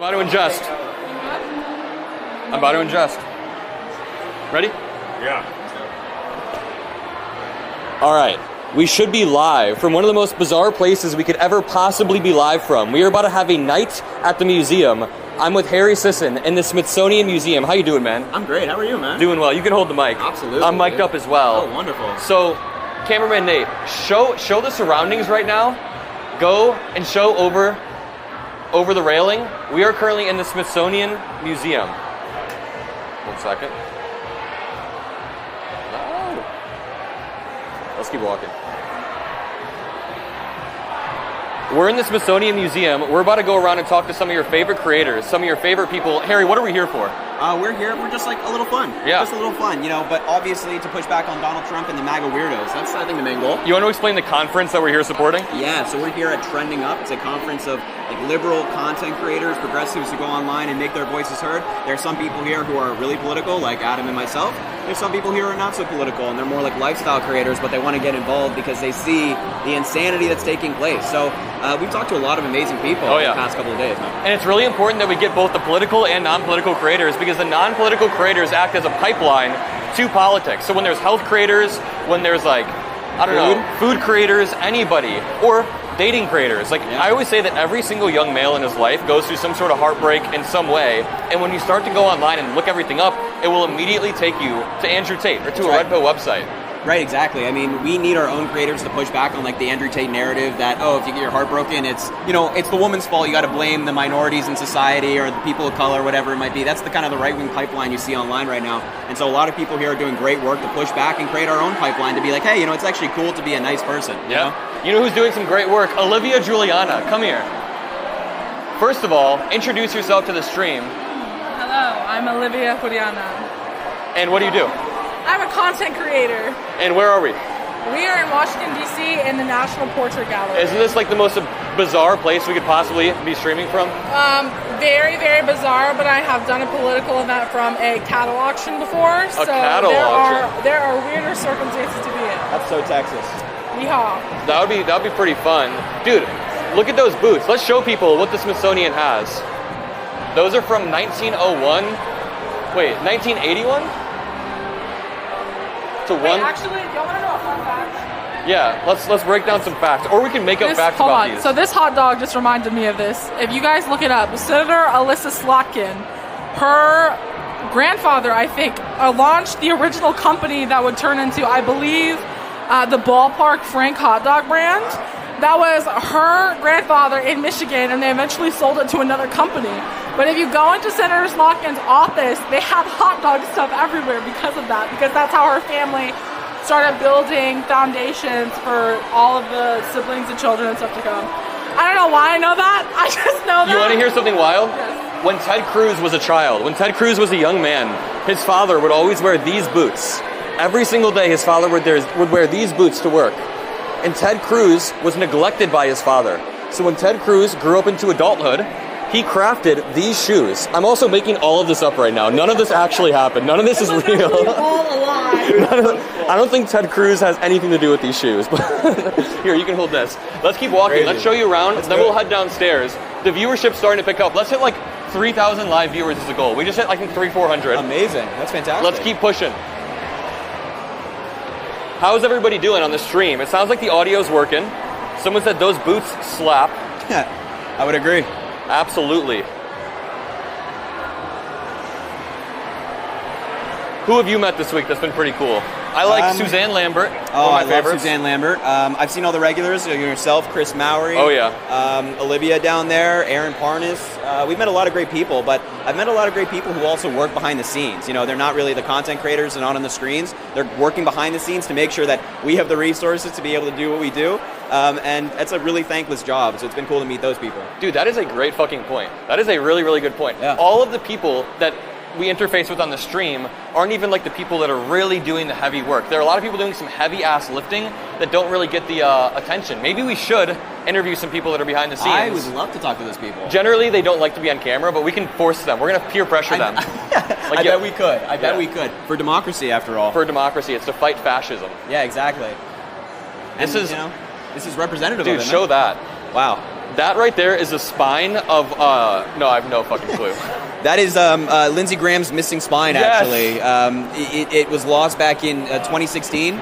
I'm about to ingest. I'm about to ingest. Ready? Yeah. All right. We should be live from one of the most bizarre places we could ever possibly be live from. We are about to have a night at the museum. I'm with Harry Sisson in the Smithsonian Museum. How you doing, man? I'm great. How are you, man? Doing well. You can hold the mic. Absolutely. I'm mic'd up as well. Oh, wonderful. So, cameraman Nate, show the surroundings right now. Go and show over the railing. We are currently in the Smithsonian Museum. 1 second. Oh. Let's keep walking. We're in the Smithsonian Museum. We're about to go around and talk to some of your favorite creators, some of your favorite people. Harry, what are we here for? We're here for just like a little fun. Yeah. Just a little fun, you know, but obviously to push back on Donald Trump and the MAGA weirdos. That's, I think, the main goal. You want to explain the conference that we're here supporting? Yeah, so we're here at Trending Up. It's a conference of like liberal content creators, progressives who go online and make their voices heard. There are some people here who are really political, like Adam and myself. There's some people here who are not so political, and they're more like lifestyle creators, but they want to get involved because they see the insanity that's taking place. So we've talked to a lot of amazing people in the past couple of days, man. And it's really important that we get both the political and non-political creators, because the non-political creators act as a pipeline to politics. So when there's health creators, when there's like, I don't know, food creators, anybody, or dating creators. Like, I always say that every single young male in his life goes through some sort of heartbreak in some way, and when you start to go online and look everything up, it will immediately take you to Andrew Tate or to a Red Pill website. Right, exactly. I mean, we need our own creators to push back on like the Andrew Tate narrative that, oh, if you get your heart broken, it's, you know, it's the woman's fault. You got to blame the minorities in society or the people of color, whatever it might be. That's the kind of the right-wing pipeline you see online right now. And so a lot of people here are doing great work to push back and create our own pipeline to be like, hey, you know, it's actually cool to be a nice person. You know who's doing some great work? Olivia Juliana. Come here. First of all, introduce yourself to the stream. Hello, I'm Olivia Juliana. And what do you do? I'm a content creator. And where are we? We are in Washington, D.C. in the National Portrait Gallery. Isn't this like the most bizarre place we could possibly be streaming from? Very, very bizarre, but I have done a political event from a cattle auction before. Cattle auction? There are weirder circumstances to be in. That's so Texas. Yeehaw. That would be pretty fun. Dude, look at those booths. Let's show people what the Smithsonian has. Those are from 1901. Wait, 1981? Actually, you want to know a fun fact? Yeah, let's break down some facts, or we can make up facts about these. So this hot dog just reminded me of this. If you guys look it up, Senator Alyssa Slotkin, her grandfather, I think, launched the original company that would turn into, I believe, the Ballpark Frank hot dog brand. That was her grandfather in Michigan, and they eventually sold it to another company. But if you go into Senator Slotkin's office, they have hot dog stuff everywhere because of that, because that's how her family started building foundations for all of the siblings and children and stuff to come. I don't know why I know that. I just know that. You want to hear something wild? Yes. When Ted Cruz was a child, when Ted Cruz was a young man, his father would always wear these boots. Every single day, his father would wear these boots to work. And Ted Cruz was neglected by his father. So when Ted Cruz grew up into adulthood, he crafted these shoes. I'm also making all of this up right now. None of this actually happened. None of this is real. All a lie. I don't think Ted Cruz has anything to do with these shoes. But here, you can hold this. Let's keep walking. Let's show you around, then we'll head downstairs. The viewership's starting to pick up. Let's hit like 3,000 live viewers is the goal. We just hit, I think, 300-400. Amazing. That's fantastic. Let's keep pushing. How's everybody doing on the stream? It sounds like the audio's working. Someone said those boots slap. Yeah, I would agree. Absolutely. Who have you met this week that's been pretty cool? I like Suzanne Lambert. Oh, I love Suzanne Lambert. I've seen all the regulars. Yourself, Chris Mallerie. Oh, yeah. Olivia down there, Aaron Parnas. We've met a lot of great people, but I've met a lot of great people who also work behind the scenes. You know, they're not really the content creators and not on the screens. They're working behind the scenes to make sure that we have the resources to be able to do what we do. And it's a really thankless job, so it's been cool to meet those people. Dude, that is a great fucking point. That is a really, really good point. Yeah. All of the people that we interface with on the stream aren't even like the people that are really doing the heavy work. There are a lot of people doing some heavy ass lifting that don't really get the attention. Maybe we should interview some people that are behind the scenes. I would love to talk to those people. Generally, they don't like to be on camera, but we can force them. We're going to peer pressure them. I bet we could. I bet we could. For democracy, after all. For democracy. It's to fight fascism. Yeah, exactly. This is representative of it. Dude, show that. Wow. That right there is the spine of, no, I have no fucking clue. That is Lindsey Graham's missing spine, Yes. actually. It was lost back in 2016.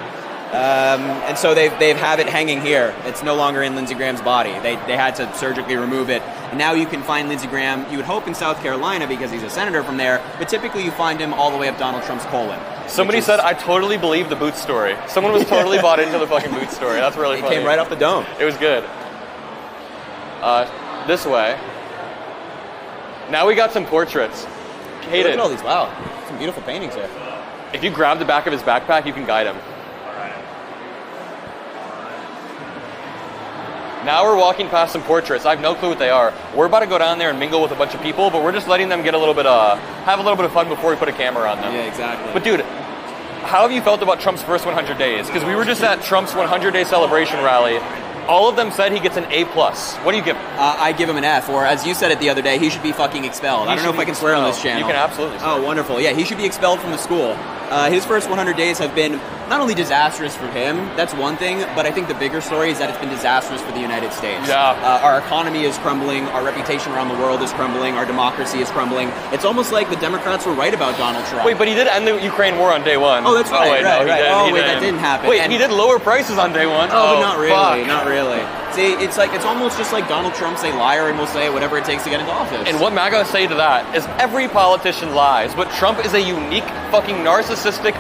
And so they have it hanging here. It's no longer in Lindsey Graham's body. They had to surgically remove it. And now you can find Lindsey Graham, you would hope in South Carolina because he's a senator from there, but typically you find him all the way up Donald Trump's colon. Somebody said, I totally believe the Boots story. Someone was totally bought into the fucking Boots story. That's really funny. It came right off the dome. It was good. This way. Now we got some portraits. Hey, look at all these. Wow. Some beautiful paintings here. If you grab the back of his backpack, you can guide him. Now we're walking past some portraits. I have no clue what they are. We're about to go down there and mingle with a bunch of people, but we're just letting them get a little bit, have a little bit of fun before we put a camera on them. Yeah, exactly. But dude, how have you felt about Trump's first 100 days? Because we were just at Trump's 100-day celebration rally. All of them said he gets an A+. What do you give him? I give him an F, or as you said it the other day, he should be fucking expelled. I don't know if I can swear on this channel. You can absolutely swear. Oh, wonderful. Yeah, he should be expelled from the school. His first 100 days have been not only disastrous for him, that's one thing, but I think the bigger story is that it's been disastrous for the United States. Yeah. Our economy is crumbling, our reputation around the world is crumbling, our democracy is crumbling. It's almost like the Democrats were right about Donald Trump. Wait, but he did end the Ukraine war on day one. Oh, that's right. Oh, wait, right, no, right. He didn't. That didn't happen. Wait, And he did lower prices on day one? Oh, but not really. Fuck. Not really. See, it's almost just like Donald Trump's a liar and will say whatever it takes to get into office. And what MAGA say to that is every politician lies, but Trump is a unique fucking narcissistic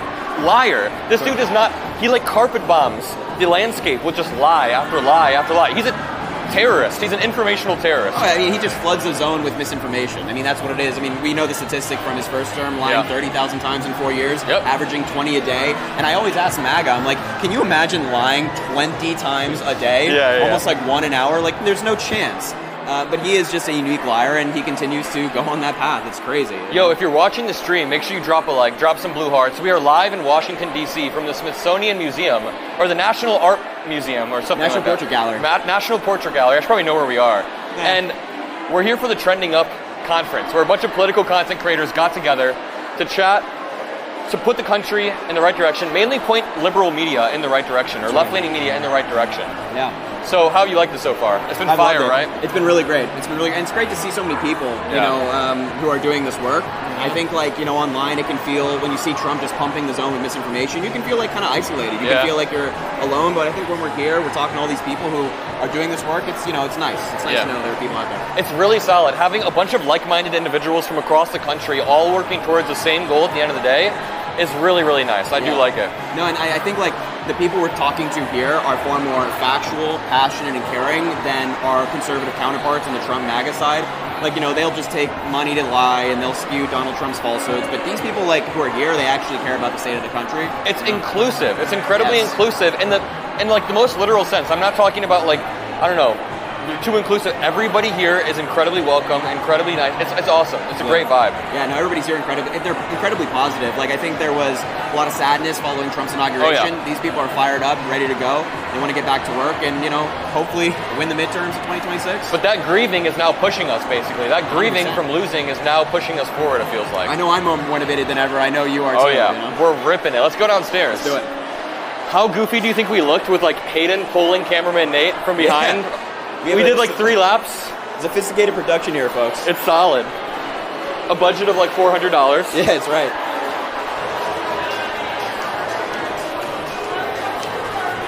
liar. This dude is not, he like carpet bombs the landscape with just lie after lie after lie. He's a terrorist. He's an informational terrorist. Oh, I mean, he just floods the zone with misinformation. I mean, that's what it is. I mean, we know the statistic from his first term, lying 30,000 times in 4 years, averaging 20 a day. And I always ask MAGA, I'm like, can you imagine lying 20 times a day? Almost like 1 an hour? Like, there's no chance. But he is just a unique liar, and he continues to go on that path. It's crazy. Yo, if you're watching the stream, make sure you drop a like, drop some blue hearts. We are live in Washington, D.C. from the Smithsonian Museum, or the National Art Museum, or something National like Portrait Gallery. National Portrait Gallery. I should probably know where we are. Yeah. And we're here for the Trending Up conference, where a bunch of political content creators got together to chat, to put the country in the right direction, mainly point liberal media in the right direction, or left-leaning media in the right direction. Yeah. So how have you liked it so far? It's been fire, right? It's been really great. It's been really, and it's great to see so many people, you know, who are doing this work. I think, like, you know, online it can feel, when you see Trump just pumping the zone with misinformation, you can feel like kind of isolated. You can feel like you're alone. But I think when we're here, we're talking to all these people who are doing this work. It's, you know, it's nice. It's nice to know there are people out there. It's really solid. Having a bunch of like-minded individuals from across the country all working towards the same goal at the end of the day is really, really nice. I do like it. No, and I think, like, the people we're talking to here are far more factual, passionate, and caring than our conservative counterparts on the Trump MAGA side. Like, you know, they'll just take money to lie and they'll spew Donald Trump's falsehoods. But these people, like, who are here, they actually care about the state of the country. It's inclusive. It's incredibly inclusive in like the most literal sense. I'm not talking about, like, I don't know, too inclusive. Everybody here is incredibly welcome, incredibly nice. It's awesome. It's a great vibe. Yeah, no, everybody's here they're incredibly positive. Like, I think there was a lot of sadness following Trump's inauguration. These people are fired up, ready to go. They want to get back to work and, you know, hopefully win the midterms in 2026. But that grieving is now pushing us, basically. That grieving 100%. from losing is now pushing us forward, it feels like. I know I'm more motivated than ever. I know you are too. Oh, yeah. You know? We're ripping it. Let's go downstairs. Let's do it. How goofy do you think we looked with, like, Hayden pulling cameraman Nate from behind? We did like 3 laps. Sophisticated production here, folks. It's solid. A budget of like $400. Yeah, that's right.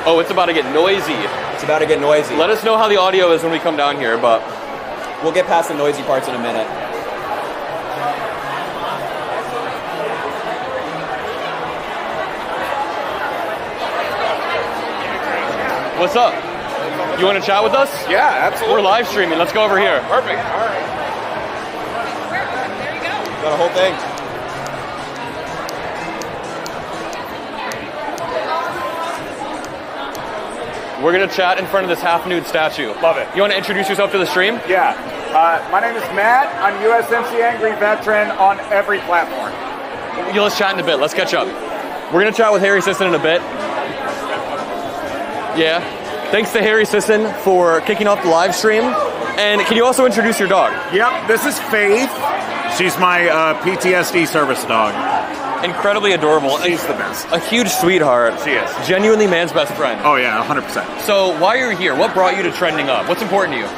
Oh, it's about to get noisy. It's about to get noisy. Let us know how the audio is when we come down here, but we'll get past the noisy parts in a minute. What's up? You want to chat with us? Yeah, absolutely. We're live streaming. Let's go over here. Perfect. All right. There you go. Got a whole thing. We're going to chat in front of this half-nude statue. Love it. You want to introduce yourself to the stream? Yeah. My name is Matt. I'm USMC Angry Veteran on every platform. Yeah, let's chat in a bit. Let's catch up. We're going to chat with Harry Sisson in a bit. Yeah. Thanks to Harry Sisson for kicking off the live stream. And can you also introduce your dog? Yep, this is Faith. She's my PTSD service dog. Incredibly adorable. She's the best. A huge sweetheart. She is. Genuinely man's best friend. Oh yeah, 100%. So why are you here? What brought you to Trending Up? What's important to you?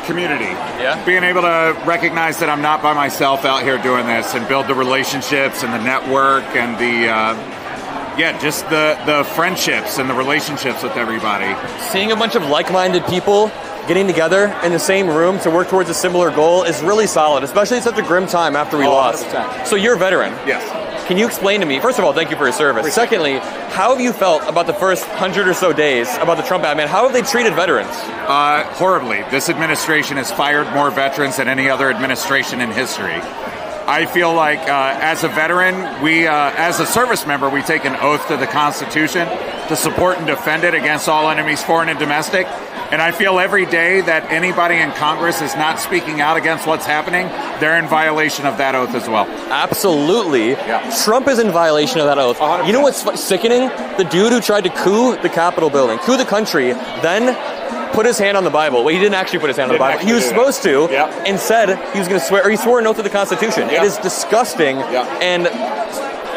Community. Yeah? Being able to recognize that I'm not by myself out here doing this and build the relationships and the network and just the friendships and the relationships with everybody. Seeing a bunch of like-minded people getting together in the same room to work towards a similar goal is really solid, especially at such a grim time after we lost. 100%. So you're a veteran. Yes. Can you explain to me, first of all, thank you for your service. Secondly, how have you felt about the first 100 or so days about the Trump admin? How have they treated veterans? Horribly. This administration has fired more veterans than any other administration in history. I feel like as a veteran, we, as a service member, we take an oath to the Constitution to support and defend it against all enemies, foreign and domestic. And I feel every day that anybody in Congress is not speaking out against what's happening, they're in violation of that oath as well. Absolutely. Yeah. Trump is in violation of that oath. 100%. You know what's sickening? The dude who tried to coup the Capitol building, coup the country, then put his hand on the Bible. Well, he didn't actually put his hand on the Bible. He was supposed to. Yep. And said he was going to swear, or he swore an oath to the Constitution. Yep. It is disgusting. Yep. And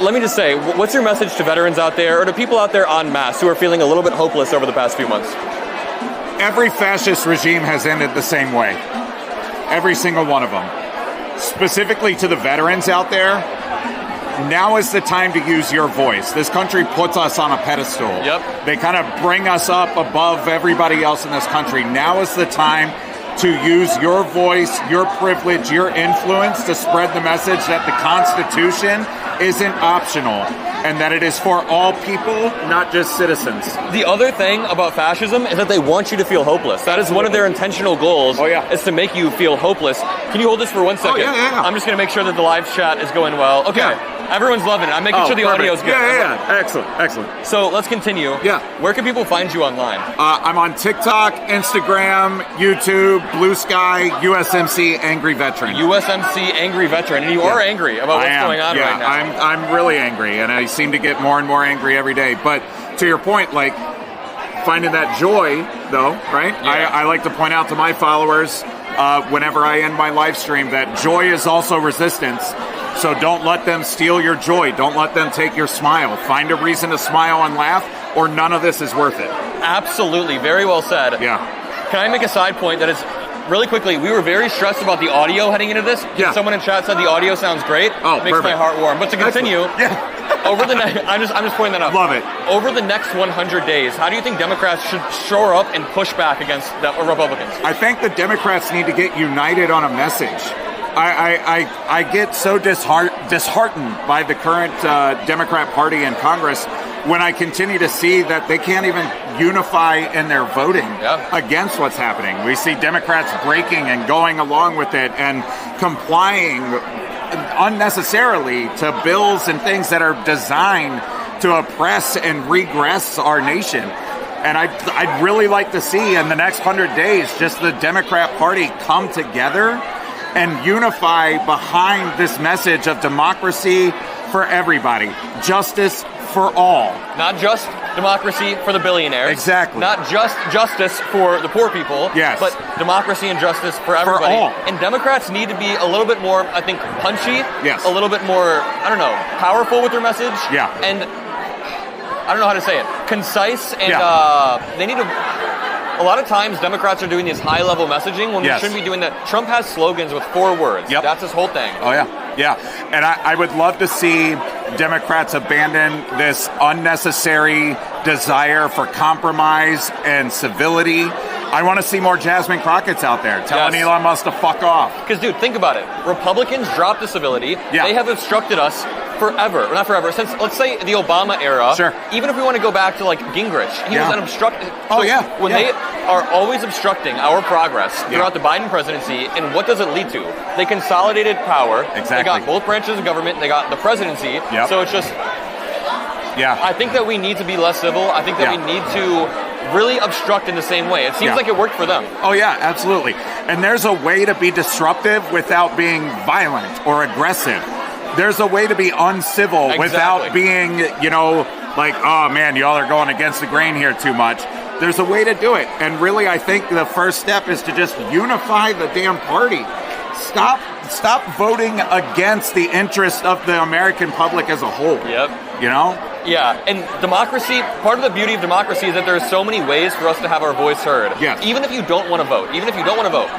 let me just say, what's your message to veterans out there, or to people out there en masse who are feeling a little bit hopeless over the past few months? Every fascist regime has ended the same way. Every single one of them. Specifically to the veterans out there, now is the time to use your voice. This country puts us on a pedestal. Yep. They kind of bring us up above everybody else in this country. Now is the time to use your voice, your privilege, your influence to spread the message that the Constitution isn't optional and that it is for all people, not just citizens. The other thing about fascism is that they want you to feel hopeless. That is one of their intentional goals, is to make you feel hopeless. Can you hold this for 1 second? Oh, yeah. I'm just going to make sure that the live chat is going well. Okay. Yeah. Everyone's loving it. I'm making sure the audio is good. Yeah. Excellent. So let's continue. Yeah. Where can people find you online? I'm on TikTok, Instagram, YouTube, Blue Sky, USMC Angry Veteran. USMC Angry Veteran. And you are angry about what's going on right now. I'm really angry, and I seem to get more and more angry every day. But to your point, like, finding that joy, though, right? Yeah. I like to point out to my followers whenever I end my live stream that joy is also resistance. So don't let them steal your joy. Don't let them take your smile. Find a reason to smile and laugh, or none of this is worth it. Absolutely. Very well said. Yeah. Can I make a side point that is, really quickly, we were very stressed about the audio heading into this. Yeah. Someone in chat said the audio sounds great. Oh, Makes perfect. my heart warm. But to continue, over the next, I'm just pointing that out. Love it. Over the next 100 days, how do you think Democrats should shore up and push back against the Republicans? I think the Democrats need to get united on a message. I get so disheartened by the current Democrat Party in Congress when I continue to see that they can't even unify in their voting against what's happening. We see Democrats breaking and going along with it and complying unnecessarily to bills and things that are designed to oppress and regress our nation. And I'd really like to see in the next 100 days just the Democrat Party come together and unify behind this message of democracy for everybody, justice for all. Not just democracy for the billionaires. Exactly. Not just justice for the poor people. Yes. But democracy and justice for everybody. all. And Democrats need to be a little bit more, I think, punchy. Yes. A little bit more, powerful with their message. Yeah. And I don't know how to say it. Concise and they need to... A lot of times, Democrats are doing this high-level messaging when we shouldn't be doing that. Trump has slogans with 4 words. Yep. That's his whole thing. Oh, yeah. And I would love to see Democrats abandon this unnecessary desire for compromise and civility. I want to see more Jasmine Crockett's out there telling Elon Musk to fuck off. Because, dude, think about it. Republicans dropped the civility. Yeah. They have obstructed us forever. Not forever. Since, let's say, the Obama era. Sure. Even if we want to go back to, like, Gingrich. He was an obstructor. When they are always obstructing our progress throughout the Biden presidency, and what does it lead to? They consolidated power. Exactly. They got both branches of government. They got the presidency. Yep. So it's just... I think that we need to be less civil. I think that we need to really obstruct in the same way. It seems like it worked for them. Oh, yeah, absolutely. And there's a way to be disruptive without being violent or aggressive. There's a way to be uncivil without being, like, oh, man, y'all are going against the grain here too much. There's a way to do it. And really, I think the first step is to just unify the damn party. Stop voting against the interest of the American public as a whole. Yep. You know? Yeah, and democracy, part of the beauty of democracy is that there are so many ways for us to have our voice heard. Yes. Even if you don't want to vote,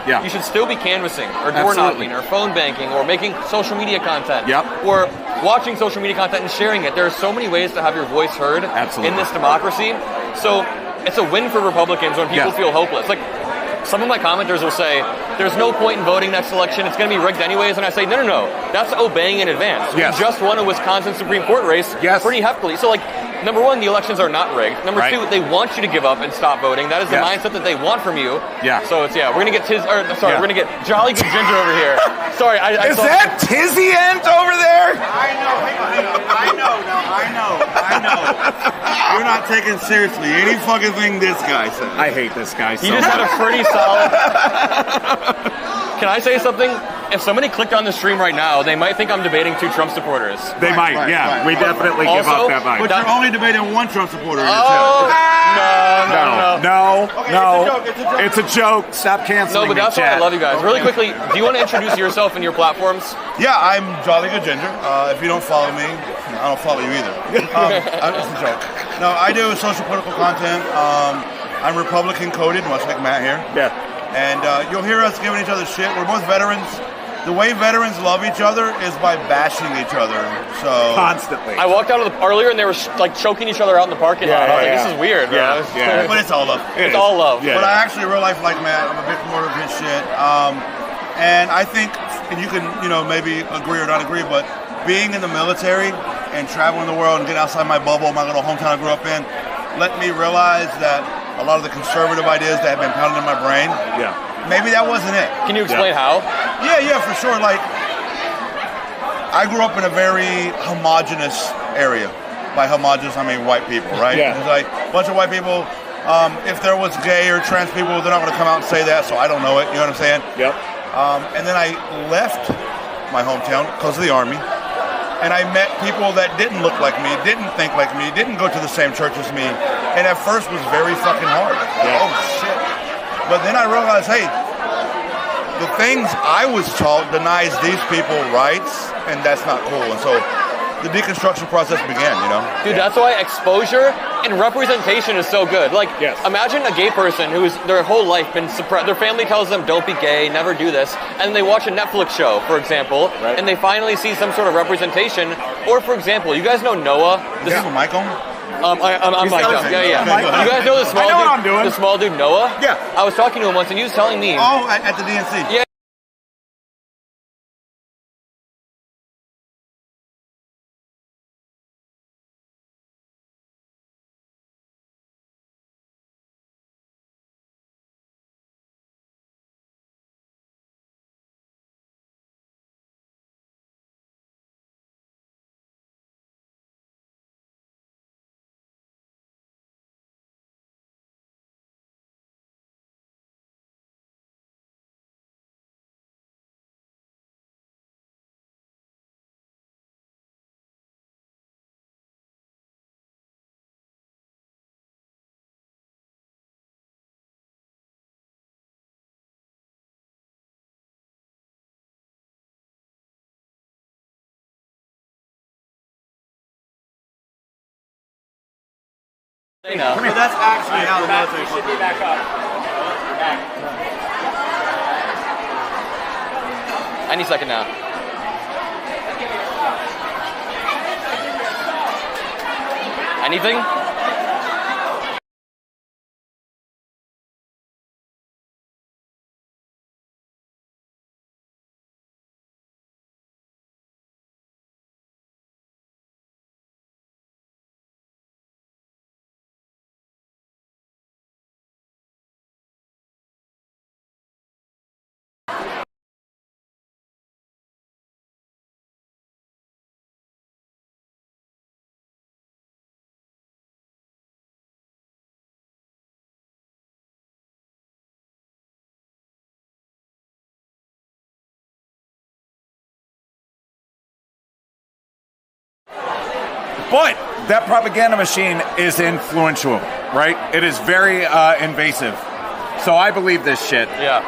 Yeah. you should still be canvassing or door knocking or phone banking or making social media content. Yep. Or watching social media content and sharing it. There are so many ways to have your voice heard in this democracy. So it's a win for Republicans when people feel hopeless. Like, some of my commenters will say, there's no point in voting next election, it's going to be rigged anyways, and I say, no, that's obeying in advance. Yes. We just won a Wisconsin Supreme Court race pretty heftily. So, like, number one, the elections are not rigged. Number two, they want you to give up and stop voting. That is the mindset that they want from you. Yeah. So it's, we're going to get we're going to get Jolly Good Ginger over here. Sorry, I Is that Tizzy Ent over there? I know. You're not taking seriously any fucking thing this guy said. I hate this guy so You just had much. a pretty solid... Can I say something? If somebody clicked on the stream right now, they might think I'm debating two Trump supporters. They might. We definitely give Also, up that vibe. But you're only debating one Trump supporter in your Oh, chat. No. Okay, It's a joke. Stop canceling No, but that's me, why I chat. love you guys. Really quickly, do you want to introduce yourself and your platforms? Yeah, I'm Jolly Good Ginger. If you don't follow me, I don't follow you either. It's a joke. No, I do social political content. I'm Republican coded, much like Matt here. Yeah. And you'll hear us giving each other shit. We're both veterans. The way veterans love each other is by bashing each other. So Constantly. I walked out of the earlier and they were like choking each other out in the parking lot. I was like, this is weird, bro. Yeah. But it's all love. It's all love. Yeah. But I actually, real life, like Matt, I'm a big promoter of his shit. And I think, and you can, maybe agree or not agree, but being in the military and traveling the world and getting outside my bubble, my little hometown I grew up in, let me realize that a lot of the conservative ideas that have been pounded in my brain, maybe that wasn't it. Can you explain how? Yeah, for sure. Like, I grew up in a very homogenous area. By homogenous, I mean white people, right? Yeah. It's like a bunch of white people. If there was gay or trans people, they're not going to come out and say that, so I don't know it. You know what I'm saying? Yep. And then I left my hometown because of the Army. And I met people that didn't look like me, didn't think like me, didn't go to the same church as me. And at first was very fucking hard. Yeah. Oh, shit. But then I realized, hey, the things I was taught denies these people rights, and that's not cool. And so the deconstruction process began, Dude, that's why exposure and representation is so good. Like, imagine a gay person who's their whole life been suppressed. Their family tells them, don't be gay, never do this. And they watch a Netflix show, for example, and they finally see some sort of representation. Or, for example, you guys know Noah? This is a mic on? I'm mic'd up. Yeah. You guys know the small I know dude? what I'm doing. The small dude Noah? Yeah. I was talking to him once, and he was telling me. Oh, at the DNC. Yeah. So that's actually how the military should be back up. Any second now. Anything? But that propaganda machine is influential, right? It is very invasive. So I believe this shit. Yeah.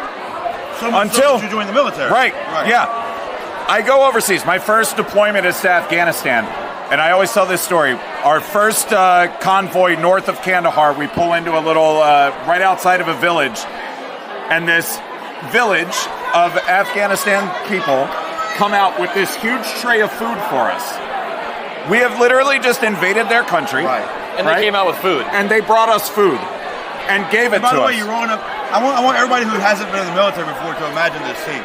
So much so that you joined the military. Right. Yeah. I go overseas. My first deployment is to Afghanistan. And I always tell this story. Our first convoy north of Kandahar, we pull into a little, right outside of a village. And this village of Afghanistan people come out with this huge tray of food for us. We have literally just invaded their country. Right. And they came out with food. And they brought us food and gave it to us. By the way, you're rolling up. I want everybody who hasn't been in the military before to imagine this scene.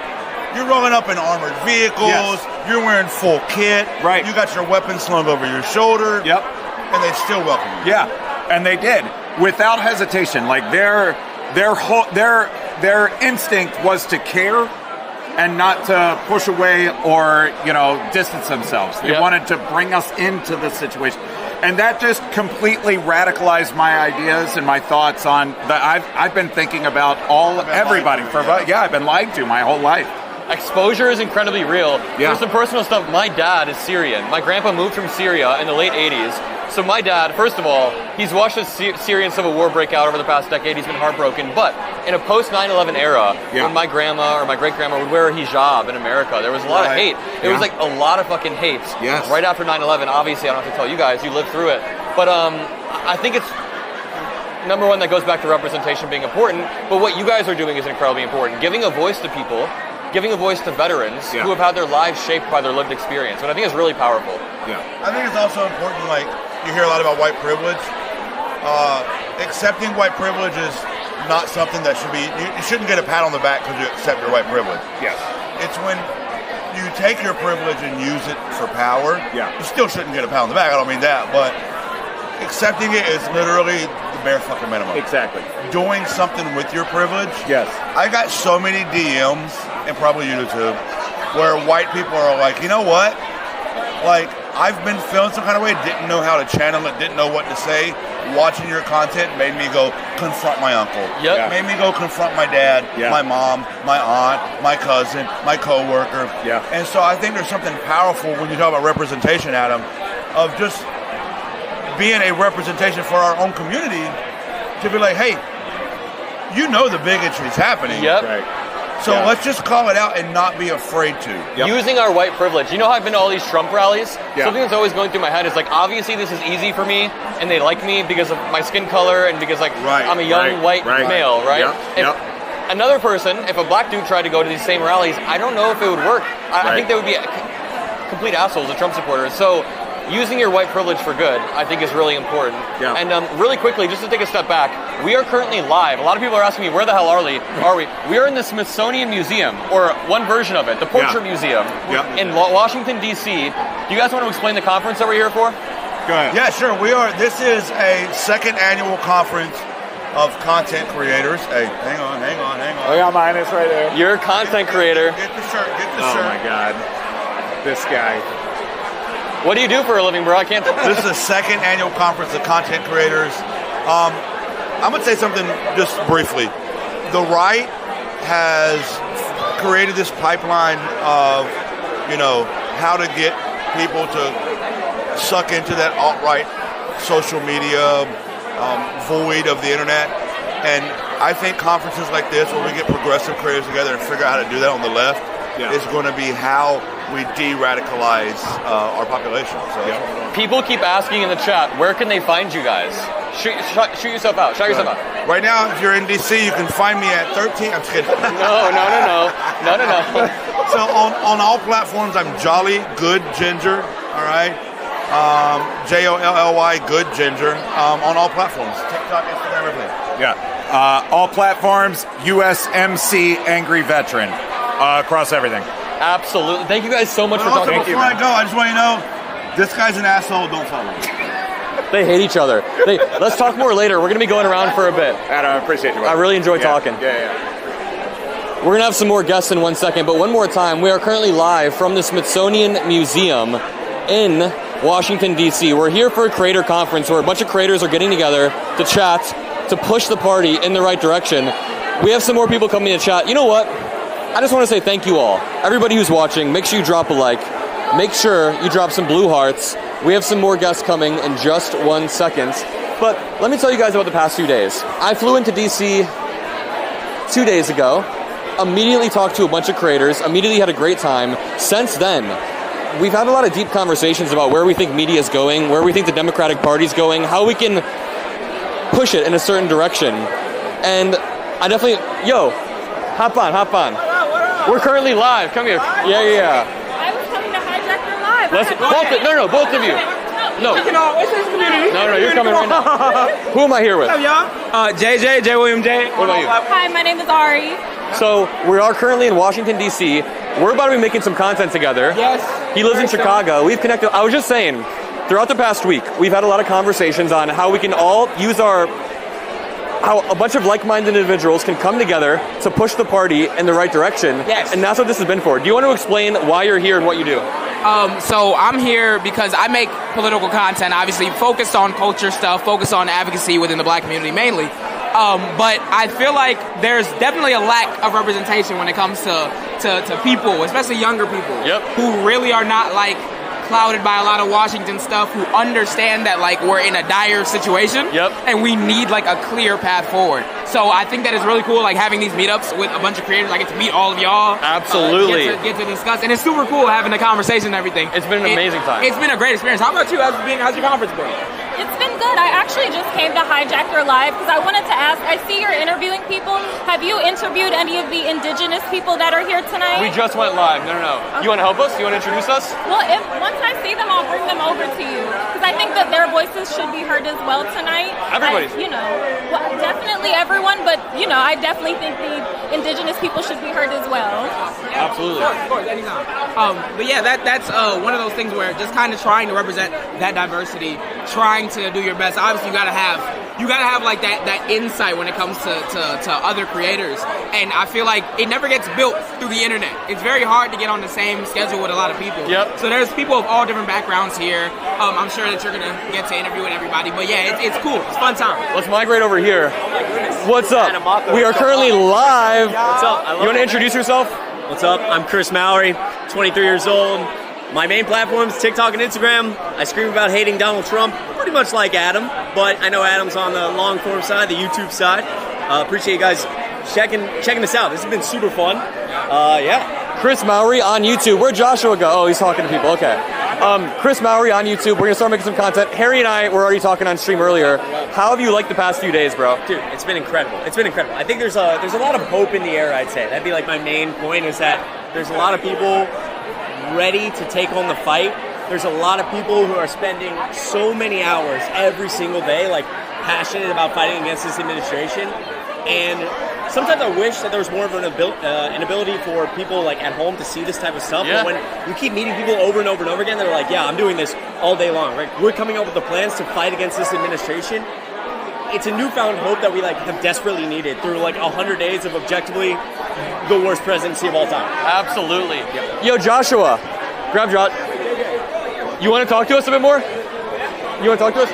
You're rolling up in armored vehicles. Yes. You're wearing full kit. Right. You got your weapon slung over your shoulder. Yep. And they still welcome you. Yeah. And they did without hesitation. Like their instinct was to care and not to push away or, distance themselves. They wanted to bring us into the situation. And that just completely radicalized my ideas and my thoughts on that. I've been thinking about everybody I've been lied to my whole life. Exposure is incredibly real. Yeah. For some personal stuff, my dad is Syrian. My grandpa moved from Syria in the late 80s. So my dad, first of all, he's watched the Syrian civil war break out over the past decade. He's been heartbroken. But in a post-9/11 era, when my grandma or my great-grandma would wear a hijab in America, there was a lot of hate. It was like a lot of fucking hate. Yes. Right after 9/11, obviously, I don't have to tell you guys, you lived through it. But I think it's, number one, that goes back to representation being important. But what you guys are doing is incredibly important. Giving a voice to people, giving a voice to veterans who have had their lives shaped by their lived experience, what I think is really powerful. Yeah. I think it's also important, you hear a lot about white privilege. Accepting white privilege is not something that should be, you shouldn't get a pat on the back because you accept your white privilege. Yes. It's when you take your privilege and use it for power. Yeah. You still shouldn't get a pat on the back, I don't mean that, but accepting it is literally the bare fucking minimum. Exactly. Doing something with your privilege. Yes. I got so many DMs, and probably you do too, where white people are like, you know what? I've been feeling some kind of way, didn't know how to channel it, didn't know what to say. Watching your content made me go confront my uncle. Yep. Made me go confront my dad, my mom, my aunt, my cousin, my coworker. Yeah. And so I think there's something powerful when you talk about representation, Adam, of just being a representation for our own community to be like, hey, the bigotry's happening. Yep. Right. So let's just call it out and not be afraid to. Yep. Using our white privilege. You know how I've been to all these Trump rallies? Yeah. Something that's always going through my head is obviously this is easy for me and they like me because of my skin color and because I'm a young white male, right? Yep. Another person, if a black dude tried to go to these same rallies, I don't know if it would work. I think they would be complete assholes, the Trump supporters. So using your white privilege for good, I think, is really important. Yeah. And really quickly, just to take a step back, we are currently live. A lot of people are asking me, where the hell are we? We are in the Smithsonian Museum, or one version of it, the Portrait Museum in Washington, D.C. Do you guys want to explain the conference that we're here for? Go ahead. Yeah, sure. This is a second annual conference of content creators. Hey, hang on. Oh, yeah, mine is right there. You're a content creator. Get the shirt. Oh, my God. This guy. What do you do for a living, bro? I can't. This is the second annual conference of content creators. I'm going to say something just briefly. The right has created this pipeline of, how to get people to suck into that alt-right social media void of the internet. And I think conferences like this, where we get progressive creators together and figure out how to do that on the left, is going to be how we de-radicalize our population. So people keep asking in the chat, where can they find you guys? Shoot yourself out. Shout yourself out. Right now, if you're in DC, you can find me at 13. I'm just kidding. No. So on all platforms, I'm Jolly Good Ginger. All right. JOLLY Good Ginger. On all platforms, TikTok, Instagram, everything. Yeah. All platforms. USMC Angry Veteran. Across everything. Absolutely. Thank you guys so much for talking. Before I go, I just want you to know, this guy's an asshole. Don't follow me. They hate each other. Let's talk more later. We're going to be going around for a bit. Adam, I appreciate you. I really enjoy talking. Yeah. We're going to have some more guests in 1 second, but one more time, we are currently live from the Smithsonian Museum in Washington, D.C. We're here for a creator conference where a bunch of creators are getting together to chat, to push the party in the right direction. We have some more people coming to chat. You know what? I just want to say thank you all. Everybody who's watching, make sure you drop a like. Make sure you drop some blue hearts. We have some more guests coming in just 1 second. But let me tell you guys about the past few days. I flew into DC 2 days ago. immediately talked to a bunch of creators, immediately had a great time. Since then, we've had a lot of deep conversations about where we think media is going, where we think the Democratic Party's going, how we can push it in a certain direction. And I definitely, hop on. We're currently live. Come here. Yeah. I was coming to hijack your live. Both of you. No. It's his community. No, you're coming right now. Who am I here with? What's up, y'all? J. William J. What about you? Hi, my name is Ari. So we are currently in Washington, D.C. We're about to be making some content together. Yes. He lives in Chicago. We've connected. I was just saying, throughout the past week, we've had a lot of conversations on how we can all use how a bunch of like-minded individuals can come together to push the party in the right direction. Yes. And that's what this has been for. Do you want to explain why you're here and what you do? So I'm here because I make political content, obviously focused on culture stuff, focused on advocacy within the black community mainly. But I feel like there's definitely a lack of representation when it comes to people, especially younger people, who really are not like clouded by a lot of Washington stuff, who understand that like we're in a dire situation and we need like a clear path forward. So I think that it's really cool, like having these meetups with a bunch of creators. I get to meet all of y'all. Absolutely. Get to discuss, and it's super cool having the conversation and everything. It's been an amazing time. It's been a great experience. How about you? How's your conference been? It's been good. I actually just came to hijack your live because I wanted to ask, I see you're interviewing people. Have you interviewed any of the indigenous people that are here tonight? We just went live. No. Okay. You want to help us? You want to introduce us? Well, once I see them, I'll bring them over to you because I think that their voices should be heard as well tonight. Everybody's. Definitely everyone, but I definitely think the indigenous people should be heard as well. Absolutely. Of course, anytime. But yeah, that's one of those things where just kind of trying to represent that diversity, trying to do your best. Obviously, you gotta have like that insight when it comes to other creators, and I feel like it never gets built through the internet. It's very hard to get on the same schedule with a lot of people. Yep. So there's people of all different backgrounds here. I'm sure that you're gonna get to interview with everybody, but yeah, it's cool. It's a fun time. Let's migrate over here. What's up? We are currently live. What's up? You want to introduce yourself? What's up? I'm Chris Mallerie, 23 years old. My main platform is TikTok and Instagram. I scream about hating Donald Trump, pretty much like Adam, but I know Adam's on the long form side, the YouTube side. Appreciate you guys checking this out. This has been super fun. Chris Mallerie on YouTube. Where'd Joshua go? Oh, he's talking to people. Okay. Chris Mallerie on YouTube. We're going to start making some content. Harry and I were already talking on stream earlier. How have you liked the past few days, bro? Dude, it's been incredible. I think there's a lot of hope in the air, I'd say. That'd be like my main point, is that there's a lot of people ready to take on the fight. There's a lot of people who are spending so many hours every single day, like passionate about fighting against this administration. And sometimes I wish that there was more of an ability for people like at home to see this type of stuff. Yeah. But when you keep meeting people over and over and over again, they're like, yeah, I'm doing this all day long, right? We're coming up with the plans to fight against this administration. It's a newfound hope that we have desperately needed through 100 days of objectively the worst presidency of all time. Absolutely. Yep. Yo, Joshua, grab Josh. You want to talk to us a bit more? You want to talk to us?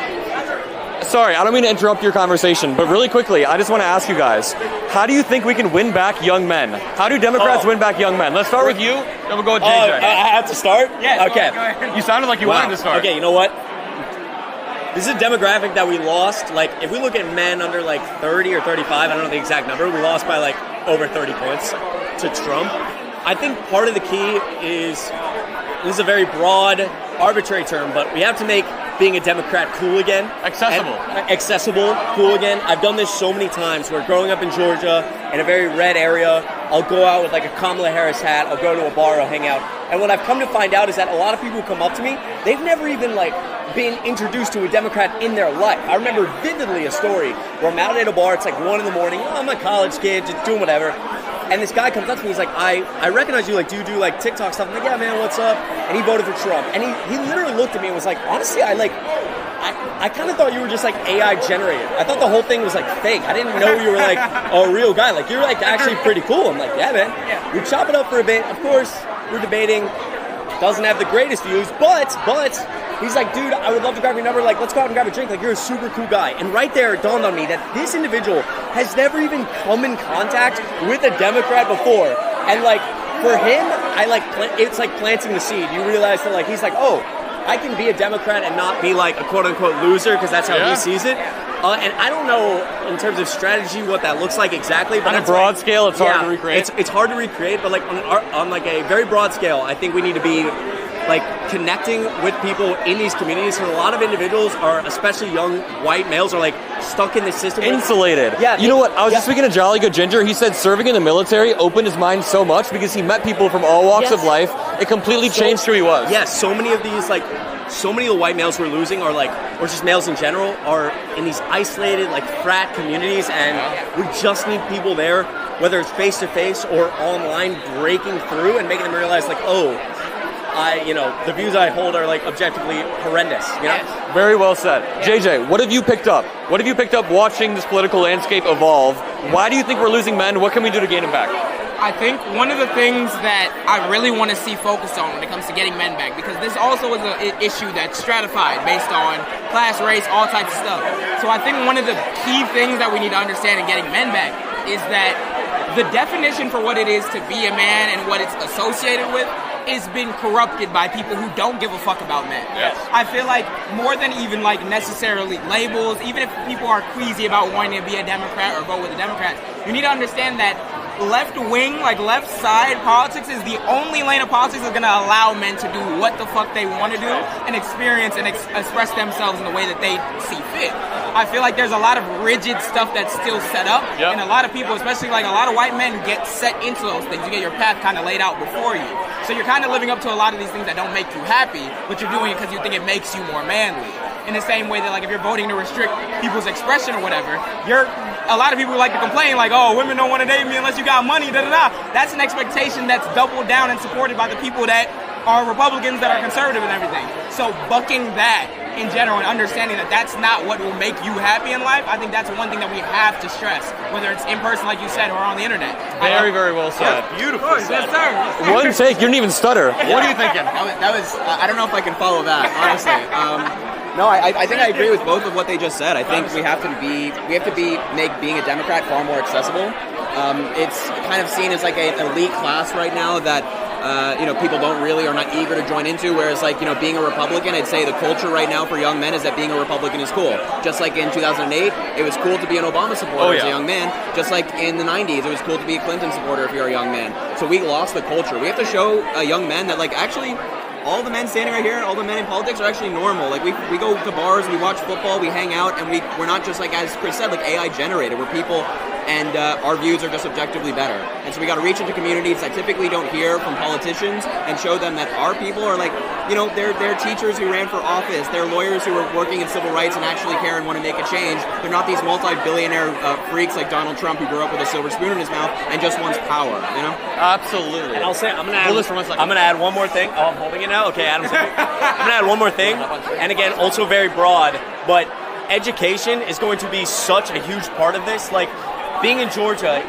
Sorry, I don't mean to interrupt your conversation, but really quickly, I just want to ask you guys, how do you think we can win back young men? How do Democrats win back young men? Let's start with you, then we'll go with JJ. I have to start? Yeah. Okay. Go ahead. You sounded like you wanted to start. Okay, you know what? This is a demographic that we lost. If we look at men under 30 or 35, I don't know the exact number, we lost by over 30 points to Trump. I think part of the key is, this is a very broad, arbitrary term, but we have to make being a Democrat cool again. Accessible, cool again. I've done this so many times where growing up in Georgia, in a very red area, I'll go out with a Kamala Harris hat, I'll go to a bar, I'll hang out. And what I've come to find out is that a lot of people who come up to me, they've never even been introduced to a Democrat in their life. I remember vividly a story where I'm out at a bar, it's 1 in the morning, I'm a college kid, just doing whatever. And this guy comes up to me, he's like, I recognize you, do you do TikTok stuff? I'm like, yeah, man, what's up? And he voted for Trump. And he literally looked at me and was like, honestly, I kind of thought you were just AI generated. I thought the whole thing was fake. I didn't know you were a real guy. You're actually pretty cool. I'm like, yeah, man. We chop it up for a bit. Of course, we're debating. Doesn't have the greatest views, but he's like, dude, I would love to grab your number. Let's go out and grab a drink. You're a super cool guy. And right there, it dawned on me that this individual has never even come in contact with a Democrat before. And for him, it's like planting the seed. You realize that he's oh, I can be a Democrat and not be a quote unquote loser, because that's how he sees it. And I don't know in terms of strategy what that looks like exactly. But on a broad scale, it's hard to recreate. It's hard to recreate, but like on like a very broad scale, I think we need to be like connecting with people in these communities. So a lot of individuals are, especially young white males, are like stuck in the system. Insulated. Yeah. You know what? I was just speaking to Jolly Good Ginger. He said serving in the military opened his mind so much because he met people from all walks of life. It completely changed who he was. Yes, so many of these so many of the white males we're losing are or just males in general, are in these isolated frat communities, and we just need people there, whether it's face to face or online, breaking through and making them realize the views I hold are objectively horrendous. You know? Very well said. JJ, what have you picked up? What have you picked up watching this political landscape evolve? Why do you think we're losing men? What can we do to gain them back? I think one of the things that I really want to see focused on when it comes to getting men back, because this also is an issue that's stratified based on class, race, all types of stuff. So I think one of the key things that we need to understand in getting men back is that the definition for what it is to be a man and what it's associated with is been corrupted by people who don't give a fuck about men. Yes. I feel like more than even necessarily labels, even if people are queasy about wanting to be a Democrat or vote with the Democrats, you need to understand that left wing, left side politics is the only lane of politics that's going to allow men to do what the fuck they want to do and experience and express themselves in the way that they see fit. I feel like there's a lot of rigid stuff that's still set up, and a lot of people, especially a lot of white men, get set into those things. You get your path kind of laid out before you. So you're kind of living up to a lot of these things that don't make you happy, but you're doing it because you think it makes you more manly. In the same way that if you're voting to restrict people's expression or whatever, a lot of people like to complain oh, women don't want to date me unless you got money, da-da-da. That's an expectation that's doubled down and supported by the people that are Republicans, that are conservative and everything. So bucking that in general and understanding that that's not what will make you happy in life, I think that's one thing that we have to stress, whether it's in person like you said or on the internet. Very, very well said. Beautiful. Yes, sir. One take, you didn't even stutter. What are you thinking? That was I don't know if I can follow that, honestly. No, I think I agree with both of what they just said. I think we have to make being a Democrat far more accessible. It's kind of seen as an elite class right now that people are not eager to join into. Whereas being a Republican, I'd say the culture right now for young men is that being a Republican is cool. Just like in 2008, it was cool to be an Obama supporter as a young man. Just like in the 90s, it was cool to be a Clinton supporter if you're a young man. So we lost the culture. We have to show young men that actually, all the men standing right here, all the men in politics are actually normal. We go to bars, we watch football, we hang out, and we're not just as Chris said, AI generated. We're people, and our views are just objectively better. And so we got to reach into communities that typically don't hear from politicians and show them that our people are they're teachers who ran for office, they're lawyers who are working in civil rights and actually care and want to make a change. They're not these multi-billionaire freaks like Donald Trump who grew up with a silver spoon in his mouth and just wants power. Absolutely. And I'll say I'm gonna add one more thing. Oh, I'm holding it now. Okay, Adam's. I'm gonna add one more thing, and again, also very broad, but education is going to be such a huge part of this. Being in Georgia,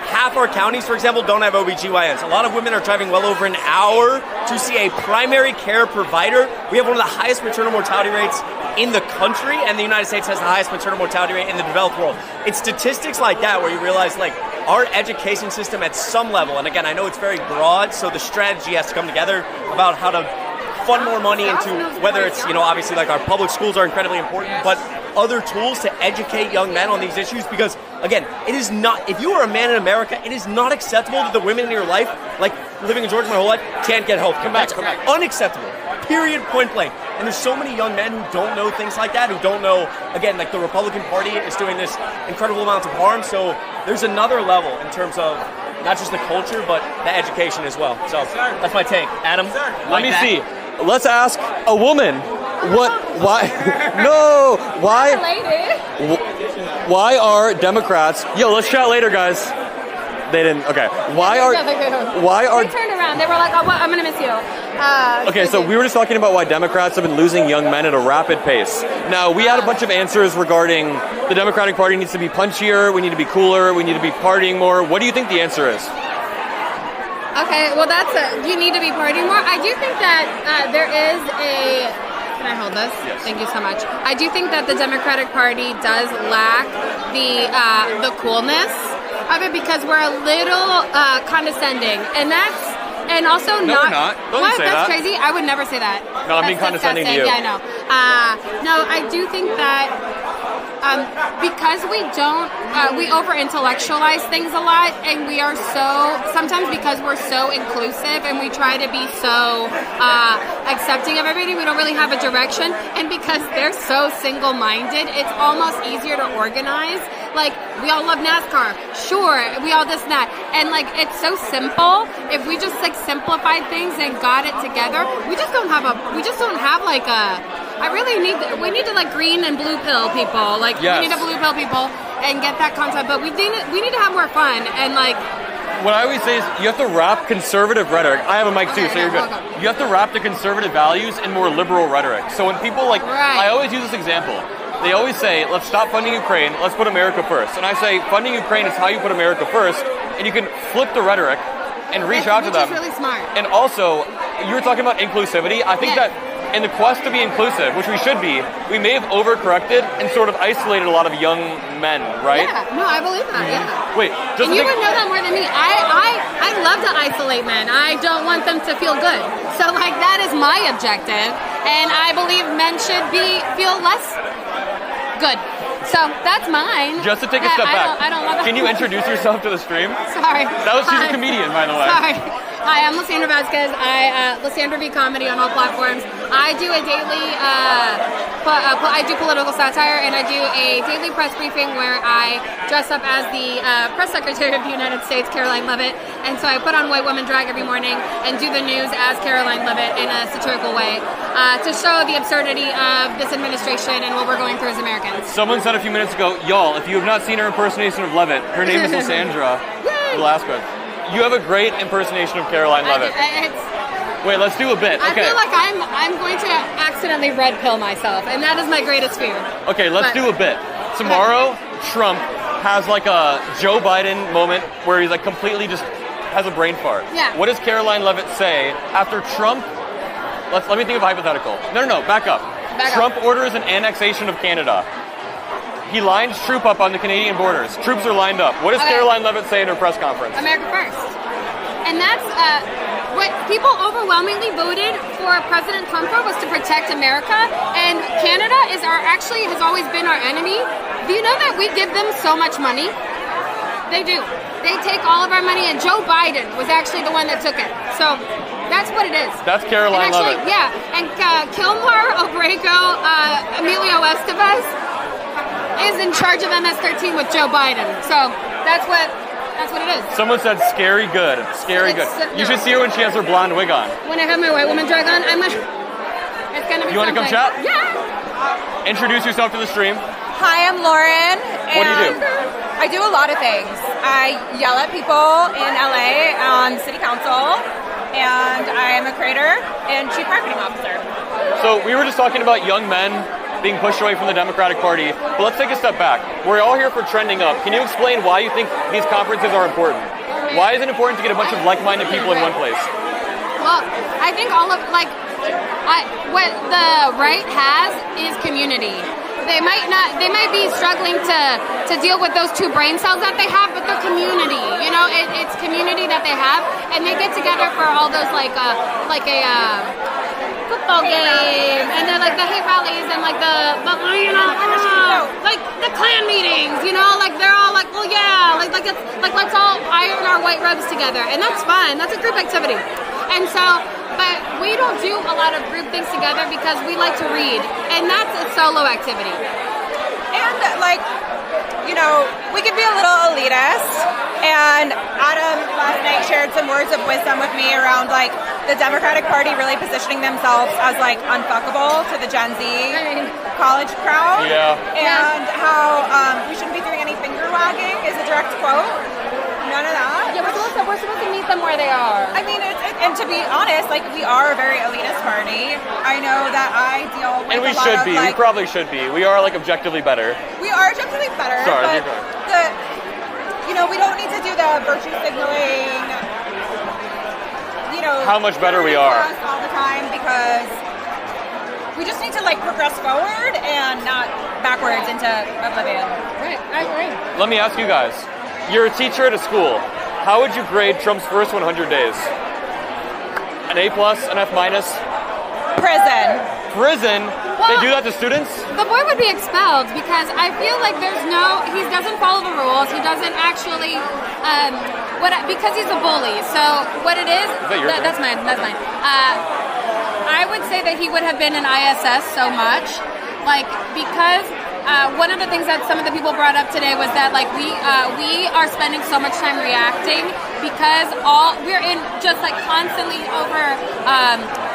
half our counties, for example, don't have OBGYNs. A lot of women are driving well over an hour to see a primary care provider. We have one of the highest maternal mortality rates in the country, and the United States has the highest maternal mortality rate in the developed world. It's statistics like that where you realize, our education system at some level, and again, I know it's very broad, so the strategy has to come together about how to fund more money into, whether it's, obviously our public schools are incredibly important, but other tools to educate young men on these issues, because again, it is not, if you are a man in America, it is not acceptable that the women in your life, living in Georgia my whole life, can't get help. Come back. Unacceptable. Period, point blank. And there's so many young men who don't know things like that, who don't know, again, the Republican Party is doing this incredible amount of harm, so there's another level in terms of not just the culture, but the education as well. So that's my take. Adam? Let me see. Let's ask a woman. Why are Democrats? Let's chat later, guys. They didn't. Okay. Why are? They turned around. They were like, "Oh, well, I'm gonna miss you." Okay, so we were just talking about why Democrats have been losing young men at a rapid pace. Now, we had a bunch of answers regarding the Democratic Party needs to be punchier, we need to be cooler, we need to be partying more. What do you think the answer is? Okay, well, you need to be partying more. I do think that there is a... Can I hold this? Yes. Thank you so much. I do think that the Democratic Party does lack the coolness of it because we're a little condescending, and also no, we're not. Don't what? Say That's that. crazy. I would never say that. No, I'm being condescending to you. Yeah, I know. No, I do think that because we don't, we over-intellectualize things a lot, and we are sometimes because we're so inclusive and we try to be so accepting of everybody, we don't really have a direction, and because they're so single-minded, it's almost easier to organize. Like, we all love NASCAR, sure, we all this and that, and like, it's so simple. If we just like simplified things and got it together, we just don't have like we need to like green and blue pill people, like yes. We need to blue pill people and get that content, but we need to have more fun and like. What I always say is you have to wrap conservative rhetoric. I have a mic too, so you're good. You have to wrap the conservative values in more liberal rhetoric. So when people like, I always use this example. They always say, let's stop funding Ukraine, let's put America first. And I say, funding Ukraine is how you put America first, and you can flip the rhetoric and reach out to them. Which is really smart. And also, you were talking about inclusivity. I think that in the quest to be inclusive, which we should be, we may have overcorrected and sort of isolated a lot of young men, right? Yeah, no, I believe that, yeah. Wait, and you would know that more than me. I love to isolate men. I don't want them to feel good. So, like, that is my objective. And I believe men should feel less good. So that's mine. Just to take a step back. I don't love that. Can you introduce yourself to the stream? Sorry. She's a comedian, by the way. Sorry. Hi, I'm Lysandra Vasquez. Lysandra V Comedy on all platforms. I do a daily, I do political satire, and I do a daily press briefing where I dress up as the press secretary of the United States, Caroline Leavitt, and so I put on white woman drag every morning and do the news as Caroline Leavitt in a satirical way to show the absurdity of this administration and what we're going through as Americans. Someone said a few minutes ago, y'all, if you have not seen her impersonation of Leavitt, her name is Lysandra Velasquez. You have a great impersonation of Caroline Leavitt. Wait, let's do a bit. Okay. I feel like I'm going to accidentally red pill myself, and that is my greatest fear. Okay, let's do a bit. Tomorrow, Trump has like a Joe Biden moment where he's like completely just has a brain fart. Yeah. What does Caroline Leavitt say after Trump? Let me think of a hypothetical. No, back up. Trump orders an annexation of Canada. He lines troops up on the Canadian borders. Troops are lined up. What does Caroline Leavitt say in her press conference? America first. And that's what people overwhelmingly voted for President Trump for, was to protect America. And Canada has always been our enemy. Do you know that we give them so much money? They do. They take all of our money, and Joe Biden was actually the one that took it. So that's what it is. That's Caroline Leavitt. Yeah. And Kilmar, Obrego, Emilio Estevez is in charge of MS-13 with Joe Biden. So that's what it is. Someone said scary good. Scary good. You should see her when she has her blonde wig on. When I have my white woman drag on, it's going to be You want to come chat? Yeah. Introduce yourself to the stream. Hi, I'm Lauren. What do you do? I do a lot of things. I yell at people in LA on city council, and I'm a creator and chief marketing officer. So we were just talking about young men being pushed away from the Democratic Party, but let's take a step back. We're all here for trending up. Can you explain why you think these conferences are important? Why is it important to get a bunch of like-minded people in one place? Well, I think what the right has is community. They might be struggling to deal with those two brain cells that they have, but they're community. You know, it's community that they have, and they get together for all those like a football game, and then like the hate rallies and like the Klan meetings. You know, like they're all like, well, yeah, let's all iron our white robes together, and that's fun. That's a group activity, and so. But we don't do a lot of group things together because we like to read, and that's a solo activity. And we could be a little elitist. And Adam last night shared some words of wisdom with me around like the Democratic Party really positioning themselves as like unfuckable to the Gen Z college crowd. Yeah. And how we shouldn't be doing any finger wagging is a direct quote. None of that. Yeah, we're supposed to meet them where they are. I mean, and to be honest, like we are a very elitist party. I know that I deal with and we a lot should of, be. We probably should be. We are like objectively better. We are objectively better. Sorry, but we don't need to do the virtue signaling. How much better we are all the time, because we just need to like progress forward and not backwards into oblivion. Right, I agree. Let me ask you guys. You're a teacher at a school. How would you grade Trump's first 100 days? An A+, an F-? Prison. prison, they do that to students? The boy would be expelled because I feel like he doesn't follow the rules. He doesn't actually, because he's a bully. So what it is, that's mine. I would say that he would have been in ISS so much, because one of the things that some of the people brought up today was that we are spending so much time reacting because we're in just constantly over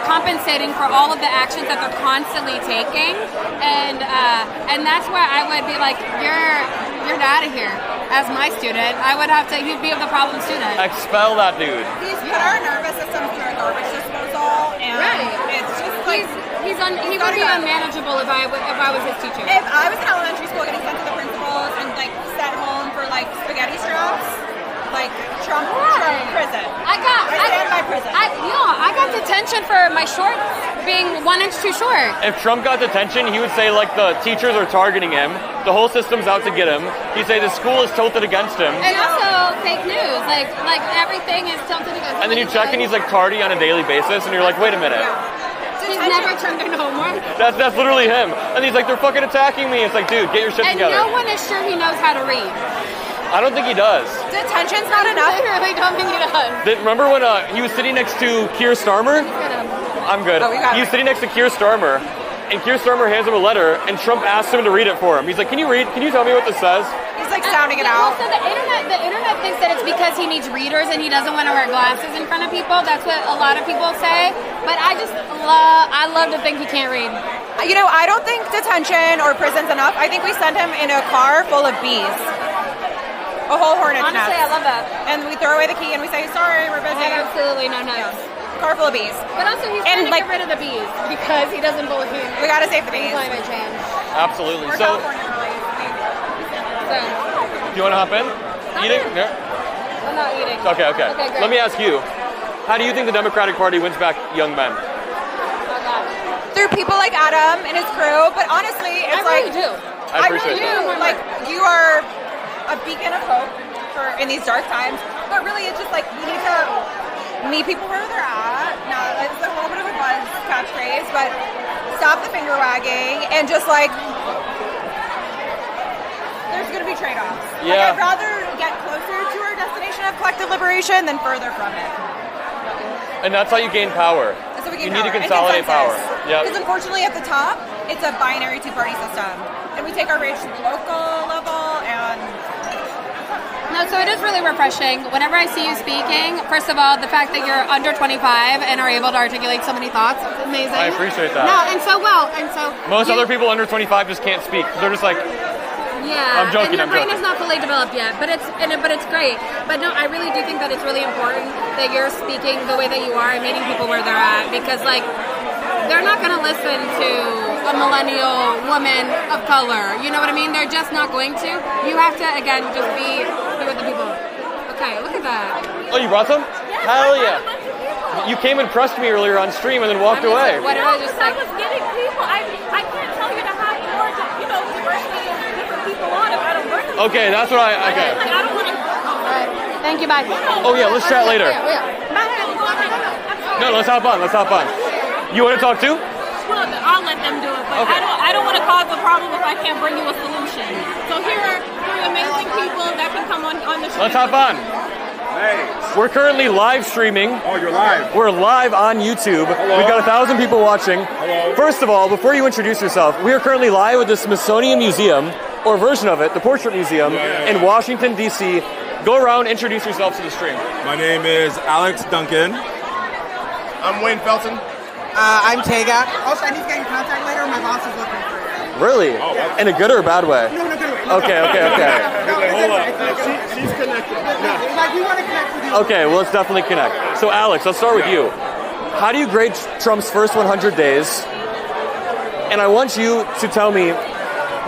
compensating for all of the actions that they're constantly taking, and that's where I would be like, you're out of here. As my student, I would have to. He'd be the problem student. Expel that dude. He's put our nervous system through a garbage disposal, and it's just he would be unmanageable if I was his teacher. If I was in elementary school getting sent to the principals and sent home for spaghetti straps, Trump prison. I stand by prison. I got detention for my shorts being 1 inch too short. If Trump got detention, he would say the teachers are targeting him, the whole system's out to get him. He'd say the school is tilted against him. And also fake news, everything is tilted against him. And then you check and he's tardy on a daily basis, and you're like, wait a minute. He's never turned in homework. That's literally him. And he's like, they're fucking attacking me. It's like, dude, get your shit together. And no one is sure he knows how to read. I don't think he does. Detention's not enough. I really don't think he does. Remember when he was sitting next to Keir Starmer? I'm good. He was sitting next to Keir Starmer, and Keir Starmer hands him a letter, and Trump asks him to read it for him. He's like, can you read? Can you tell me what this says? He's sounding it out. Also, the internet thinks that it's because he needs readers and he doesn't want to wear glasses in front of people. That's what a lot of people say. But I love to think he can't read. I don't think detention or prison's enough. I think we send him in a car full of bees. A whole hornet's nest. Honestly, I love that. And we throw away the key and we say, sorry, we're busy. Absolutely, no nuts. Car full of bees. But also, he's trying to get rid of the bees because he doesn't believe in we gotta save the bees. climate change. Absolutely. We're So, California really. do you want to hop in? Eating? No? I'm not eating. Okay, great. Let me ask you, how do you think the Democratic Party wins back young men? Through people like Adam and his crew, but honestly, it's I really do. I appreciate that. You are a beacon of hope in these dark times, but really it's just we need to meet people where they're at. Now, it's a little bit of a buzz catchphrase, but stop the finger wagging and just there's going to be trade-offs. Yeah. I'd rather get closer to our destination of collective liberation than further from it. And that's how you gain power. That's how we gain You power. need to consolidate power. Yeah. Because unfortunately at the top, it's a binary two-party system. And we take our rage to the local level and... No, so it is really refreshing. Whenever I see you speaking, first of all, the fact that you're under 25 and are able to articulate so many thoughts, it's amazing. I appreciate that. No, and so most other people under 25 just can't speak. They're just yeah, I'm joking, and your brain is not fully developed yet, but it's great. But no, I really do think that it's really important that you're speaking the way that you are and meeting people where they're at, because they're not going to listen to a millennial woman of color. You know what I mean? They're just not going to. You have to, again, just be with the people. Okay, look at that. Oh, you brought some? Yes, Hell yeah. You came and pressed me earlier on stream and then walked away. What did I just say? I was getting people. I can't tell you to have more, diversity of different people on if I don't work with you. Okay, that's what I I don't want to. All right. Thank you, bye. Oh yeah, let's chat later. No, let's hop on. You want to talk too? Well, I'll let them do it, but Okay. I don't want to cause a problem if I can't bring you a solution. So here are three amazing people that can come on the show. Let's hop on. Hey. We're currently live streaming. Oh, you're live. We're live on YouTube. Hello. We've got 1,000 people watching. Hello. First of all, before you introduce yourself, we are currently live at the Smithsonian Museum, or a version of it, the Portrait Museum, in Washington, D.C. Go around, introduce yourself to the stream. My name is Alex Duncan. I'm Wayne Felton. I'm Tega. Also, I need to get in contact later. My boss is looking for you. Really? In a good or a bad way? No, good way. Okay. Hold on. She's connected. Like, we want to connect with you. Okay, well, let's definitely connect. So, Alex, let's start with you. How do you grade Trump's first 100 days? And I want you to tell me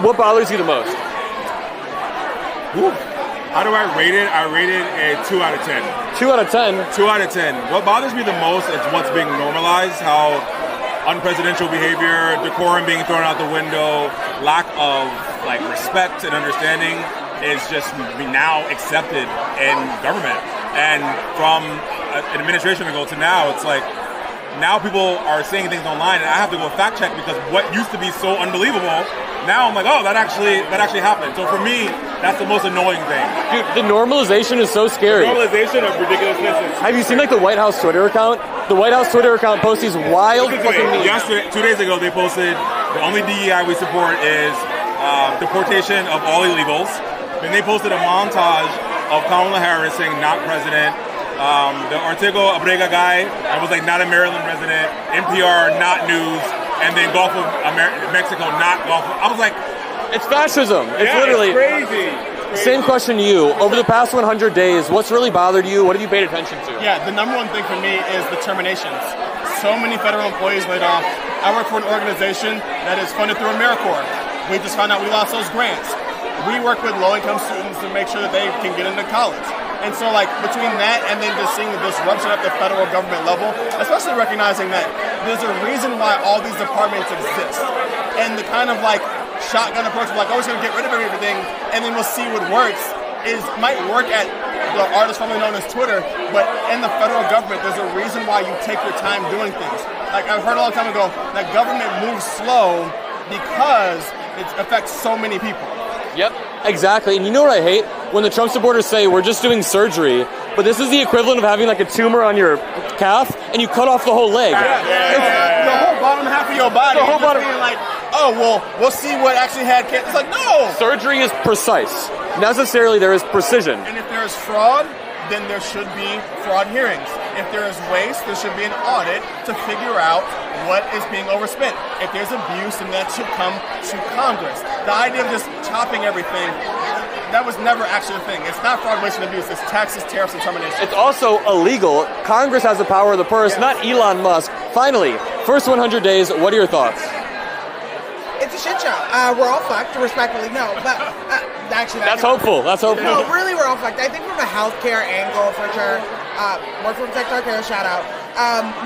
what bothers you the most. Woo. How do I rate it? I rate it a 2 out of 10. 2 out of 10? 2 out of 10. What bothers me the most is what's being normalized, how unpresidential behavior, decorum being thrown out the window, lack of respect and understanding is just now accepted in government. And from an administration ago to now, it's like now people are saying things online, and I have to go fact check because what used to be so unbelievable, now I'm like, oh, that actually happened. So for me, that's the most annoying thing. Dude, the normalization is so scary. The normalization of ridiculousness. Have you seen like the White House Twitter account? The White House Twitter account posts these wild fucking memes. Yesterday, 2 days ago, they posted the only DEI we support is deportation of all illegals. Then they posted a montage of Kamala Harris saying not president. The Ortega Abrega guy, I was like not a Maryland resident. NPR, not news. And then Gulf of Mexico, not Gulf of... I was like... It's fascism. It's literally... It's crazy. Same question to you. Over the past 100 days, what's really bothered you? What have you paid attention to? Yeah, the number one thing for me is the terminations. So many federal employees laid off. I work for an organization that is funded through AmeriCorps. We just found out we lost those grants. We work with low-income students to make sure that they can get into college. And so, like, between that and then just seeing the disruption at the federal government level, especially recognizing that there's a reason why all these departments exist. And the kind of, like, shotgun approach of, like, oh, we're just going to get rid of everything, and then we'll see what works, might work at the artist formerly known as Twitter, but in the federal government, there's a reason why you take your time doing things. Like, I've heard a long time ago that government moves slow because it affects so many people. Yep, exactly. And you know what I hate? When the Trump supporters say, we're just doing surgery, but this is the equivalent of having like a tumor on your calf, and you cut off the whole leg. The whole bottom half of your body. The whole bottom. Being like, oh, well, we'll see what actually had cancer. It's like, no! Surgery is precise. Necessarily, there is precision. And if there is fraud, then there should be fraud hearings. If there is waste, there should be an audit to figure out what is being overspent. If there's abuse, then that should come to Congress. The idea of just chopping everything, that was never actually a thing. It's not fraud, waste, and abuse. It's taxes, tariffs, and termination. It's also illegal. Congress has the power of the purse, not Elon Musk. Finally, first 100 days, what are your thoughts? It's a shit show. We're all fucked, respectfully. No, but actually... That's hopeful. That's hopeful. No, really, we're all fucked. I think from a healthcare angle, for sure, work from TikTok, shout out.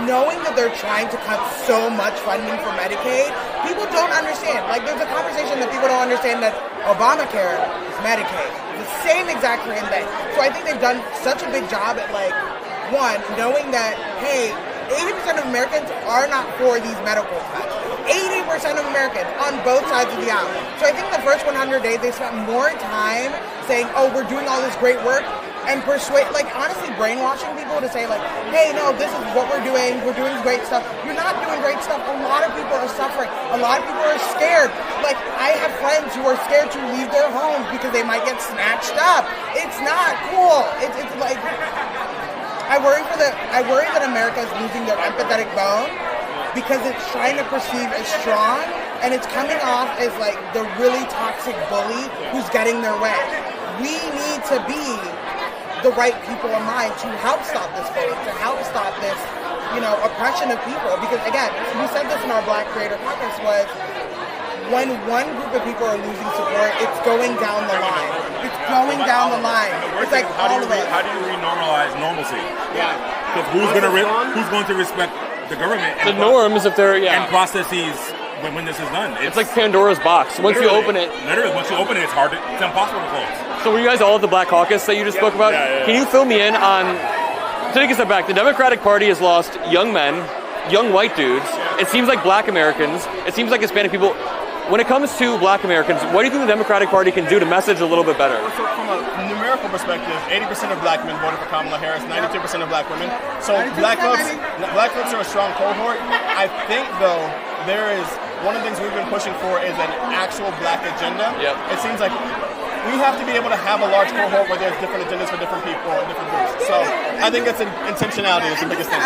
Knowing that they're trying to cut so much funding for Medicaid, people don't understand. Like, there's a conversation that people don't understand that Obamacare is Medicaid. The same exact thing. So I think they've done such a big job at, like, one, knowing that, hey, 80% of Americans are not for these medical cuts. 80% of Americans on both sides of the aisle. So I think the first 100 days, they spent more time saying, oh, we're doing all this great work, and honestly brainwashing people to say, like, hey, no, this is what we're doing great stuff. You're not doing great stuff. A lot of people are suffering. A lot of people are scared. Like, I have friends who are scared to leave their homes because they might get snatched up. It's not cool. It's like, I worry that America is losing their empathetic bone because it's trying to perceive as strong, and it's coming off as like the really toxic bully who's getting their way. We need to be the right people in mind to help stop this bullying, to help stop this, oppression of people. Because again, we said this in our Black Creator Caucus, was when one group of people are losing support, it's going down the line. It's going down the line. It's like all of us. How do you re-normalize normalcy? Yeah. Because who's going to respect the government? The norms, if they're and processes when this is done. It's like Pandora's box. Once you open it, once you open it, it's impossible to close. So were you guys all at the Black Caucus that you just spoke about? Yeah. Can you fill me in on? Take a step back. The Democratic Party has lost young men, young white dudes. It seems like Black Americans. It seems like Hispanic people. When it comes to Black Americans, what do you think the Democratic Party can do to message a little bit better? So from a numerical perspective, 80% of Black men voted for Kamala Harris, 92% of Black women. So Black folks are a strong cohort. I think, though, there is one of the things we've been pushing for is an actual Black agenda. Yep. It seems like we have to be able to have a large cohort where there's different agendas for different people and different groups. So I think that's intentionality is the biggest thing.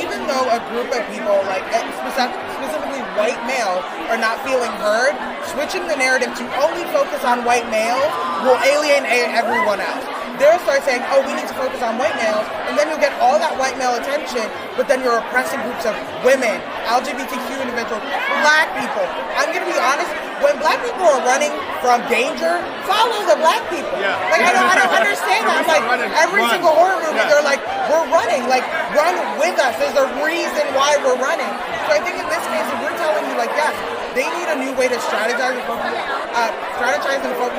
Even though a group of people, like specifically white males, are not feeling heard, switching the narrative to only focus on white males will alienate everyone else. They'll start saying, oh, we need to focus on white males, and then you'll get all that white male attention, but then you're oppressing groups of women, LGBTQ individuals, Black people. I'm going to be honest, when Black people are running from danger, follow the Black people. Yeah. Like, I don't understand that. I'm like, every single horror movie, they're like, we're running. Like, run with us. There's a reason why we're running. So I think in this case, if we're telling you, like, yes, they need a new way to strategize and focus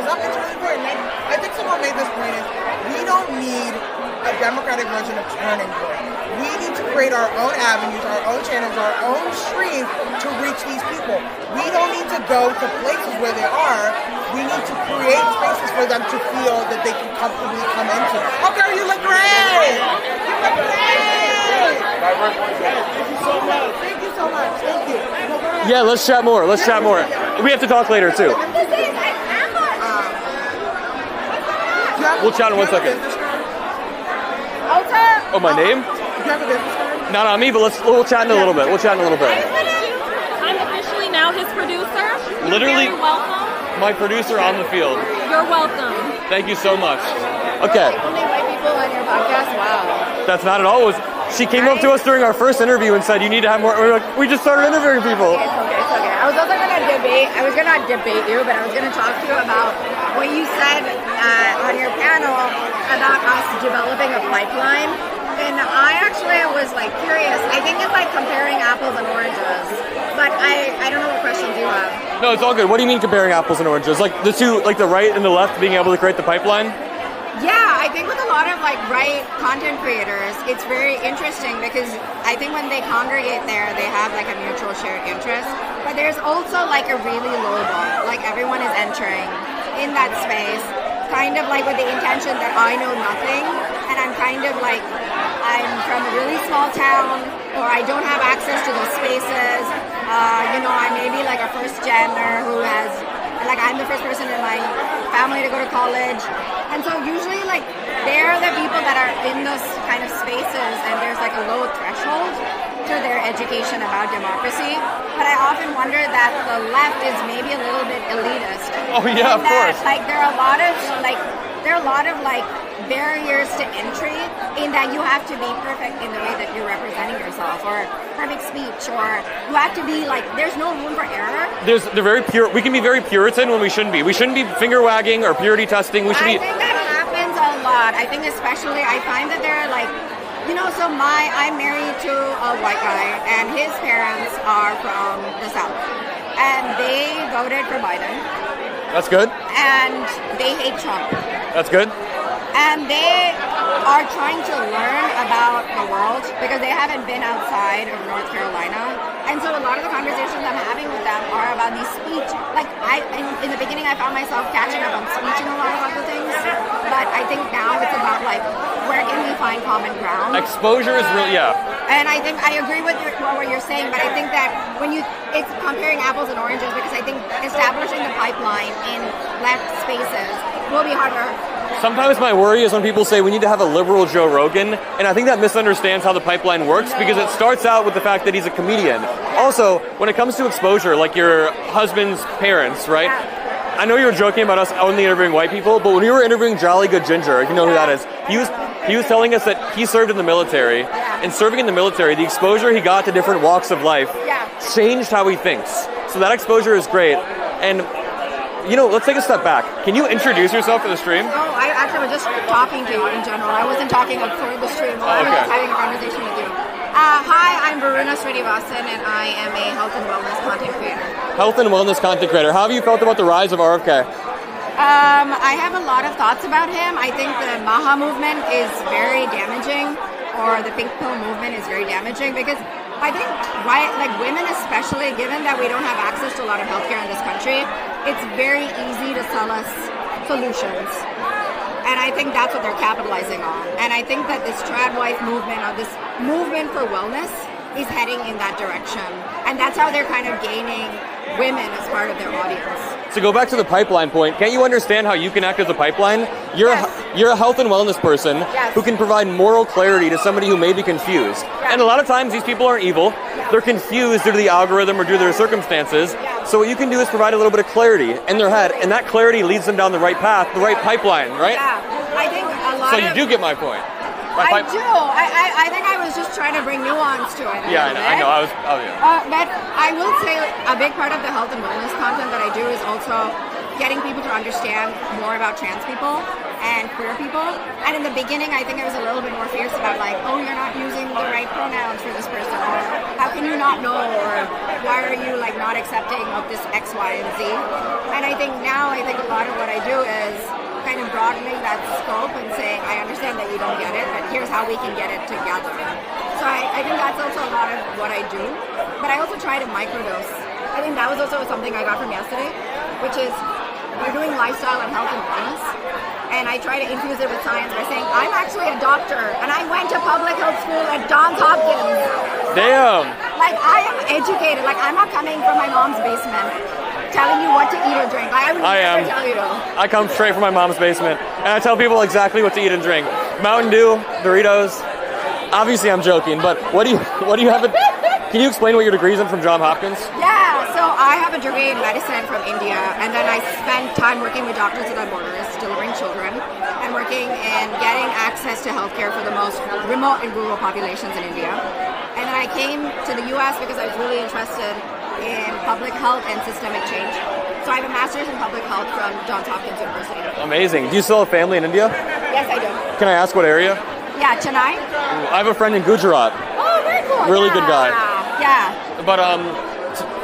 up, it's really important. I think someone made this point is, we don't need a Democratic version of Turning Point. We need to create our own avenues, our own channels, our own streams to reach these people. We don't need to go to places where they are. We need to create spaces for them to feel that they can comfortably come into. Oh, girl, you look great! You look great! Thank you so much. Thank you so much. Thank you. Yeah, let's chat more. Let's chat more. We have to talk later, too. We'll chat in 1 second. Oh, my name? Not on me, but we'll chat in a little bit. We'll chat in a little bit. I'm officially now his producer. Literally, You're very welcome. my producer on the field. You're welcome. Thank you so much. Okay. Only white people on your podcast? Wow. That's not at all. She came up to us during our first interview and said, you need to have more. We're like, we just started interviewing people. It's okay. I was also going to debate. I was going to debate you, but I was going to talk to you about what you said on your panel about us developing a pipeline. And I actually was like curious. I think it's like comparing apples and oranges. But I don't know what questions you have. No, it's all good. What do you mean comparing apples and oranges? Like the two, like the right and the left being able to create the pipeline? Yeah, I think with a lot of like right content creators, it's very interesting because I think when they congregate there, they have like a mutual shared interest. But there's also like a really low bar. Like everyone is entering in that space, kind of like with the intention that I know nothing, and I'm kind of like, I'm from a really small town, or I don't have access to those spaces. I may be like a first gener who has, like I'm the first person in my family to go to college. And so usually like they're the people that are in those kind of spaces and there's like a low threshold to their education about democracy. But I often wonder that the left is maybe a little bit elitist. Oh yeah, of course. Like there are a lot of barriers to entry in that you have to be perfect in the way that you're representing yourself, or perfect speech, or you have to be like, there's no room for error. They're very pure. We can be very Puritan when we shouldn't be. We shouldn't be finger wagging or purity testing. I think that happens a lot. I think especially, I find that there are like, so I'm married to a white guy and his parents are from the South and they voted for Biden. That's good. And they hate Trump. That's good. And they are trying to learn about the world because they haven't been outside of North Carolina. And so a lot of the conversations I'm having with them are about these speech. Like in the beginning, I found myself catching up on speech and a lot of other things. But I think now it's about like, where can we find common ground? Exposure is really, yeah. And I think I agree with what you're saying, but I think that it's comparing apples and oranges because I think establishing the pipeline in left spaces will be harder. Sometimes my worry is when people say we need to have a liberal Joe Rogan, and I think that misunderstands how the pipeline works because it starts out with the fact that he's a comedian. Also, when it comes to exposure, like your husband's parents, right? I know you were joking about us only interviewing white people, but when we were interviewing Jolly Good Ginger, you know who that is, he was telling us that he served in the military, and serving in the military, the exposure he got to different walks of life changed how he thinks. So that exposure is great. And let's take a step back. Can you introduce yourself for the stream? Oh, I actually was just talking to you in general. I wasn't talking for the stream. I was just having a conversation with you. Hi, I'm Varuna Srinivasan, and I am a health and wellness content creator. Health and wellness content creator. How have you felt about the rise of RFK? I have a lot of thoughts about him. I think the MAHA movement is very damaging, or the pink pill movement is very damaging because I think women especially, given that we don't have access to a lot of healthcare in this country, it's very easy to sell us solutions. And I think that's what they're capitalizing on. And I think that this trad wife movement, or this movement for wellness, is heading in that direction. And that's how they're kind of gaining women as part of their audience. To go back to the pipeline point, can't you understand how you can act as a pipeline? You're a health and wellness person who can provide moral clarity to somebody who may be confused. And a lot of times these people aren't evil. They're confused due to the algorithm or due to their circumstances. So what you can do is provide a little bit of clarity in their head, and that clarity leads them down the right path, the right pipeline, right? Yeah, I think a lot So you do get my point. I do. I think I was just trying to bring nuance to it. Yeah, I know. But I will say a big part of the health and wellness content that I do is also getting people to understand more about trans people and queer people. And in the beginning, I think I was a little bit more fierce about like, oh, you're not using the right pronouns for this person, or how can you not know, or why are you like not accepting of this X, Y, and Z? And I think now, a lot of what I do is kind of broadening that scope and saying, I understand that you don't get it, but here's how we can get it together. So I think that's also a lot of what I do. But I also try to microdose. I think that was also something I got from yesterday, which is we're doing lifestyle and health and wellness. And I try to infuse it with science by saying, I'm actually a doctor, and I went to public health school at Johns Hopkins. Damn. Like, I am educated. Like, I'm not coming from my mom's basement telling you what to eat or drink. Like, I would never tell you to. I come straight from my mom's basement, and I tell people exactly what to eat and drink. Mountain Dew, Doritos. Obviously, I'm joking, but what do you have? Can you explain what your degree's in from Johns Hopkins? Yeah, so I have a degree in medicine from India, and then I spent time working with Doctors Without Borders, delivering children, and working and getting access to healthcare for the most remote and rural populations in India. And then I came to the U.S. because I was really interested in public health and systemic change. So I have a master's in public health from Johns Hopkins University. Amazing. Do you still have family in India? Yes, I do. Can I ask what area? Yeah, Chennai. I have a friend in Gujarat. Oh, very cool. Really good guy. Yeah. But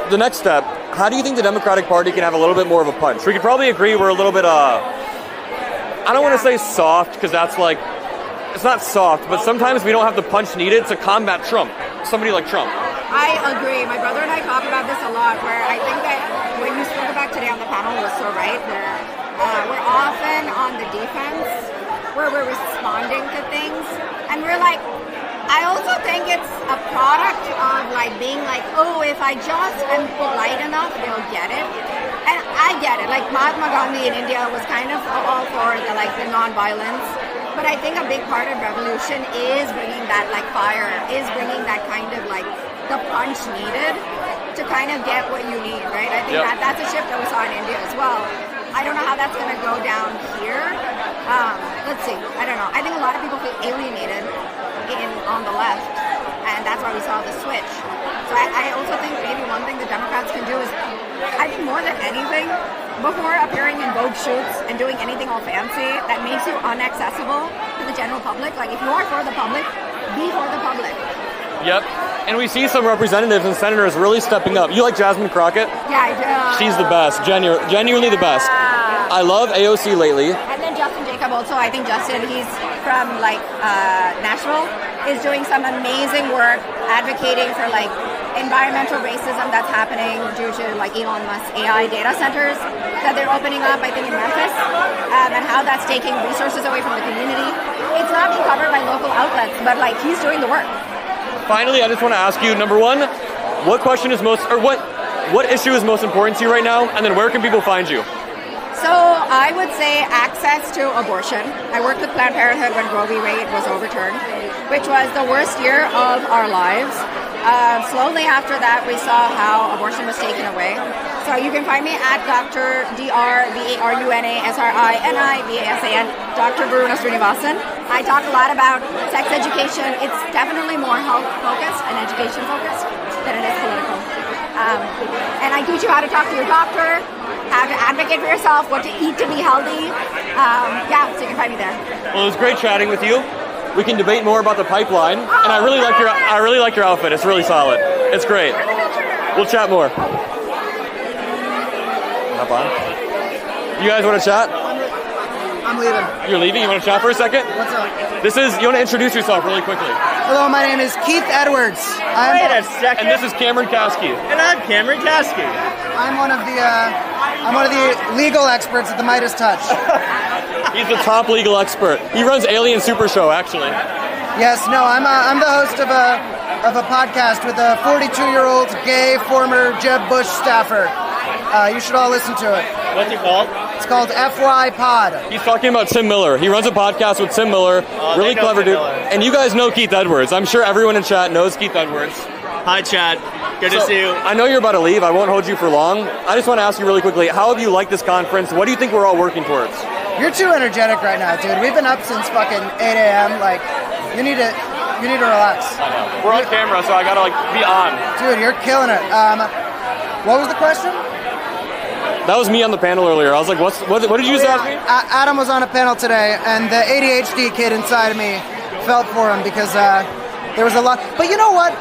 the next step, how do you think the Democratic Party can have a little bit more of a punch? We could probably agree we're a little bit, I don't want to say soft, because that's like, it's not soft, but sometimes we don't have the punch needed to combat Trump, somebody like Trump. I agree. My brother and I talk about this a lot, where I think that what you spoke about today on the panel was so right, where we're often on the defense, where we're responding to things, and we're like, I also think it's a product of like being like, oh, if I just am polite enough, they'll get it. And I get it. Like Mahatma Gandhi in India was kind of all for the non-violence. But I think a big part of revolution is bringing that like fire, is bringing that kind of like the punch needed to kind of get what you need, right? I think that's a shift that we saw in India as well. I don't know how that's going to go down here. Let's see. I don't know. I think a lot of people feel alienated on the left, and that's why we saw the switch. So I also think maybe one thing the Democrats can do is, I think more than anything, before appearing in Vogue shoots and doing anything all fancy that makes you inaccessible to the general public, like if you are for the public, be for the public. Yep. And we see some representatives and senators really stepping up. You like Jasmine Crockett? Yeah, I do. She's the best. Genuinely the best. I love AOC lately. And then Justin Jacob also. I think Justin, he's from Nashville, is doing some amazing work advocating for environmental racism that's happening due to Elon Musk's AI data centers that they're opening up, I think, in Memphis, and how that's taking resources away from the community. It's not being covered by local outlets, but he's doing the work. Finally, I just want to ask you, number one, what issue is most important to you right now, and then where can people find you? So I would say access to abortion. I worked with Planned Parenthood when Roe v. Wade was overturned, which was the worst year of our lives. Slowly after that, we saw how abortion was taken away. So you can find me at Dr. DrVarunasrinivasan, Dr. Varuna Srinivasan. I talk a lot about sex education. It's definitely more health-focused and education-focused than it is political. And I teach you how to talk to your doctor, how to advocate for yourself, what to eat to be healthy. So you can find me there. Well, it was great chatting with you. We can debate more about the pipeline, and I really like your outfit. It's really solid. It's great. We'll chat more. Hop on. You guys want to chat? I'm leaving. You're leaving? You want to chat for a second? What's up? You want to introduce yourself really quickly? Hello, my name is Keith Edwards. Wait a second. And this is Cameron Kasky. And I'm Cameron Kasky. I'm one of the legal experts at the Midas Touch. He's the top legal expert. He runs Alien Super Show, actually. Yes, no, I'm the host of a podcast with a 42-year-old gay former Jeb Bush staffer. You should all listen to it. What's it called? It's called FY Pod. He's talking about Tim Miller. He runs a podcast with Tim Miller. Really clever dude. And you guys know Keith Edwards. I'm sure everyone in chat knows Keith Edwards. Hi, Chad. Good to see you. I know you're about to leave. I won't hold you for long. I just want to ask you really quickly, how have you liked this conference? What do you think we're all working towards? You're too energetic right now, dude. We've been up since fucking 8 a.m. You need to relax. I know. We're on camera, so I gotta be on. Dude, you're killing it. What was the question? That was me on the panel earlier. I was like, what did you just ask me? Adam was on a panel today, and the ADHD kid inside of me felt for him because there was a lot. But you know what?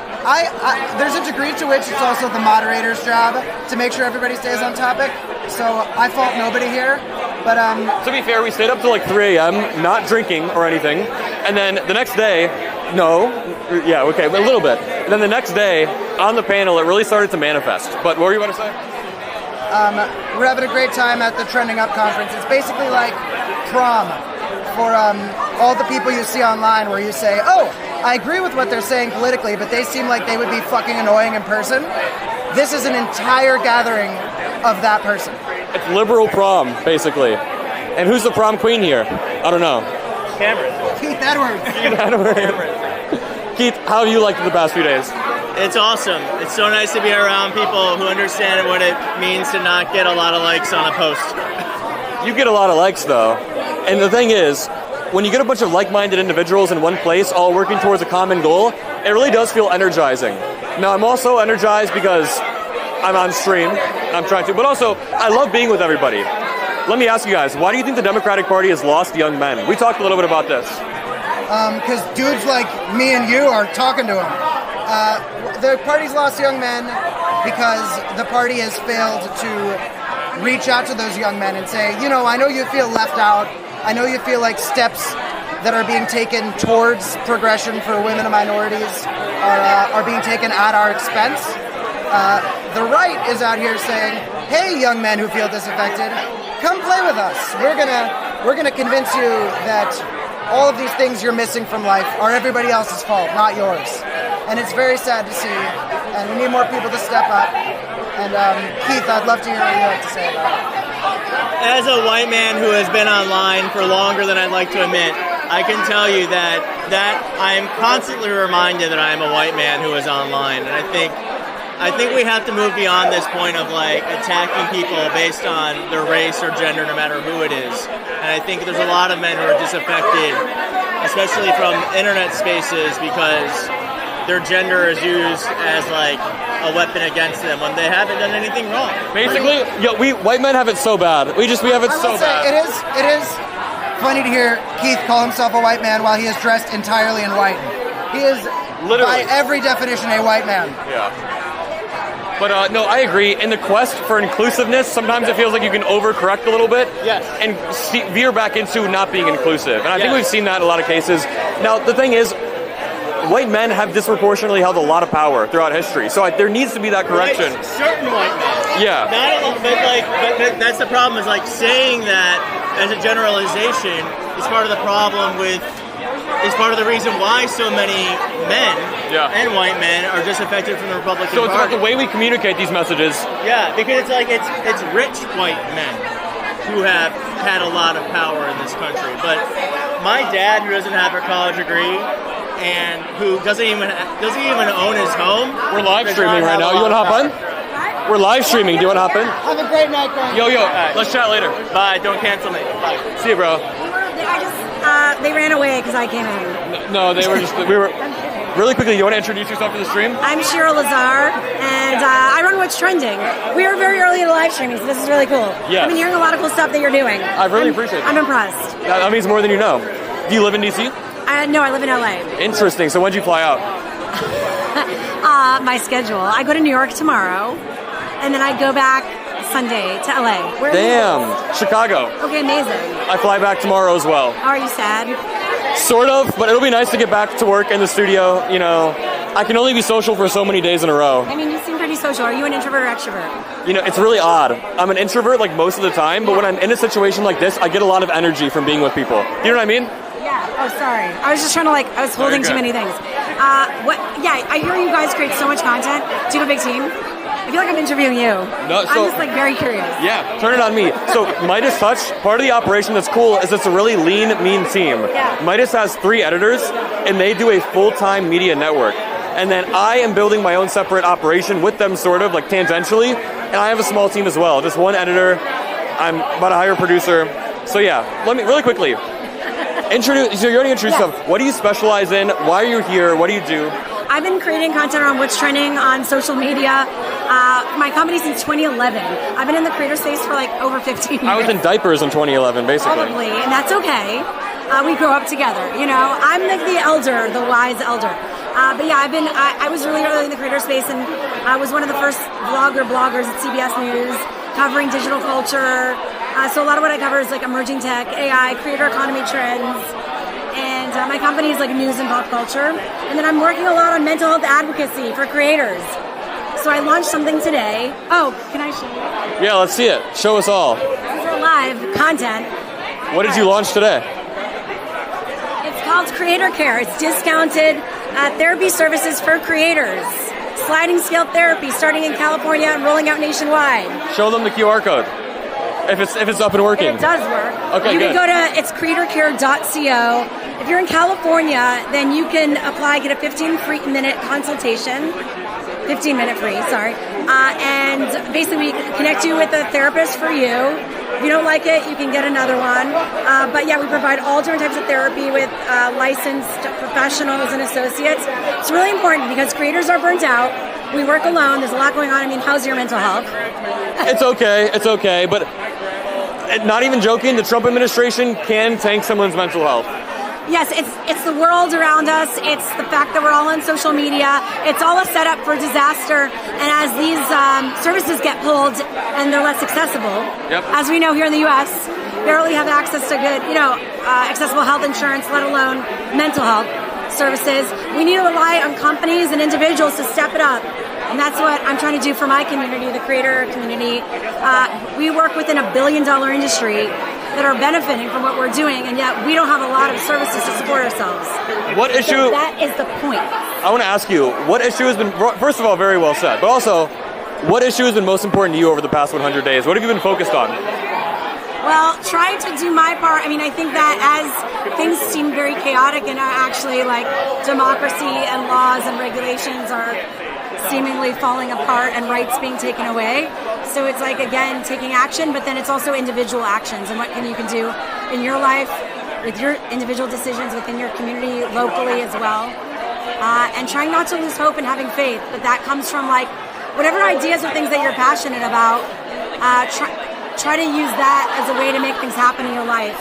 There's a degree to which it's also the moderator's job to make sure everybody stays on topic. So I fault nobody here. But to be fair, we stayed up till 3 a.m. not drinking or anything, and then the next day, no, Yeah, okay, but a little bit. And then the next day, on the panel, it really started to manifest. But what were you about to say? We're having a great time at the Trending Up conference. It's basically like prom for all the people you see online where you say, oh, I agree with what they're saying politically, but they seem like they would be fucking annoying in person. This is an entire gathering of that person. It's liberal prom, basically. And who's the prom queen here? I don't know. Cameron. Keith Edwards. Keith Edwards. Keith, how have you liked it the past few days? It's awesome. It's so nice to be around people who understand what it means to not get a lot of likes on a post. You get a lot of likes, though. And the thing is, when you get a bunch of like-minded individuals in one place all working towards a common goal, it really does feel energizing. Now, I'm also energized because I'm on stream. I'm trying to. But also, I love being with everybody. Let me ask you guys, why do you think the Democratic Party has lost young men? We talked a little bit about this. Because dudes like me and you are talking to them. The party's lost young men because the party has failed to reach out to those young men and say, you know, I know you feel left out. I know you feel like steps that are being taken towards progression for women and minorities are being taken at our expense. The right is out here saying, hey, young men who feel disaffected, come play with us. We're gonna convince you that all of these things you're missing from life are everybody else's fault, not yours. And it's very sad to see, and we need more people to step up. And Keith, I'd love to hear what you have to say about it. As a white man who has been online for longer than I'd like to admit, I can tell you that I am constantly reminded that I am a white man who is online, and I think we have to move beyond this point of like attacking people based on their race or gender, no matter who it is. And I think there's a lot of men who are disaffected, especially from internet spaces, because their gender is used as like a weapon against them when they haven't done anything wrong. Basically, we white men have it so bad. We have it so bad. It is funny to hear Keith call himself a white man while he is dressed entirely in white. He is, literally, by every definition, a white man. Yeah. But no, I agree. In the quest for inclusiveness, sometimes it feels like you can overcorrect a little bit and veer back into not being inclusive. And I think we've seen that in a lot of cases. Now, the thing is, white men have disproportionately held a lot of power throughout history. So there needs to be that correction. Like certain white men. Yeah. Not a lot, but that's the problem, is like saying that as a generalization is part of the problem is part of the reason why so many men and white men are disaffected from the Republican Party. So it's about the way we communicate these messages. Yeah, because it's like it's rich white men who have had a lot of power in this country. But my dad, who doesn't have a college degree and who doesn't even own his home. We're live streaming right now. You want to hop on? We're live streaming. Do you want to hop in? Have a great night, guys. Yo, let's chat later. Bye. Don't cancel me. Bye. See you, bro. They ran away because I came in. No, they were just. We were. Really quickly, you want to introduce yourself to the stream? I'm Cheryl Lazar, and I run What's Trending. We are very early in the live streaming, so this is really cool. Yeah. I've been hearing a lot of cool stuff that you're doing. I really appreciate it. I'm impressed. That means more than you know. Do you live in D.C.? No, I live in LA. Interesting. So when did you fly out? My schedule. I go to New York tomorrow, and then I go back Sunday to LA. Where Damn. Chicago. Okay, amazing. I fly back tomorrow as well. Are you sad? Sort of, but it'll be nice to get back to work in the studio. You know, I can only be social for so many days in a row. I mean, you seem pretty social. Are you an introvert or extrovert? You know, it's really odd. I'm an introvert like most of the time, but when I'm in a situation like this, I get a lot of energy from being with people. You know what I mean? Yeah. Oh, sorry. I was just trying to I was holding too many things. Yeah, I hear you guys create so much content. Do you have a big team? I feel like I'm interviewing you. No, I'm just very curious. Yeah, turn it on me. So Midas Touch, part of the operation that's cool is it's a really lean, mean team. Yeah. Midas has 3 editors, and they do a full-time media network. And then I am building my own separate operation with them, sort of, like tangentially. And I have a small team as well, just 1 editor. I'm about to hire a producer. So yeah, let me really quickly introduce. So you already introduced yourself. What do you specialize in? Why are you here? What do you do? I've been creating content around what's trending on social media. My company since 2011. I've been in the creator space for over 15 years. I was in diapers in 2011, basically. Probably, and that's okay. We grow up together, you know. I'm the elder, the wise elder. But yeah, I was really early in the creator space, and I was one of the first bloggers at CBS News covering digital culture. So a lot of what I cover is emerging tech, AI, creator economy trends. And My company is like news and pop culture. And then I'm working a lot on mental health advocacy for creators. So I launched something today. Oh, can I show you? Yeah, let's see it. Show us all. This is our live content. What did you launch today? It's called Creator Care. It's discounted therapy services for creators. Sliding scale therapy starting in California and rolling out nationwide. Show them the QR code. If it's up and working. It does work. Okay, you good. can go to creatorcare.co. If you're in California, then you can apply, get a 15-minute consultation. 15-minute free, sorry. And basically we connect you with a therapist for you. If you don't like it, you can get another one. But yeah, we provide all different types of therapy with licensed professionals and associates. It's really important because creators are burnt out. We work alone. There's a lot going on. I mean, how's your mental health? It's okay. But not even joking, the Trump administration can tank someone's mental health. Yes, it's the world around us. It's the fact that we're all on social media. It's all a setup for disaster. And as these services get pulled and they're less accessible, as we know here in the U.S., barely have access to good, accessible health insurance, let alone mental health services. We need to rely on companies and individuals to step it up. And that's what I'm trying to do for my community, the creator community. We work within $1 billion industry that are benefiting from what we're doing, and yet we don't have a lot of services to support ourselves. What issue? That is the point. I want to ask you, what issue has been, first of all, very well said, but also, what issue has been most important to you over the past 100 days? What have you been focused on? Well, trying to do my part. I mean, I think that as things seem very chaotic and actually like democracy and laws and regulations are seemingly falling apart and rights being taken away. So it's like, again, taking action, but then it's also individual actions and what you can do in your life with your individual decisions within your community, locally as well. And trying not to lose hope and having faith. But that comes from like whatever ideas or things that you're passionate about, try to use that as a way to make things happen in your life.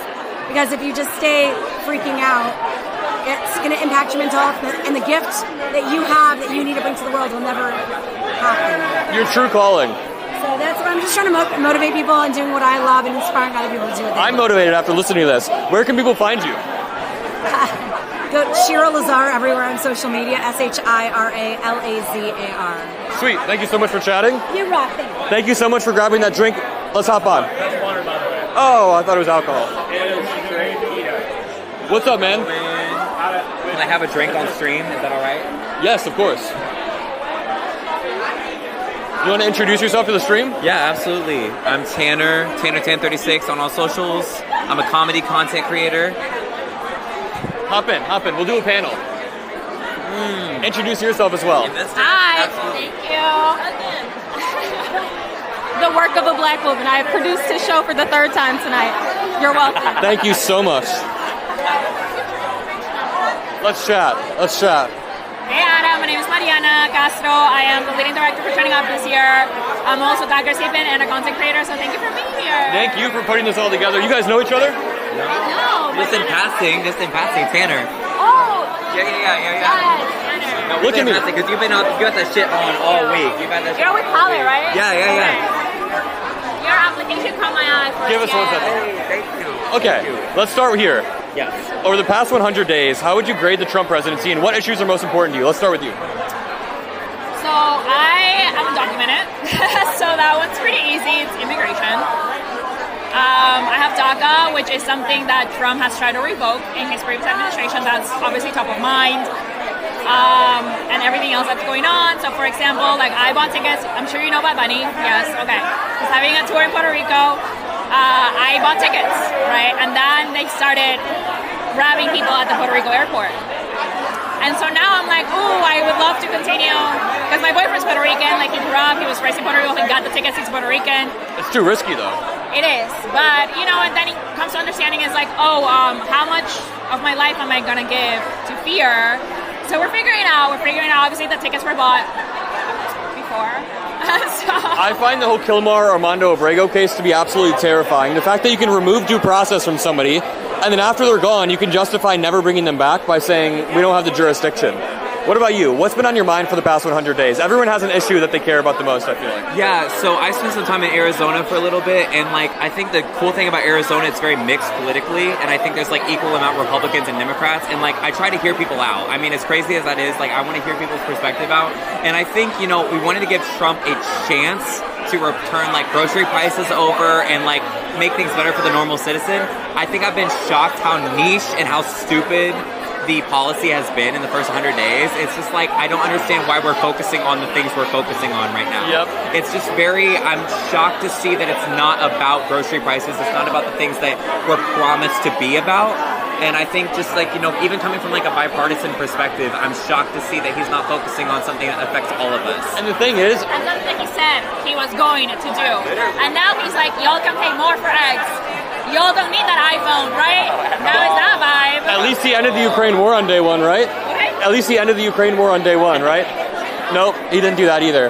Because if you just stay freaking out, it's going to impact your mental health, and the gift that you have that you need to bring to the world will never happen. Your true calling. So that's what I'm just trying to motivate people and doing what I love and inspiring other people to do it. I'm motivated after listening to this. Where can people find you? Go Shira Lazar everywhere on social media, SHIRALAZAR. Sweet. Thank you so much for chatting. You rock. Thank you so much for grabbing that drink. Let's hop on. That's water, by the way. Oh, I thought it was alcohol. What's up, man? Can I have a drink on stream? Is that all right? Yes, of course. You want to introduce yourself to the stream? Yeah, absolutely. I'm Tanner, Tanner1036 on all socials. I'm a comedy content creator. Hop in. We'll do a panel. Introduce yourself as well. Hi. Thank you. The work of a black woman. I have produced his show for the third time tonight. You're welcome. Thank you so much. Let's chat. Hey Adam, my name is Mariana Castro. I am the leading director for Trending Up this year. I'm also Dr. Stephen and a content creator, so thank you for being here. Thank you for putting this all together. You guys know each other? No. Just in passing, Tanner. Oh. Yeah. Yes, Tanner. No, Look at me. Because you got that shit on all week. You're with Holly, right? Yeah. Okay. Your application caught my eye first. Give us 1 second. Hey, thank you. Okay, let's start here. Yes. Over the past 100 days, how would you grade the Trump presidency and what issues are most important to you? Let's start with you. So I am undocumented, so that one's pretty easy. It's immigration. I have DACA, which is something that Trump has tried to revoke in his previous administration. That's obviously top of mind. And everything else that's going on. So for example, like I bought tickets, I'm sure you know Bad Bunny. Yes, okay. He's having a tour in Puerto Rico. I bought tickets, right? And then they started robbing people at the Puerto Rico airport. And so now I'm like, ooh, I would love to continue, because my boyfriend's Puerto Rican, like he grew up, he was raised in Puerto Rico, he got the tickets, he's Puerto Rican. It's too risky though. It is, but and then it comes to understanding is like, how much of my life am I gonna give to fear? So we're figuring out, obviously the tickets were bought before. I find the whole Kilmar Armando Abrego case to be absolutely terrifying. The fact that you can remove due process from somebody, and then after they're gone, you can justify never bringing them back by saying we don't have the jurisdiction. What about you? What's been on your mind for the past 100 days? Everyone has an issue that they care about the most, I feel like. Yeah, so I spent some time in Arizona for a little bit, and like I think the cool thing about Arizona, it's very mixed politically, and I think there's like equal amount Republicans and Democrats, and like I try to hear people out. I mean, as crazy as that is, like I want to hear people's perspective out, and I think, you know, we wanted to give Trump a chance to return like grocery prices over and like make things better for the normal citizen. I think I've been shocked how niche and how stupid the policy has been in the first 100 days. It's just like, I don't understand why we're focusing on the things we're focusing on right now. Yep. It's just I'm shocked to see that it's not about grocery prices. It's not about the things that we're promised to be about. And I think just like, you know, even coming from like a bipartisan perspective, I'm shocked to see that he's not focusing on something that affects all of us. And the thing is, and something that he said he was going to do. And now he's like, y'all can pay more for eggs. Y'all don't need that iPhone, right? Now it's that vibe. at least he ended the Ukraine war on day one, right? Okay. At least he ended the Ukraine war on day one, right? Nope, he didn't do that either.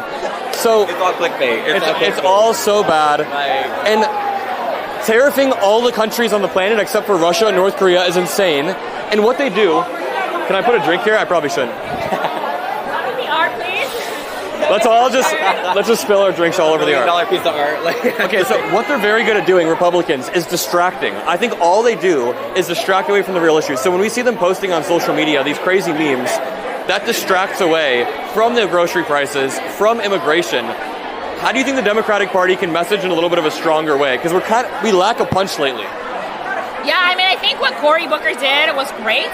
So it's all clickbait. It's all so bad. And tariffing all the countries on the planet except for Russia and North Korea is insane. And what they do, can I put a drink here? I probably shouldn't. Let's just spill our drinks all over the art. $1 piece of art. Okay, so what they're very good at doing, Republicans, is distracting. I think all they do is distract away from the real issues. So when we see them posting on social media these crazy memes, that distracts away from the grocery prices, from immigration. How do you think the Democratic Party can message in a little bit of a stronger way? Because we lack a punch lately. Yeah, I mean, I think what Cory Booker did was great,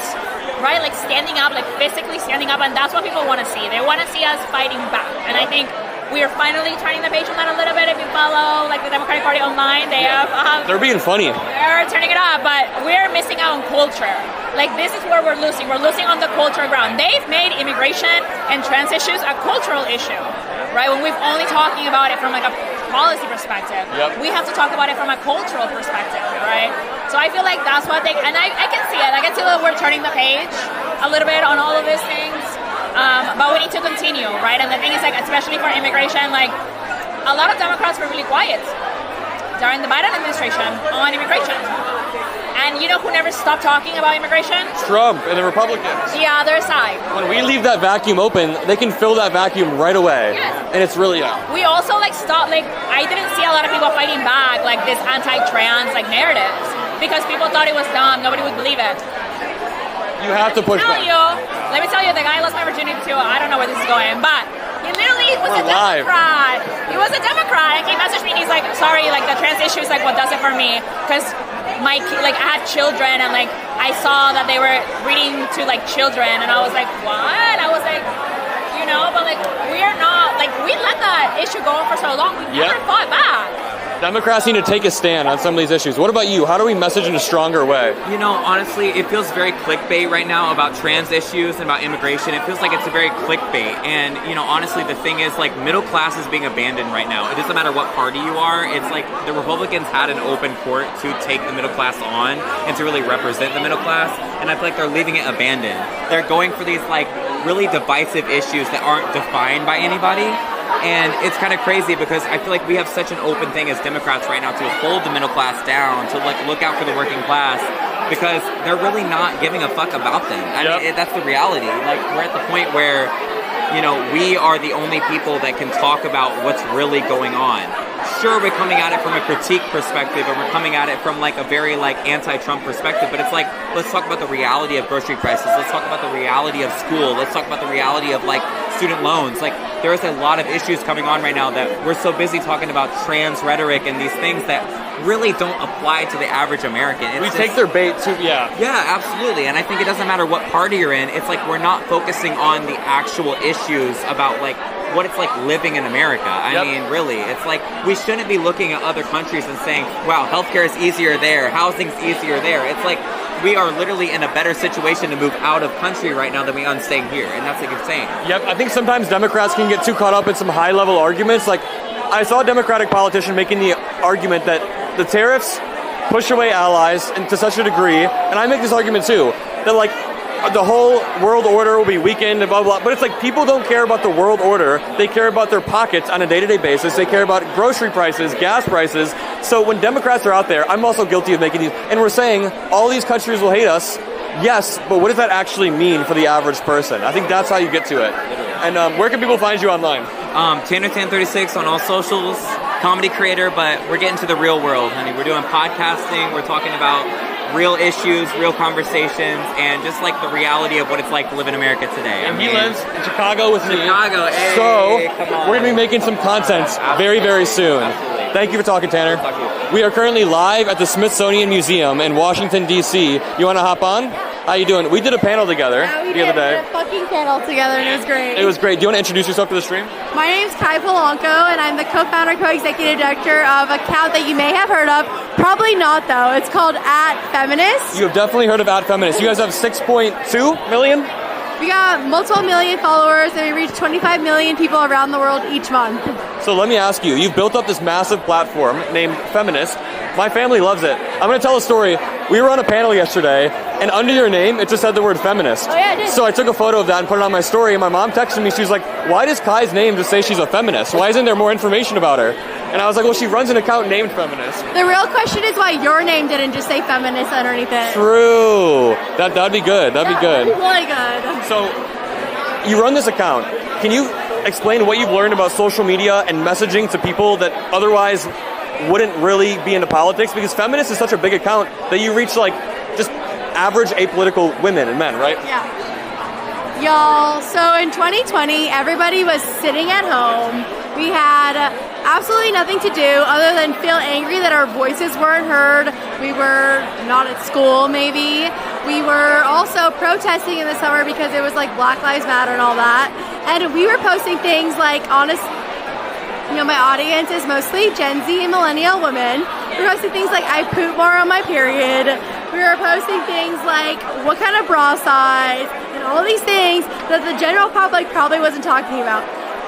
right? Like standing up, like physically standing up, and that's what people want to see. They want to see us fighting back, and I think we are finally turning the page on that a little bit. If you follow like the Democratic Party online, they have they're being funny. They're turning it up, but we're missing out on culture. Like this is where we're losing. We're losing on the cultural ground. They've made immigration and trans issues a cultural issue, right? When we've only talking about it from like a policy perspective. Yep. We have to talk about it from a cultural perspective, right? So I feel like that's what they, and I can see it. I can see that we're turning the page a little bit on all of these things, but we need to continue, right? And the thing is, like, especially for immigration, like, a lot of Democrats were really quiet during the Biden administration on immigration. And you know who never stopped talking about immigration? Trump and the Republicans. The other side. When we leave that vacuum open, they can fill that vacuum right away. Yes. And it's really We also like stopped, like, I didn't see a lot of people fighting back like this anti-trans like narratives because people thought it was dumb. Nobody would believe it. You have to push back. Let me tell you, the guy lost my virginity too. I don't know where this is going, but he literally was a Democrat. He was a Democrat, and he messaged me, and he's like, sorry, like, the trans issue is, like, what does it for me, because I had children, and, like, I saw that they were reading to, like, children, and I was like, what? I was like, you know, but, like, we're not, like, we let that issue go on for so long. We never fought back. Democrats need to take a stand on some of these issues. What about you? How do we message in a stronger way? You know, honestly, it feels very clickbait right now about trans issues and about immigration. It feels like it's a very clickbait. And, you know, honestly, the thing is, like, middle class is being abandoned right now. It doesn't matter what party you are. It's like the Republicans had an open court to take the middle class on and to really represent the middle class. And I feel like they're leaving it abandoned. They're going for these, like, really divisive issues that aren't defined by anybody. And it's kind of crazy because I feel like we have such an open thing as Democrats right now to hold the middle class down, to like look out for the working class, because they're really not giving a fuck about them. I mean, that's the reality. Like, we're at the point where, you know, we are the only people that can talk about what's really going on. Sure, we're coming at it from a critique perspective, and we're coming at it from like a very like anti-Trump perspective, but it's like, let's talk about the reality of grocery prices. Let's talk about the reality of school. Let's talk about the reality of like student loans. Like, there is a lot of issues coming on right now that we're so busy talking about trans rhetoric and these things that really don't apply to the average American. We take their bait too, Yeah, absolutely. And I think it doesn't matter what party you're in. It's like we're not focusing on the actual issues about like what it's like living in America. I mean, really, it's like we shouldn't be looking at other countries and saying, wow, healthcare is easier there, housing's easier there. It's like we are literally in a better situation to move out of country right now than we are staying here, and that's what you're saying. Yep, I think sometimes Democrats can get too caught up in some high-level arguments. Like, I saw a Democratic politician making the argument that the tariffs push away allies and to such a degree, and I make this argument too, that like the whole world order will be weakened and blah, blah, blah. But it's like people don't care about the world order. They care about their pockets on a day-to-day basis. They care about grocery prices, gas prices. So when Democrats are out there, I'm also guilty of making these, and we're saying all these countries will hate us, Yes, but what does that actually mean for the average person? I think that's how you get to it. And where can people find you online? Tanner1036 on all socials, comedy creator, but we're getting to the real world, honey. We're doing podcasting, we're talking about real issues, real conversations, and just like the reality of what it's like to live in America today. And he lives in Chicago with me. Chicago, hey, so come on. we're going to be making some content very, very soon. Absolutely. Thank you for talking, Tanner. We are currently live at the Smithsonian Museum in Washington, D.C. You want to hop on? How you doing? We did a panel together the other day. We did a fucking panel together, and it was great. It was great. Do you want to introduce yourself to the stream? My name's Kai Polanco, and I'm the co-founder, co-executive director of an account that you may have heard of. Probably not, though. It's called @Feminist. You have definitely heard of @Feminist. You guys have 6.2 million? We got multiple million followers, and we reach 25 million people around the world each month. So let me ask you, you've built up this massive platform named Feminist. My family loves it. I'm going to tell a story. We were on a panel yesterday, and under your name, it just said the word feminist. Oh, yeah, it did. So I took a photo of that and put it on my story, and my mom texted me. She was like, why does Kai's name just say she's a feminist? Why isn't there more information about her? And I was like, well, she runs an account named Feminist. The real question is why your name didn't just say feminist underneath it. True. That'd be good. That'd be good. That'd be really good. So you run this account. Can you explain what you've learned about social media and messaging to people that otherwise wouldn't really be into politics? Because Feminist is such a big account that you reach like just average apolitical women and men, right? Yeah. Y'all, so in 2020, everybody was sitting at home. We had absolutely nothing to do other than feel angry that our voices weren't heard. We were not at school, maybe. We were also protesting in the summer because it was like Black Lives Matter and all that. And we were posting things like, my audience is mostly Gen Z and millennial women. We were posting things like, I poop more on my period. We were posting things like, what kind of bra size, and all these things that the general public probably wasn't talking about.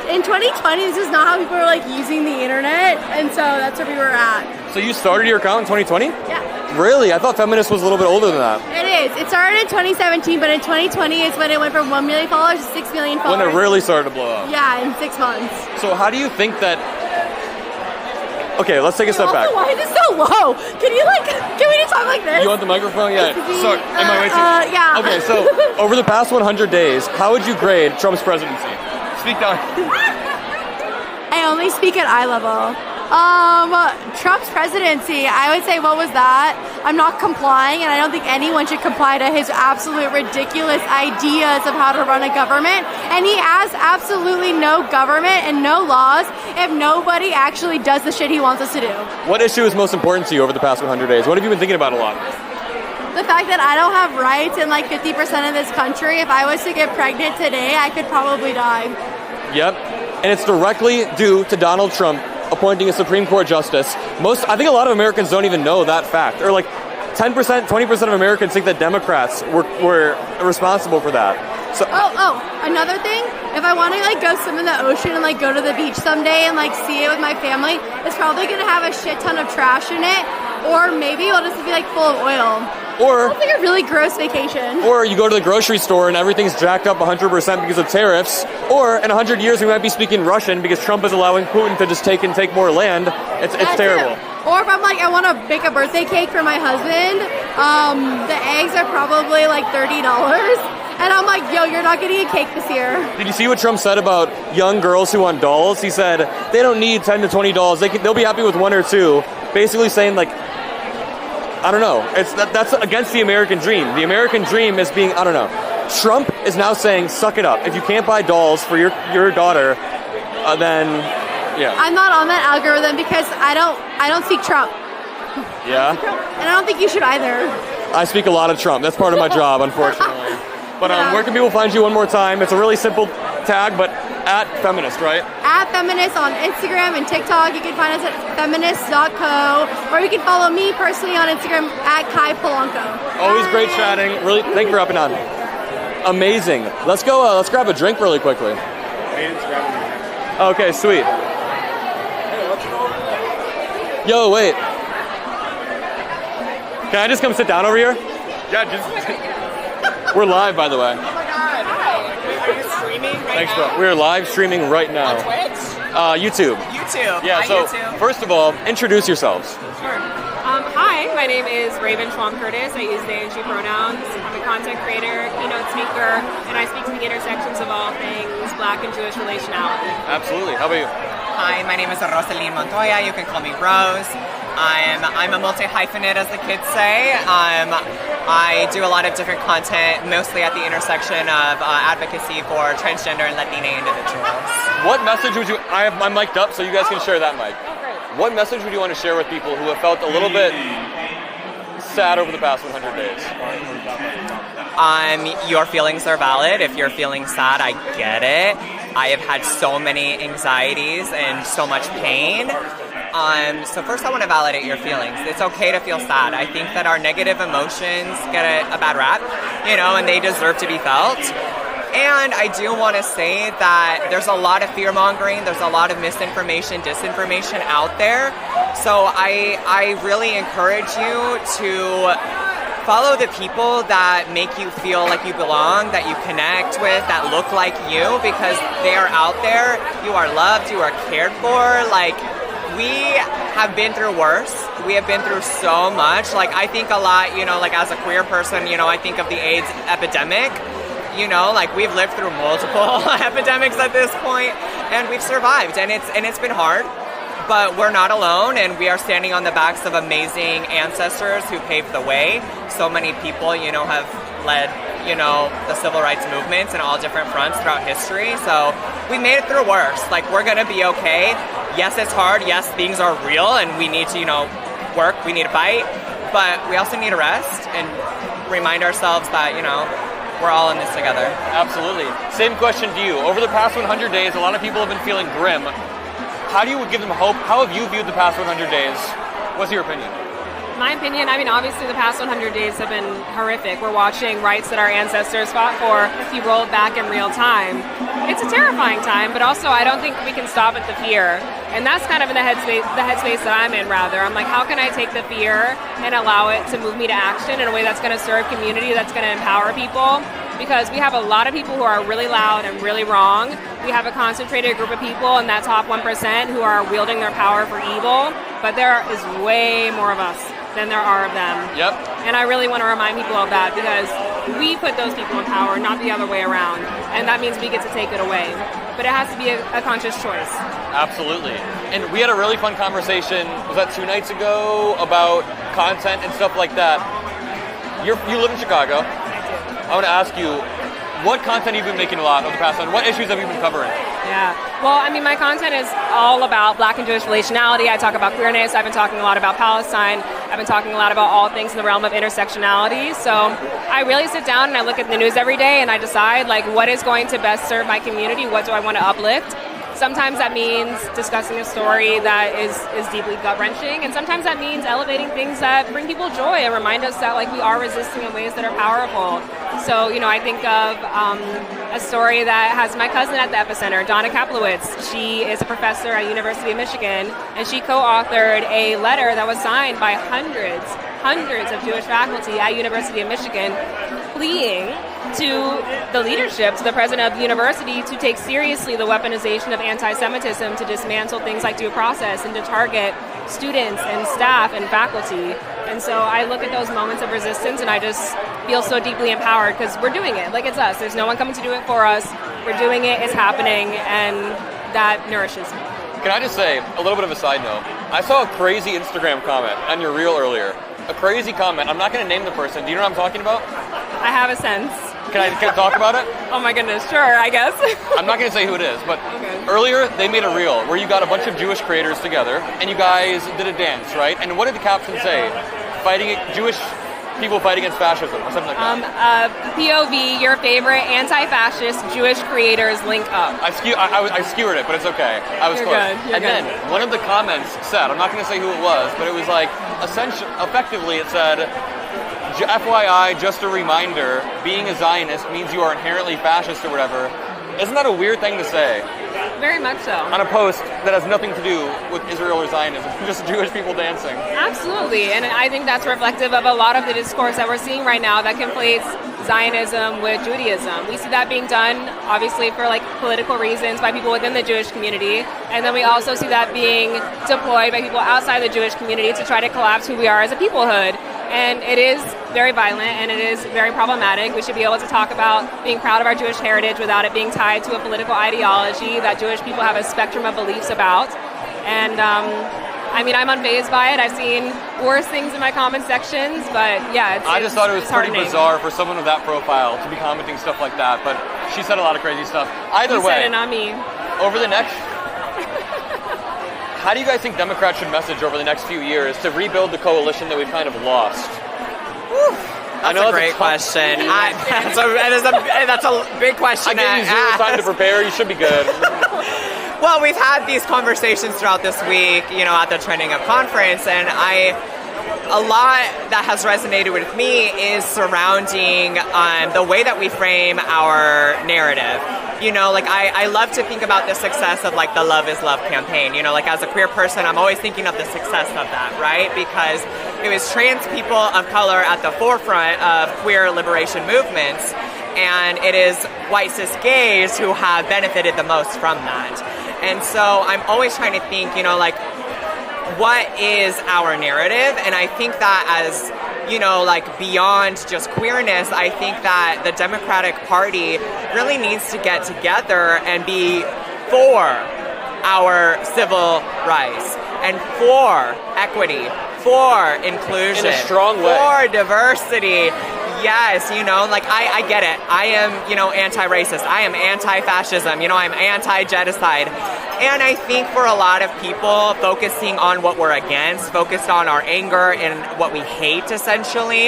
In 2020, this is not how people were like using the internet, and so that's where we were at. So you started your account in 2020? Yeah. Really? I thought Feminist was a little bit older than that. It is. It started in 2017, but in 2020 is when it went from 1 million followers to 6 million followers. When it really started to blow up. Yeah, in 6 months. So how do you think that... Okay, let's take a step back. Why is it so low? Can we just talk like this? You want the microphone? Yeah. So, am I waiting? Yeah. Okay, so over the past 100 days, how would you grade Trump's presidency? Speak down. I only speak at eye level. Trump's presidency, I would say, what was that? I'm not complying, and I don't think anyone should comply to his absolute ridiculous ideas of how to run a government. And he has absolutely no government and no laws if nobody actually does the shit he wants us to do. What issue is most important to you over the past 100 days? What have you been thinking about a lot? The fact that I don't have rights in like 50% of this country. If I was to get pregnant today, I could probably die. Yep. And it's directly due to Donald Trump appointing a Supreme Court justice. I think a lot of Americans don't even know that fact. Or like 10%, 20% of Americans think that Democrats were responsible for that. So, another thing, if I want to like go swim in the ocean and like go to the beach someday and like see it with my family, it's probably going to have a shit ton of trash in it, or maybe it'll just be like full of oil. Or it's like a really gross vacation. Or you go to the grocery store and everything's jacked up 100% because of tariffs. Or in 100 years we might be speaking Russian because Trump is allowing Putin to just take more land. It's terrible. Or if I'm like, I want to bake a birthday cake for my husband, the eggs are probably like $30. And I'm like, yo, you're not getting a cake this year. Did you see what Trump said about young girls who want dolls? He said they don't need 10 to 20 dolls. They'll be happy with 1 or 2. Basically saying like, I don't know. That's against the American dream. The American dream is being, I don't know. Trump is now saying, suck it up. If you can't buy dolls for your daughter, then, yeah. I'm not on that algorithm because I don't seek Trump. Yeah? And I don't think you should either. I speak a lot of Trump. That's part of my job, unfortunately. But where can people find you one more time? It's a really simple tag, but @Feminist, right? @Feminist on Instagram and TikTok. You can find us at feminist.co, or you can follow me personally on Instagram @Kai Polanco. Always great chatting. Really, thank you for hopping on. Amazing. Let's go. Let's grab a drink really quickly. Okay, sweet. Yo, wait. Can I just come sit down over here? Yeah, just. We're live, by the way. Oh my god. Hi. Are you streaming right Thanks, now? bro. We're live streaming right now. On Twitch? YouTube. YouTube. Yeah, Hi, so YouTube. first of all, introduce yourselves. Sure. Hi, my name is Raven Schwam Curtis. I use they and she pronouns. I'm a content creator, keynote speaker, and I speak to the intersections of all things Black and Jewish relationality. Absolutely. How about you? Hi, my name is Rosaline Montoya. You can call me Rose. I'm a multi-hyphenate, as the kids say. I do a lot of different content, mostly at the intersection of advocacy for transgender and Latina individuals. What message would you... I'm mic'd up, so you guys can share that mic. What message would you want to share with people who have felt a little bit sad over the past 100 days? Your feelings are valid. If you're feeling sad, I get it. I have had so many anxieties and so much pain. So first I want to validate your feelings. It's okay to feel sad. I think that our negative emotions get a bad rap, and they deserve to be felt. And I do want to say that there's a lot of fear-mongering, there's a lot of misinformation, disinformation out there. So I really encourage you to follow the people that make you feel like you belong, that you connect with, that look like you, because they are out there. You are loved, you are cared for. We have been through worse. We have been through so much. I think a lot, as a queer person, I think of the AIDS epidemic. We've lived through multiple epidemics at this point, and we've survived, and it's been hard, but we're not alone, and we are standing on the backs of amazing ancestors who paved the way. So many people, have led, the civil rights movements in all different fronts throughout history. So we made it through worse. We're gonna be okay. Yes, it's hard. Yes, things are real, and we need to, work. We need to fight, but we also need to rest and remind ourselves that, we're all in this together. Absolutely. Same question to you. Over the past 100 days, a lot of people have been feeling grim. How do you give them hope? How have you viewed the past 100 days? What's your opinion? My opinion, obviously the past 100 days have been horrific. We're watching rights that our ancestors fought for be rolled back in real time. It's a terrifying time, but also I don't think we can stop at the fear. And that's kind of in the headspace that I'm in, rather. I'm like, how can I take the fear and allow it to move me to action in a way that's going to serve community, that's going to empower people? Because we have a lot of people who are really loud and really wrong. We have a concentrated group of people in that top 1% who are wielding their power for evil. But there is way more of us than there are of them. Yep. And I really want to remind people of that, because we put those people in power, not the other way around. And that means we get to take it away. But it has to be a conscious choice. Absolutely. And we had a really fun conversation, was that 2 nights ago, about content and stuff like that. You live in Chicago. I want to ask you, what content have you been making a lot over the past time? What issues have you been covering? Yeah. Well, my content is all about Black and Jewish relationality. I talk about queerness. I've been talking a lot about Palestine. I've been talking a lot about all things in the realm of intersectionality. So I really sit down and I look at the news every day and I decide, what is going to best serve my community? What do I want to uplift? Sometimes that means discussing a story that is deeply gut-wrenching, and sometimes that means elevating things that bring people joy and remind us that we are resisting in ways that are powerful. So, I think of a story that has my cousin at the epicenter, Donna Kaplowitz. She is a professor at University of Michigan, and she co-authored a letter that was signed by hundreds of Jewish faculty at University of Michigan, pleading to the leadership, to the president of the university, to take seriously the weaponization of anti-Semitism, to dismantle things like due process, and to target students and staff and faculty. And so I look at those moments of resistance and I just feel so deeply empowered, because we're doing it. It's us. There's no one coming to do it for us. We're doing it. It's happening. And that nourishes me. Can I just say, a little bit of a side note, I saw a crazy Instagram comment on your reel earlier. A crazy comment. I'm not going to name the person. Do you know what I'm talking about? I have a sense. Can I talk about it? Oh my goodness, sure, I guess. I'm not going to say who it is, but earlier they made a reel where you got a bunch of Jewish creators together and you guys did a dance, right? And what did the caption say? Jewish people fight against fascism, or something like that. POV, your favorite anti-fascist Jewish creators link up. I skewered it, but it's okay. I was close. You're good. Then one of the comments said, I'm not going to say who it was, but it was effectively it said, FYI, just a reminder, being a Zionist means you are inherently fascist or whatever. Isn't that a weird thing to say? Very much so. On a post that has nothing to do with Israel or Zionism, just Jewish people dancing. Absolutely, and I think that's reflective of a lot of the discourse that we're seeing right now that conflates Zionism with Judaism. We see that being done, obviously, for like political reasons by people within the Jewish community, and then we also see that being deployed by people outside the Jewish community to try to collapse who we are as a peoplehood. And it is very violent and it is very problematic. We should be able to talk about being proud of our Jewish heritage without it being tied to a political ideology that Jewish people have a spectrum of beliefs about. And I mean, I'm unfazed by it. I've seen worse things in my comment sections, but yeah, I just thought it was pretty disheartening. bizarre for someone with that profile to be commenting stuff like that, but she said a lot of crazy stuff. Either You way, said it, not me. over the next... How do you guys think Democrats should message over the next few years to rebuild the coalition that we've kind of lost? That's a great question. That's a big question. I gave you zero time to prepare. You should be good. Well, we've had these conversations throughout this week, at the Trending Up conference, and a lot that has resonated with me is surrounding the way that we frame our narrative. I love to think about the success of like the Love is Love campaign. As a queer person, I'm always thinking of the success of that, right? Because it was trans people of color at the forefront of queer liberation movements, and it is white cis gays who have benefited the most from that. And so I'm always trying to think, what is our narrative? And I think that as, beyond just queerness, I think that the Democratic Party really needs to get together and be for our civil rights and for equity, for inclusion, In a strong way. for diversity. Yes, I get it. I am, anti-racist. I am anti-fascism. I'm anti-genocide. And I think for a lot of people, focusing on what we're against, focused on our anger and what we hate, essentially,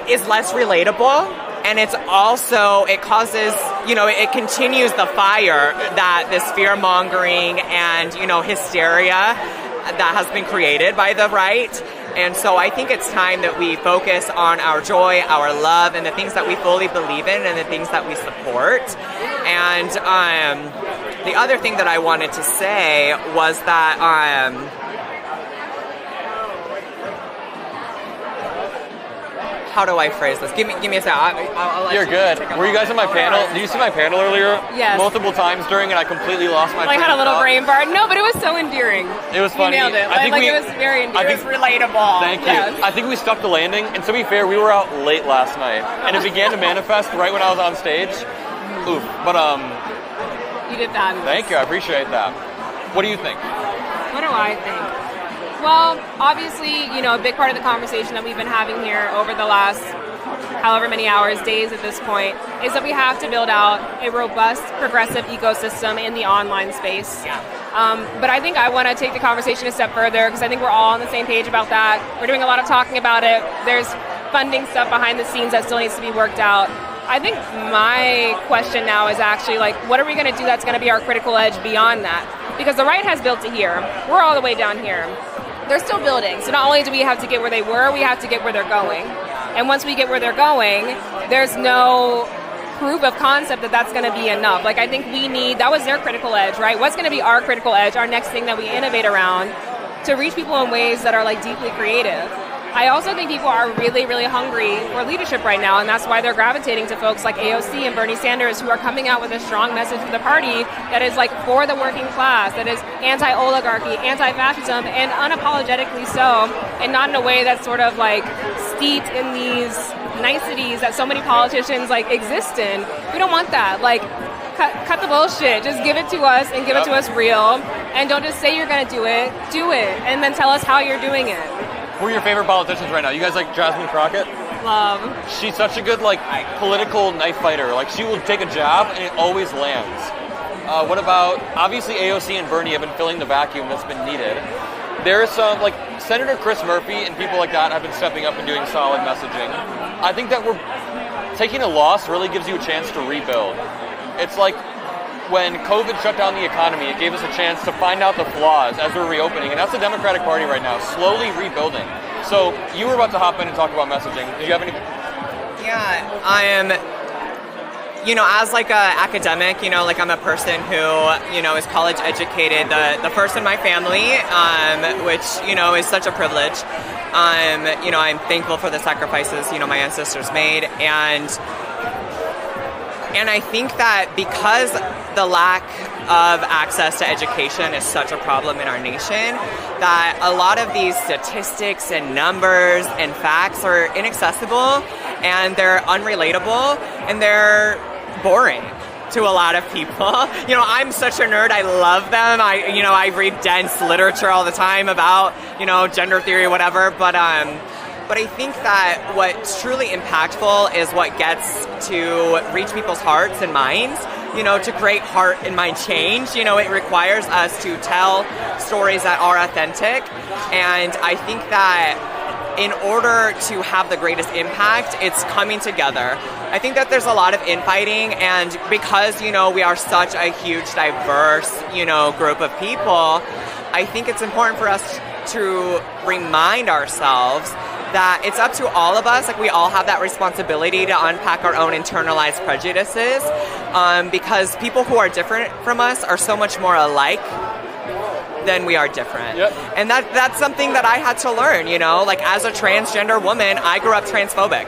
is less relatable. And it's also, it causes, it continues the fire that this fear-mongering and, hysteria that has been created by the right. And so I think it's time that we focus on our joy, our love, and the things that we fully believe in and the things that we support. And the other thing that I wanted to say was that how do I phrase this? Give me a second. I'll let You're good. Were you guys on my panel? Did you see my panel earlier? Yes. Multiple times during it, I completely lost my I train had a of little thought. brain fart. No, but it was so endearing. It was funny. You nailed it. I think it was very endearing. It was relatable. Thank you. Yes. I think we stuck the landing, and to be fair, we were out late last night, and it began to manifest right when I was on stage. Oof. But You did fabulous. thank you. I appreciate that. What do you think? What do I think? Well, obviously, a big part of the conversation that we've been having here over the last however many hours, days at this point, is that we have to build out a robust, progressive ecosystem in the online space. Yeah. But I think I want to take the conversation a step further because I think we're all on the same page about that. We're doing a lot of talking about it. There's funding stuff behind the scenes that still needs to be worked out. I think my question now is actually what are we going to do that's going to be our critical edge beyond that? Because the right has built to here. We're all the way down here. They're still building. So not only do we have to get where they were, we have to get where they're going. And once we get where they're going, there's no proof of concept that that's going to be enough. I think that was their critical edge, right? What's going to be our critical edge, our next thing that we innovate around to reach people in ways that are deeply creative? I also think people are really, really hungry for leadership right now, and that's why they're gravitating to folks like AOC and Bernie Sanders, who are coming out with a strong message for the party that is for the working class, that is anti-oligarchy, anti-fascism, and unapologetically so, and not in a way that's sort of steeped in these niceties that so many politicians exist in. We don't want that. Cut the bullshit. Just give it to us and give it to us real, and don't just say you're going to do it, and then tell us how you're doing it. Who are your favorite politicians right now? You guys like Jasmine Crockett? Love. She's such a good political knife fighter. She will take a jab and it always lands. What about, obviously AOC and Bernie have been filling the vacuum that's been needed. There are some, Senator Chris Murphy and people like that have been stepping up and doing solid messaging. I think that taking a loss really gives you a chance to rebuild. It's when COVID shut down the economy, it gave us a chance to find out the flaws as we're reopening. And that's the Democratic Party right now, slowly rebuilding. So you were about to hop in and talk about messaging. Did you have any? Yeah, I am. as like a academic, like I'm a person who, is college educated, the first in my family, which, is such a privilege. I'm thankful for the sacrifices, my ancestors made. And I think that because the lack of access to education is such a problem in our nation, that a lot of these statistics and numbers and facts are inaccessible, and they're unrelatable, and they're boring to a lot of people. I'm such a nerd. I love them. I read dense literature all the time about, gender theory, whatever. But I think that what's truly impactful is what gets to reach people's hearts and minds, to create heart and mind change. It requires us to tell stories that are authentic. And I think that in order to have the greatest impact, it's coming together. I think that there's a lot of infighting, and because, we are such a huge, diverse, group of people, I think it's important for us to remind ourselves that it's up to all of us. Like, we all have that responsibility to unpack our own internalized prejudices, because people who are different from us are so much more alike than we are different. Yep. And that's something that I had to learn, like as a transgender woman, I grew up transphobic.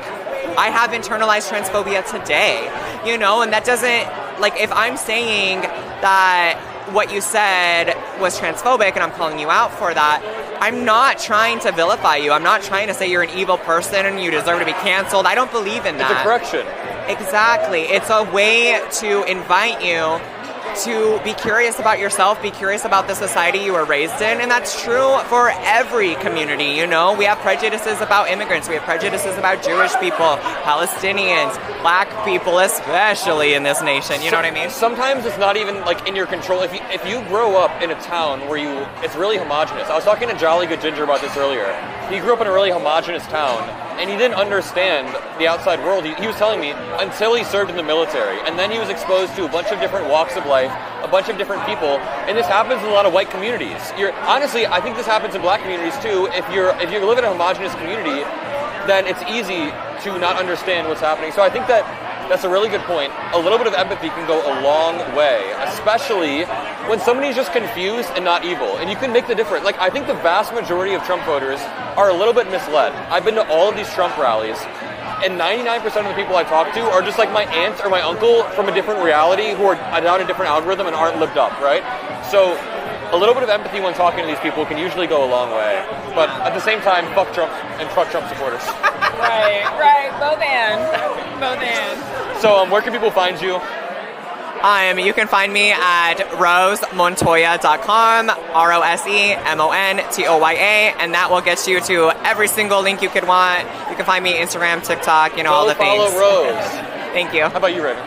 I have internalized transphobia today, and that doesn't, like, if I'm saying that what you said was transphobic and I'm calling you out for that, I'm not trying to vilify you. I'm not trying to say you're an evil person and you deserve to be canceled. I don't believe in that. It's a correction. Exactly. It's a way to invite you to be curious about yourself, be curious about the society you were raised in, and that's true for every community, We have prejudices about immigrants, we have prejudices about Jewish people, Palestinians, black people, especially in this nation, you know what I mean? Sometimes it's not even, like, in your control. If you grow up in a town where it's really homogenous. I was talking to Jolly Good Ginger about this earlier. He grew up in a really homogenous town, and he didn't understand the outside world. He was telling me until he served in the military, and then he was exposed to a bunch of different walks of life, a bunch of different people, and this happens in a lot of white communities. Honestly, I think this happens in black communities too. If you live in a homogenous community, then it's easy to not understand what's happening. So I think that's a really good point. A little bit of empathy can go a long way, especially when somebody's just confused and not evil, and you can make the difference. Like, I think the vast majority of Trump voters are a little bit misled. I've been to all of these Trump rallies, and 99% of the people I talk to are just like my aunt or my uncle from a different reality who are down a different algorithm and aren't lived up, right? So a little bit of empathy when talking to these people can usually go a long way. But at the same time, fuck Trump and fuck Trump supporters. Right. Both and. So where can people find you? You can find me at rosemontoya.com, ROSEMONTOYA, and that will get you to every single link you could want. You can find me Instagram, TikTok, all the things. Follow Rose. Thank you. How about you, Raven?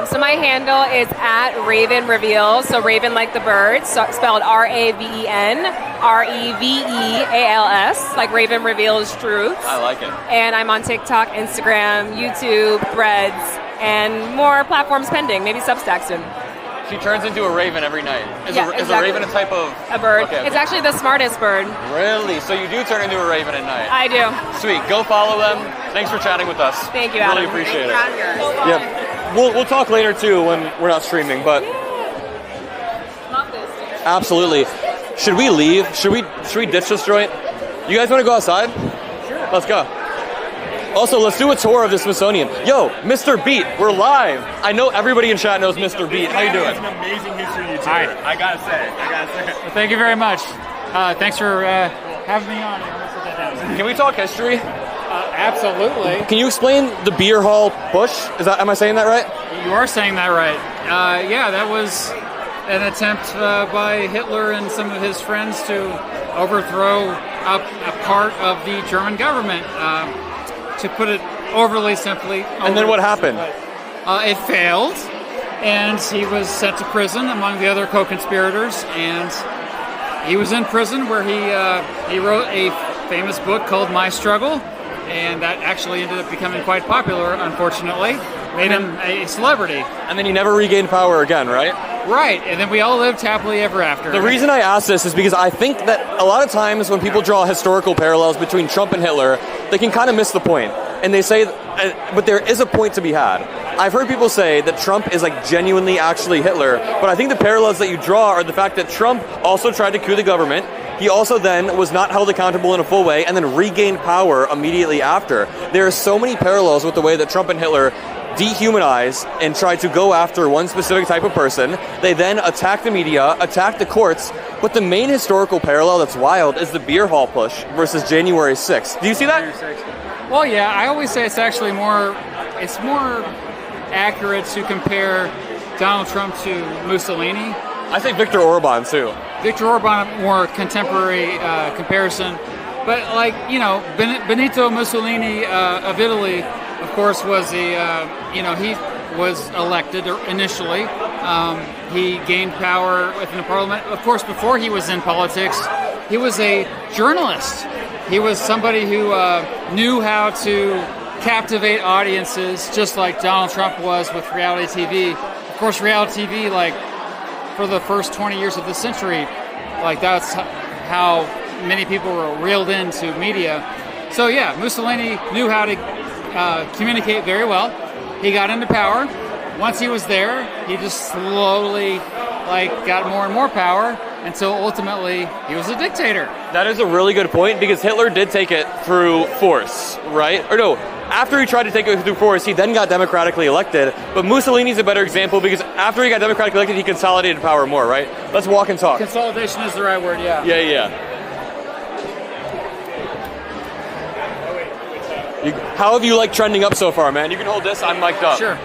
So my handle is at Raven Reveals. So Raven like the bird, so spelled RAVEN REVEALS, like Raven Reveals Truth. I like it. And I'm on TikTok, Instagram, YouTube, Threads, and more platforms pending. Maybe Substack soon. She turns into a raven every night. Is exactly. a raven a type of... A bird. Okay. It's actually the smartest bird. Really? So you do turn into a raven at night? I do. Sweet. Go follow them. Thanks for chatting with us. Thank you, Adam. Really appreciate it. Yeah. We'll talk later, too, when we're not streaming, but... Love this. Absolutely. Should we leave? Should we ditch this joint? You guys want to go outside? Sure. Let's go. Also, let's do a tour of the Smithsonian. Yo, Mr. Beat, we're live. I know everybody in chat knows Mr. Beat. How you doing? It's an amazing history YouTuber. Hi. I gotta say. Well, thank you very much. Thanks for having me on here. Let's put that down. Can we talk history? Absolutely. Can you explain the beer hall push? Am I saying that right? You are saying that right. Yeah, that was an attempt by Hitler and some of his friends to overthrow a part of the German government. To put it overly simply. And then what happened? It failed, and he was sent to prison among the other co-conspirators, and he was in prison where he wrote a famous book called My Struggle, and that actually ended up becoming quite popular, unfortunately. Made him a celebrity. And then he never regained power again, right? Right, and then we all lived happily ever after. The reason I ask this is because I think that a lot of times when people draw historical parallels between Trump and Hitler, they can kind of miss the point. And they say, but there is a point to be had. I've heard people say that Trump is like genuinely actually Hitler, but I think the parallels that you draw are the fact that Trump also tried to coup the government. He also then was not held accountable in a full way and then regained power immediately after. There are so many parallels with the way that Trump and Hitler dehumanize and try to go after one specific type of person. They then attack the media, attack the courts, but the main historical parallel that's wild is the beer hall push versus January 6th. Do you see that? Well, yeah, I always say it's actually more accurate to compare Donald Trump to Mussolini. I say Viktor Orban too. Viktor Orban, more contemporary comparison. But like, you know, Benito Mussolini of Italy, of course, was he was elected initially. He gained power within the parliament. Of course, before he was in politics, he was a journalist. He was somebody who knew how to captivate audiences, just like Donald Trump was with reality TV. Of course, reality TV, like, for the first 20 years of the century, like, that's how many people were reeled into media. So yeah, Mussolini knew how to communicate very well. He got into power. Once he was there, he just slowly got more and more power until ultimately he was a dictator. That is a really good point, because Hitler did take it through force, right? Or no, after he tried to take it through force, he then got democratically elected. But Mussolini's a better example, because after he got democratically elected, he consolidated power more, right? Let's walk and talk. Consolidation is the right word, yeah. Yeah. How have you liked trending up so far, man? You can hold this. I'm mic'd up. Sure.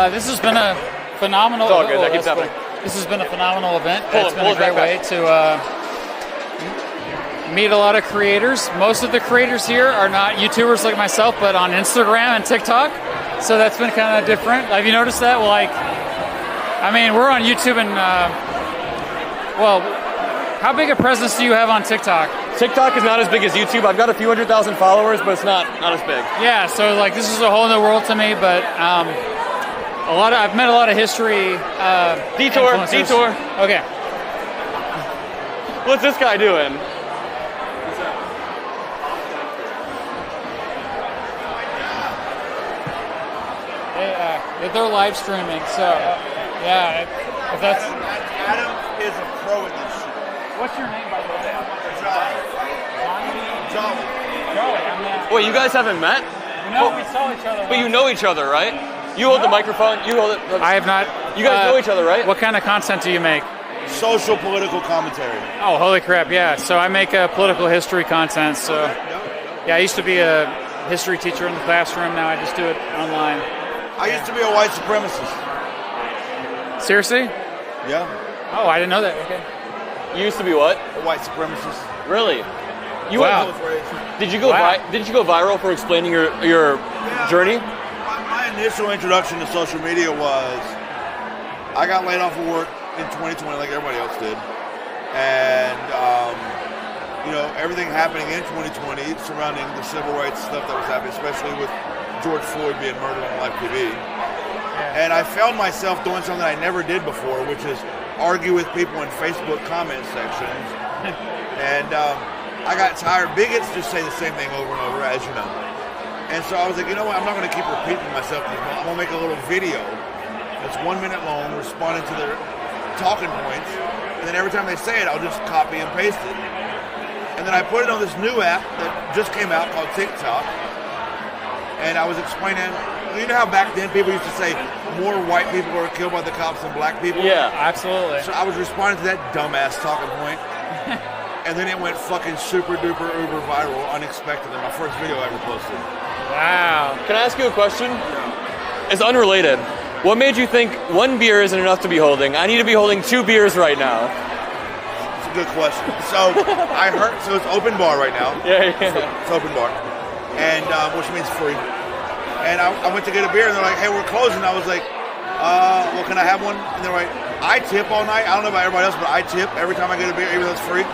This has been a phenomenal. It's all good. That keeps happening. This has been a phenomenal event. It's been a great way to meet a lot of creators. Most of the creators here are not YouTubers like myself, but on Instagram and TikTok. So that's been kind of different. Have you noticed that? Well, we're on YouTube and how big a presence do you have on TikTok? TikTok is not as big as YouTube. I've got a few 100,000 followers, but it's not as big. Yeah, so this is a whole new world to me, but I've met a lot of history. Detour. Okay. What's this guy doing? They're live streaming, so yeah. If that's Adam is a pro at this shit. What's your name, by the way? Jolly. Wait, you guys haven't met? No, we saw each other. But you know each other, right? You hold the microphone. You hold it. I have not. You guys know each other, right? What kind of content do you make? Social political commentary. Oh, holy crap! Yeah. So I make political history content. So yeah, I used to be a history teacher in the classroom. Now I just do it online. I used to be a white supremacist. Seriously? Yeah. Oh, I didn't know that. Okay. You used to be what? A white supremacist. Really? Wow. Did you go viral for explaining your journey? My initial introduction to social media was I got laid off of work in 2020 like everybody else did. And, everything happening in 2020 surrounding the civil rights stuff that was happening, especially with George Floyd being murdered on live TV. And I found myself doing something I never did before, which is argue with people in Facebook comment sections. And I got tired. Bigots just say the same thing over and over, as you know. And so I was like, you know what? I'm not going to keep repeating myself. I'm going to make a little video that's 1 minute long, responding to their talking points. And then every time they say it, I'll just copy and paste it. And then I put it on this new app that just came out called TikTok. And I was explaining, you know how back then people used to say more white people were killed by the cops than black people? Yeah, absolutely. So I was responding to that dumbass talking point. And then it went fucking super duper uber viral unexpectedly. My first video I ever posted. Wow. Can I ask you a question? It's unrelated. What made you think one beer isn't enough to be holding? I need to be holding 2 beers right now. It's a good question. So so it's open bar right now. Yeah. It's open bar. And which means free. And I went to get a beer, and they're like, hey, we're closing. I was like, well, can I have one? And they're like, I tip all night. I don't know about everybody else, but I tip every time I get a beer, even though it's free.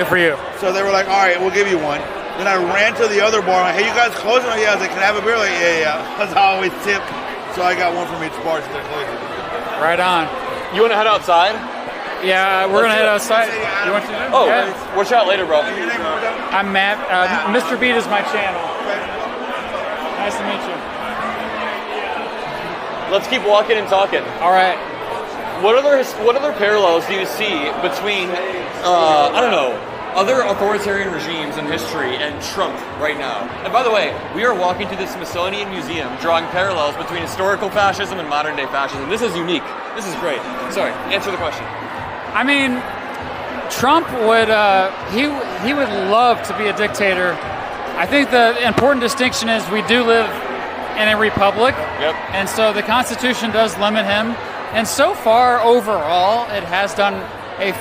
Good for you. So they were like, all right, we'll give you one. Then I ran to the other bar, like, hey, you guys closing? Yeah, I was like, can I have a beer? Like, yeah. Because I always tip. So I got one from each bar since they're closing. Right on. You want to head outside? Yeah, we're going to head outside. You want to do that? Oh, yeah. Watch out later, bro. I'm Matt. Mr. Beat is my channel. Nice to meet you. let's keep walking and talking. All right. What other parallels do you see between, I don't know, other authoritarian regimes in history and Trump right now? And by the way, we are walking to the Smithsonian Museum drawing parallels between historical fascism and modern day fascism. This is unique. This is great. Sorry, answer the question. I mean, Trump would, he would love to be a dictator. I think the important distinction is we do live in a republic. Yep. And so the Constitution does limit him. And so far, overall, it has done a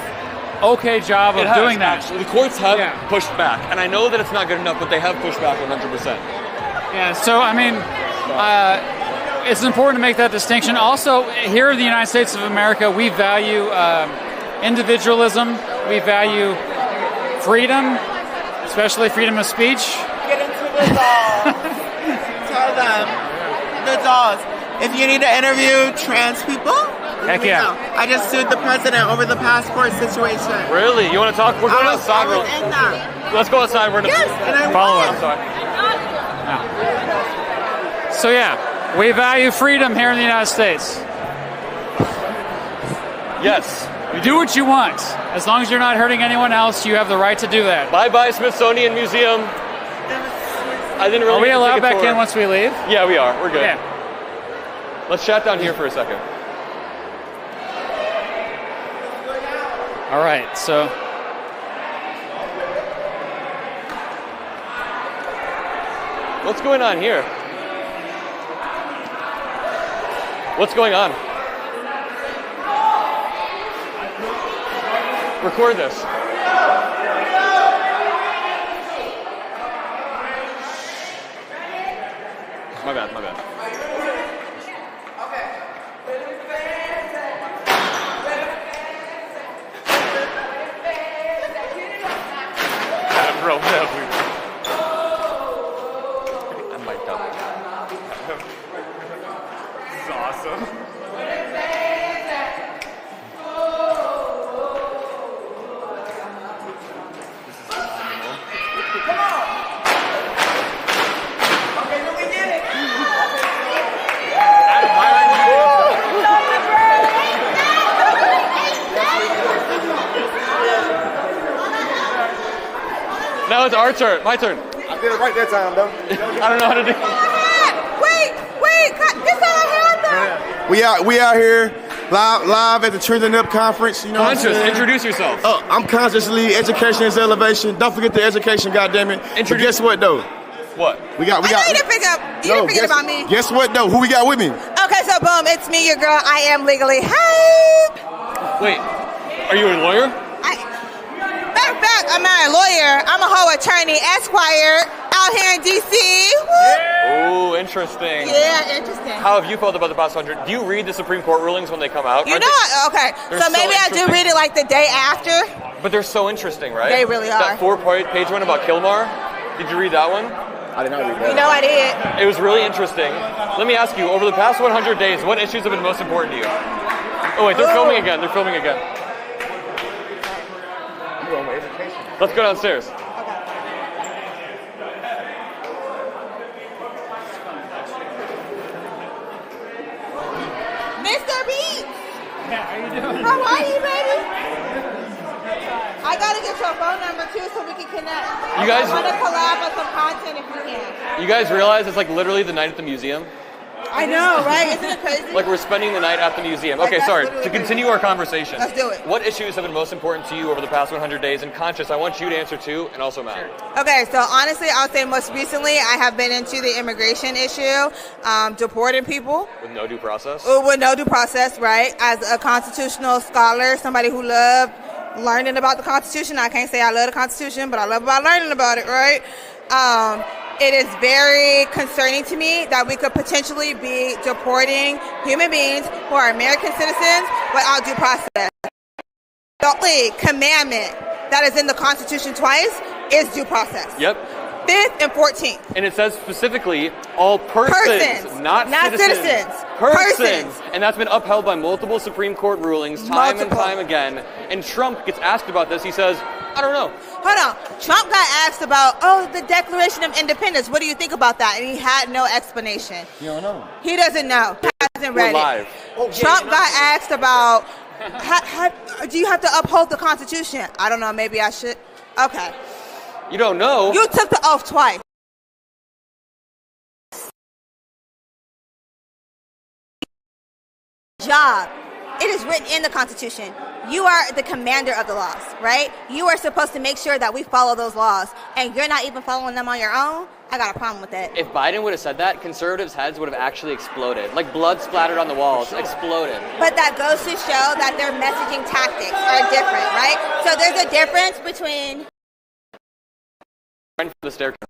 okay job of doing that. Actually, the courts have pushed back, and I know that it's not good enough, but they have pushed back 100%. Yeah, so I mean, it's important to make that distinction. Also, here in the United States of America, we value individualism. We value freedom, especially freedom of speech. Get into the dolls. Tell them the dolls. If you need to interview trans people, heck yeah. I just sued the president over the passport situation. Really? You want to talk? We're going outside. I was in that. Let's go outside. We're going to follow us. I'm sorry. So yeah, we value freedom here in the United States. Yes. You do what you want. As long as you're not hurting anyone else, you have the right to do that. Bye-bye, Smithsonian Museum. I didn't really. Are we allowed back in once we leave? Yeah, we are. We're good. Yeah. Let's chat down here for a second. All right, so what's going on here? What's going on? Record this. My bad. Bro, I'm mic'd up. This is awesome. Now it's our turn. My turn. I did it right that time, though. I don't know how to do. Wait, this all We out here live at the Trending Up conference. You know what I'm Conscious, saying? introduce yourself. I'm Consciously Education is Elevation. Don't forget the education, goddammit. But guess what though? What? We got. You didn't forget about me. Guess what though? Who we got with me? Okay, so boom, it's me, your girl. I am legally hype. Wait, are you a lawyer? Matter of fact, I'm not a lawyer. I'm a whole attorney, Esquire, out here in D.C. Oh, interesting. Yeah, interesting. How have you felt about the past 100? Do you read the Supreme Court rulings when they come out? Okay, so maybe I do read it like the day after. But they're so interesting, right? They really are. That 4-page one about Kilmar, did you read that one? I did not read that. You know I did. It was really interesting. Let me ask you, over the past 100 days, what issues have been most important to you? Oh wait, they're filming again. Let's go downstairs. Mr. Beats! Yeah, how you doing? How are you, baby? I gotta get your phone number too so we can connect. You guys- I wanna collab on some content if we can. You guys realize it's like literally the night at the museum? I know, right? Isn't it crazy? Like we're spending the night at the museum. Like, Okay, that's sorry. literally To crazy. continue our conversation. Let's do it. What issues have been most important to you over the past 100 days? And Conscious, I want you to answer too, and also Matt. Okay, so honestly, I'll say most recently I have been into the immigration issue, deporting people. With no due process? With no due process, right? As a constitutional scholar, somebody who loved learning about the Constitution. I can't say I love the Constitution, but I love about learning about it, right? It is very concerning to me that we could potentially be deporting human beings who are American citizens without due process. The only commandment that is in the Constitution twice is due process. Yep. 5th and 14th. And it says specifically all persons, not citizens. Persons. And that's been upheld by multiple Supreme Court rulings time and time again. And Trump gets asked about this. He says, I don't know. Hold on. Trump got asked about, the Declaration of Independence. What do you think about that? And he had no explanation. You don't know. He doesn't know. He has Read live. Trump got asked about, do you have to uphold the Constitution? I don't know. Maybe I should. Okay. You don't know. You took the oath twice. Job. It is written in the Constitution. You are the commander of the laws, right? You are supposed to make sure that we follow those laws, and you're not even following them on your own. I got a problem with that. If Biden would have said that, conservatives' heads would have actually exploded. Like blood splattered on the walls, exploded. But that goes to show that their messaging tactics are different, right? So there's a difference between... Run for the staircase.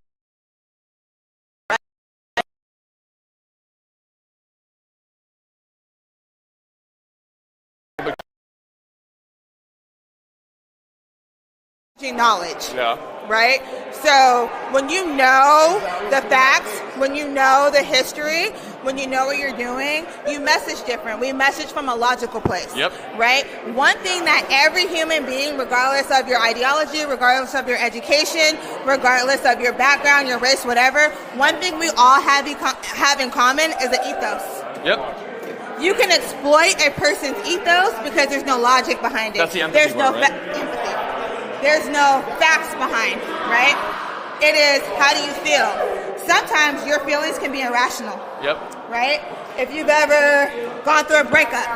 knowledge. Yeah. Right? So when you know the facts, when you know the history, when you know what you're doing, you message different. We message from a logical place. Yep. Right? One thing that every human being, regardless of your ideology, regardless of your education, regardless of your background, your race, whatever, one thing we all have in common is an ethos. Yep. You can exploit a person's ethos because there's no logic behind it. That's the empathy There's no part, right? empathy. There's no facts behind, right? It is, how do you feel? Sometimes your feelings can be irrational. Yep. Right? If you've ever gone through a breakup,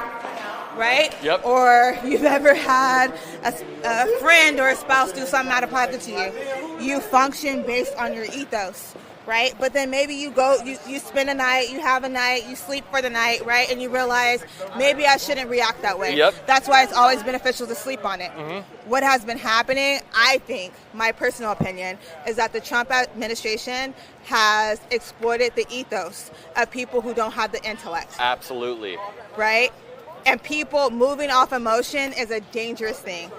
right? Yep. Or you've ever had a friend or a spouse do something out of pocket to you, you function based on your ethos. Right? But then maybe you go, you spend a night, you have a night, you sleep for the night, right? And you realize, maybe I shouldn't react that way. Yep. That's why it's always beneficial to sleep on it. Mm-hmm. What has been happening, I think, my personal opinion, is that the Trump administration has exploited the ethos of people who don't have the intellect. Absolutely. Right? And people moving off emotion is a dangerous thing.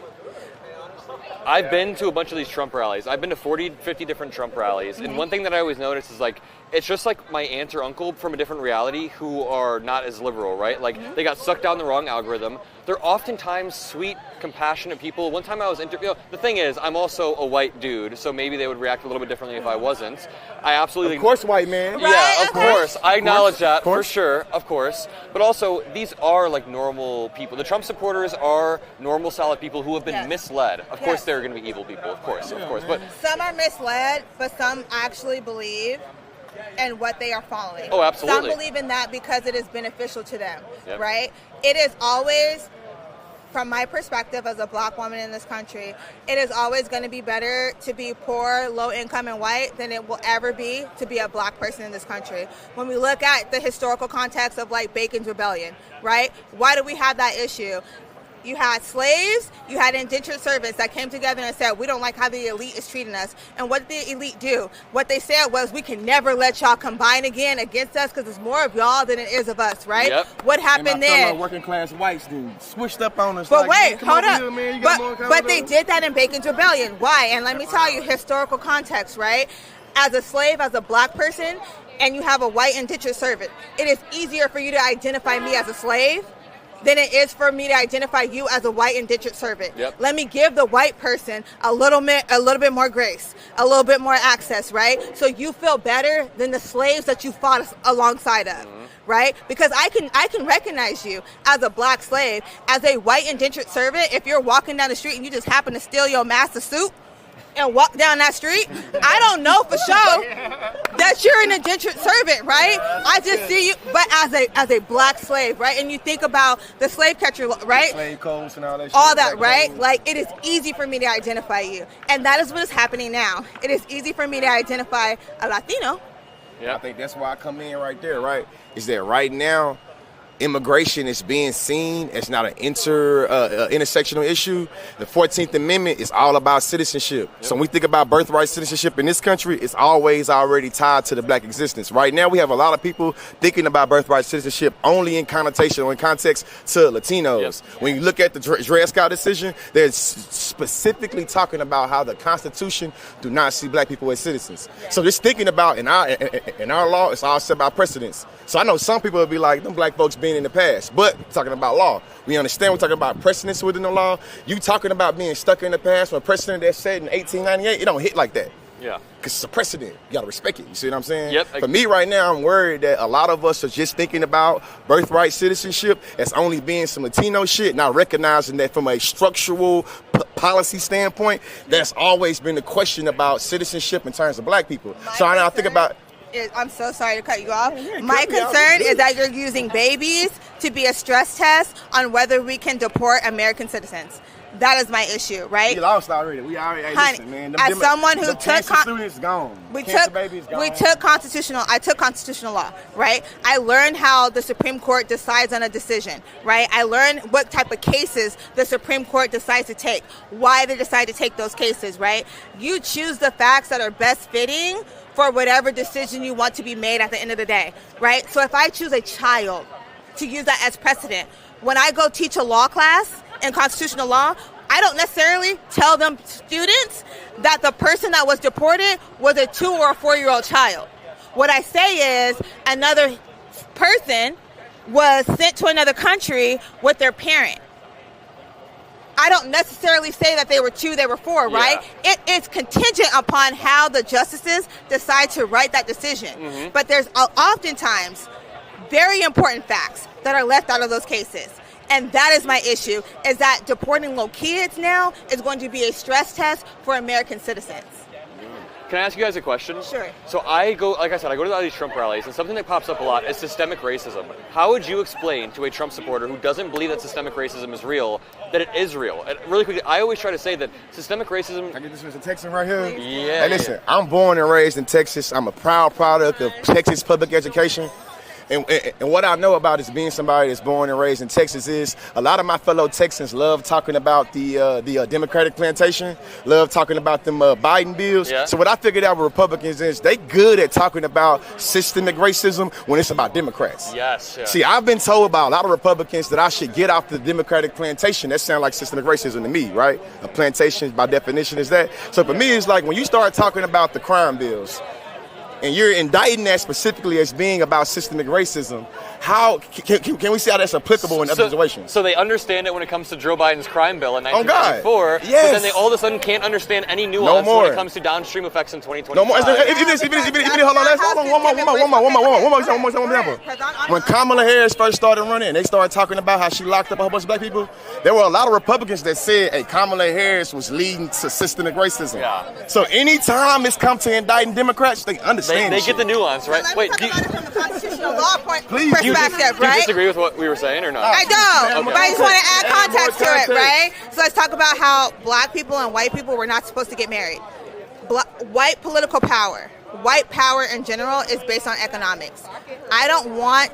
I've been to a bunch of these Trump rallies. I've been to 40, 50 different Trump rallies. And one thing that I always notice is, like, it's just like my aunt or uncle from a different reality who are not as liberal, right? Like, they got sucked down the wrong algorithm. They're oftentimes sweet, compassionate people. One time I was interviewed. The thing is, I'm also a white dude, so maybe they would react a little bit differently if I wasn't. I absolutely... Of course, white man. Yeah, of course. I acknowledge that, for sure, of course. But also, these are, like, normal people. The Trump supporters are normal, solid people who have been misled. Of course, they're going to be evil people, of course. But some are misled, but some actually believe in what they are following. Oh, absolutely. Some believe in that because it is beneficial to them, Yep. right? It is always, from my perspective as a black woman in this country, it is always going to be better to be poor, low income, and white than it will ever be to be a black person in this country. When we look at the historical context of, like, Bacon's Rebellion, right? Why do we have that issue? You had slaves, you had indentured servants that came together and said, we don't like how the elite is treating us. And what did the elite do? What they said was, we can never let y'all combine again against us because it's more of y'all than it is of us, right? Yep. What happened then? Working class whites dude switched up on us. But like, wait, come hold over up. here, man, you got more But they did that in Bacon's Rebellion. Why? And let me tell you, historical context, right? As a slave, as a black person, and you have a white indentured servant, it is easier for you to identify me as a slave than it is for me to identify you as a white indentured servant. Yep. Let me give the white person a little bit more grace, a little bit more access, right? So you feel better than the slaves that you fought alongside of, right? Because I can recognize you as a black slave, as a white indentured servant. If you're walking down the street and you just happen to steal your master's suit and walk down that street, I don't know for sure that you're an indentured servant, right? I just see you, but as a black slave, right? And you think about the slave catcher, right? Slave codes and all that shit. All that, right? Like, it is easy for me to identify you. And that is what is happening now. It is easy for me to identify a Latino. I think that's why I come in right there, right? Is that right now, immigration is being seen as not an intersectional issue. The 14th Amendment is all about citizenship. Yep. So when we think about birthright citizenship in this country, it's always already tied to the black existence. Right now, we have a lot of people thinking about birthright citizenship only in connotation or in context to Latinos. Yep. When you look at the Dred Scott decision, they're specifically talking about how the Constitution do not see black people as citizens. Yep. So just thinking about in our law, it's all set by precedents. So I know some people will be like, them black folks being in the past, but talking about law. We understand we're talking about precedents within the law. You talking about being stuck in the past when a precedent that's set in 1898, it don't hit like that. Yeah. Because it's a precedent. You got to respect it. You see what I'm saying? Yep. For me right now, I'm worried that a lot of us are just thinking about birthright citizenship as only being some Latino shit, not recognizing that from a structural policy standpoint, that's always been the question about citizenship in terms of black people. So I think about... I'm so sorry to cut you off. My concern is that you're using babies to be a stress test on whether we can deport American citizens. That is my issue, right? We lost already. We already, hey, honey, listen, man. As someone who took students gone. We took constitutional law, right? I learned how the Supreme Court decides on a decision, right? I learned what type of cases the Supreme Court decides to take, why they decide to take those cases, right? You choose the facts that are best fitting for whatever decision you want to be made at the end of the day, right? So if I choose a child to use that as precedent, when I go teach a law class in constitutional law, I don't necessarily tell them students that the person that was deported was a 2 or a 4-year-old child. What I say is another person was sent to another country with their parent. I don't necessarily say that they were 2, they were 4, right? It is contingent upon how the justices decide to write that decision. But there's oftentimes very important facts that are left out of those cases. And that is my issue, is that deporting little kids now is going to be a stress test for American citizens. Can I ask you guys a question? Sure. So I go to a lot of these Trump rallies, and something that pops up a lot is systemic racism. How would you explain to a Trump supporter who doesn't believe that systemic racism is real, that it is real? And really quickly, I always try to say that systemic racism... I get this Mr. Texan right here? Yeah. Hey, listen, I'm born and raised in Texas. I'm a proud product of Texas public education. And what I know about is being somebody that's born and raised in Texas is a lot of my fellow Texans love talking about the Democratic plantation, love talking about them Biden bills. Yeah. So what I figured out with Republicans is they good at talking about systemic racism when it's about Democrats. Yes. Yeah. See, I've been told by a lot of Republicans that I should get off the Democratic plantation. That sounds like systemic racism to me, right? A plantation, by definition, is that. So for me, it's like when you start talking about the crime bills, and you're indicting that specifically as being about systemic racism, how can we see how that's applicable in other situations? So they understand it when it comes to Joe Biden's crime bill in 1994, God. Yes. but then they all of a sudden can't understand any nuance when it comes to downstream effects in 2025. No more. Hold on, one more example. When Kamala Harris first started running, they started talking about how she locked up a whole bunch of black people. There were a lot of Republicans that said, hey, Kamala Harris was leading to systemic racism. Yeah. So anytime it's come to indicting Democrats, they understand They get the nuance, right? Wait, from the constitutional law point Please. perspective, do you right? disagree with what we were saying or not? I don't, Okay. but I just want to add context to it, right? So let's talk about how black people and white people were not supposed to get married. White political power, white power in general is based on economics. I don't want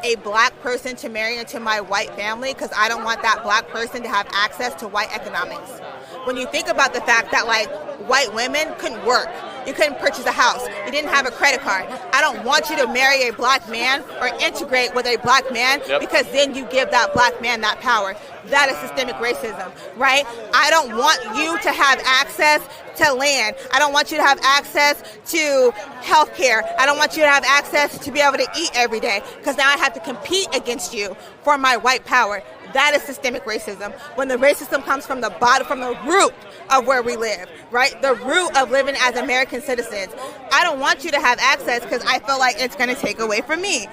a black person to marry into my white family because I don't want that black person to have access to white economics. When you think about the fact that like white women couldn't work, you couldn't purchase a house, you didn't have a credit card. I don't want you to marry a black man or integrate with a black man because then you give that black man that power. That is systemic racism, right? I don't want you to have access to land. I don't want you to have access to health care. I don't want you to have access to be able to eat every day because now I have to compete against you for my white power. That is systemic racism. When the racism comes from the bottom, from the root of where we live, right? The root of living as American citizens. I don't want you to have access because I feel like it's going to take away from me.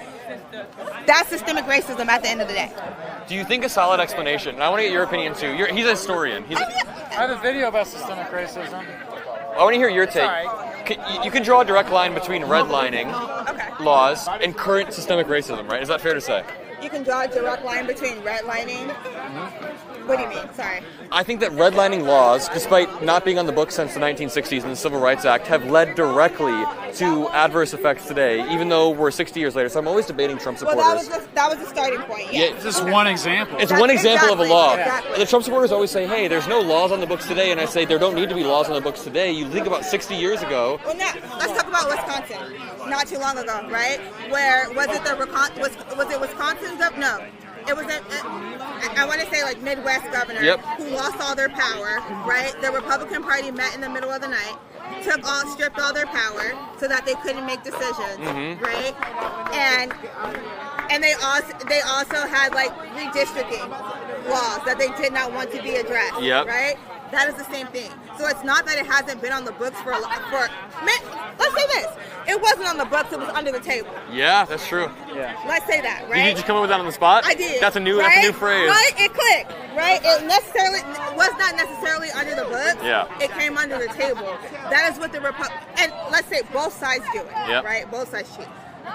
That's systemic racism at the end of the day. Do you think a solid explanation, and I want to get your opinion too, he's a historian. I have a video about systemic racism. I want to hear your take. You can draw a direct line between redlining laws and current systemic racism, right? Is that fair to say? You can draw a direct line between redlining. What do you mean? Sorry. I think that redlining laws, despite not being on the books since the 1960s and the Civil Rights Act, have led directly to adverse effects today, even though we're 60 years later. So I'm always debating Trump supporters. Well, that was the starting point. Yeah, it's just one example. It's one example of a law. Exactly. The Trump supporters always say, hey, there's no laws on the books today. And I say, there don't need to be laws on the books today. You think about 60 years ago. Well, now, let's talk about Wisconsin. Not too long ago, right? Where, was it Wisconsin's up? No. It was I want to say like Midwest governor who lost all their power, right? The Republican Party met in the middle of the night, stripped all their power so that they couldn't make decisions, right? And they also had like redistricting laws that they did not want to be addressed, right? That is the same thing. So it's not that it hasn't been on the books for let's say this. It wasn't on the books, it was under the table. Yeah, that's true. Yeah. Let's say that, right? Did you just come up with that on the spot? I did. That's a new phrase. Right? It clicked, right? It was not necessarily under the books. Yeah. It came under the table. That is what the and let's say both sides do it, Yep. right? Both sides cheat.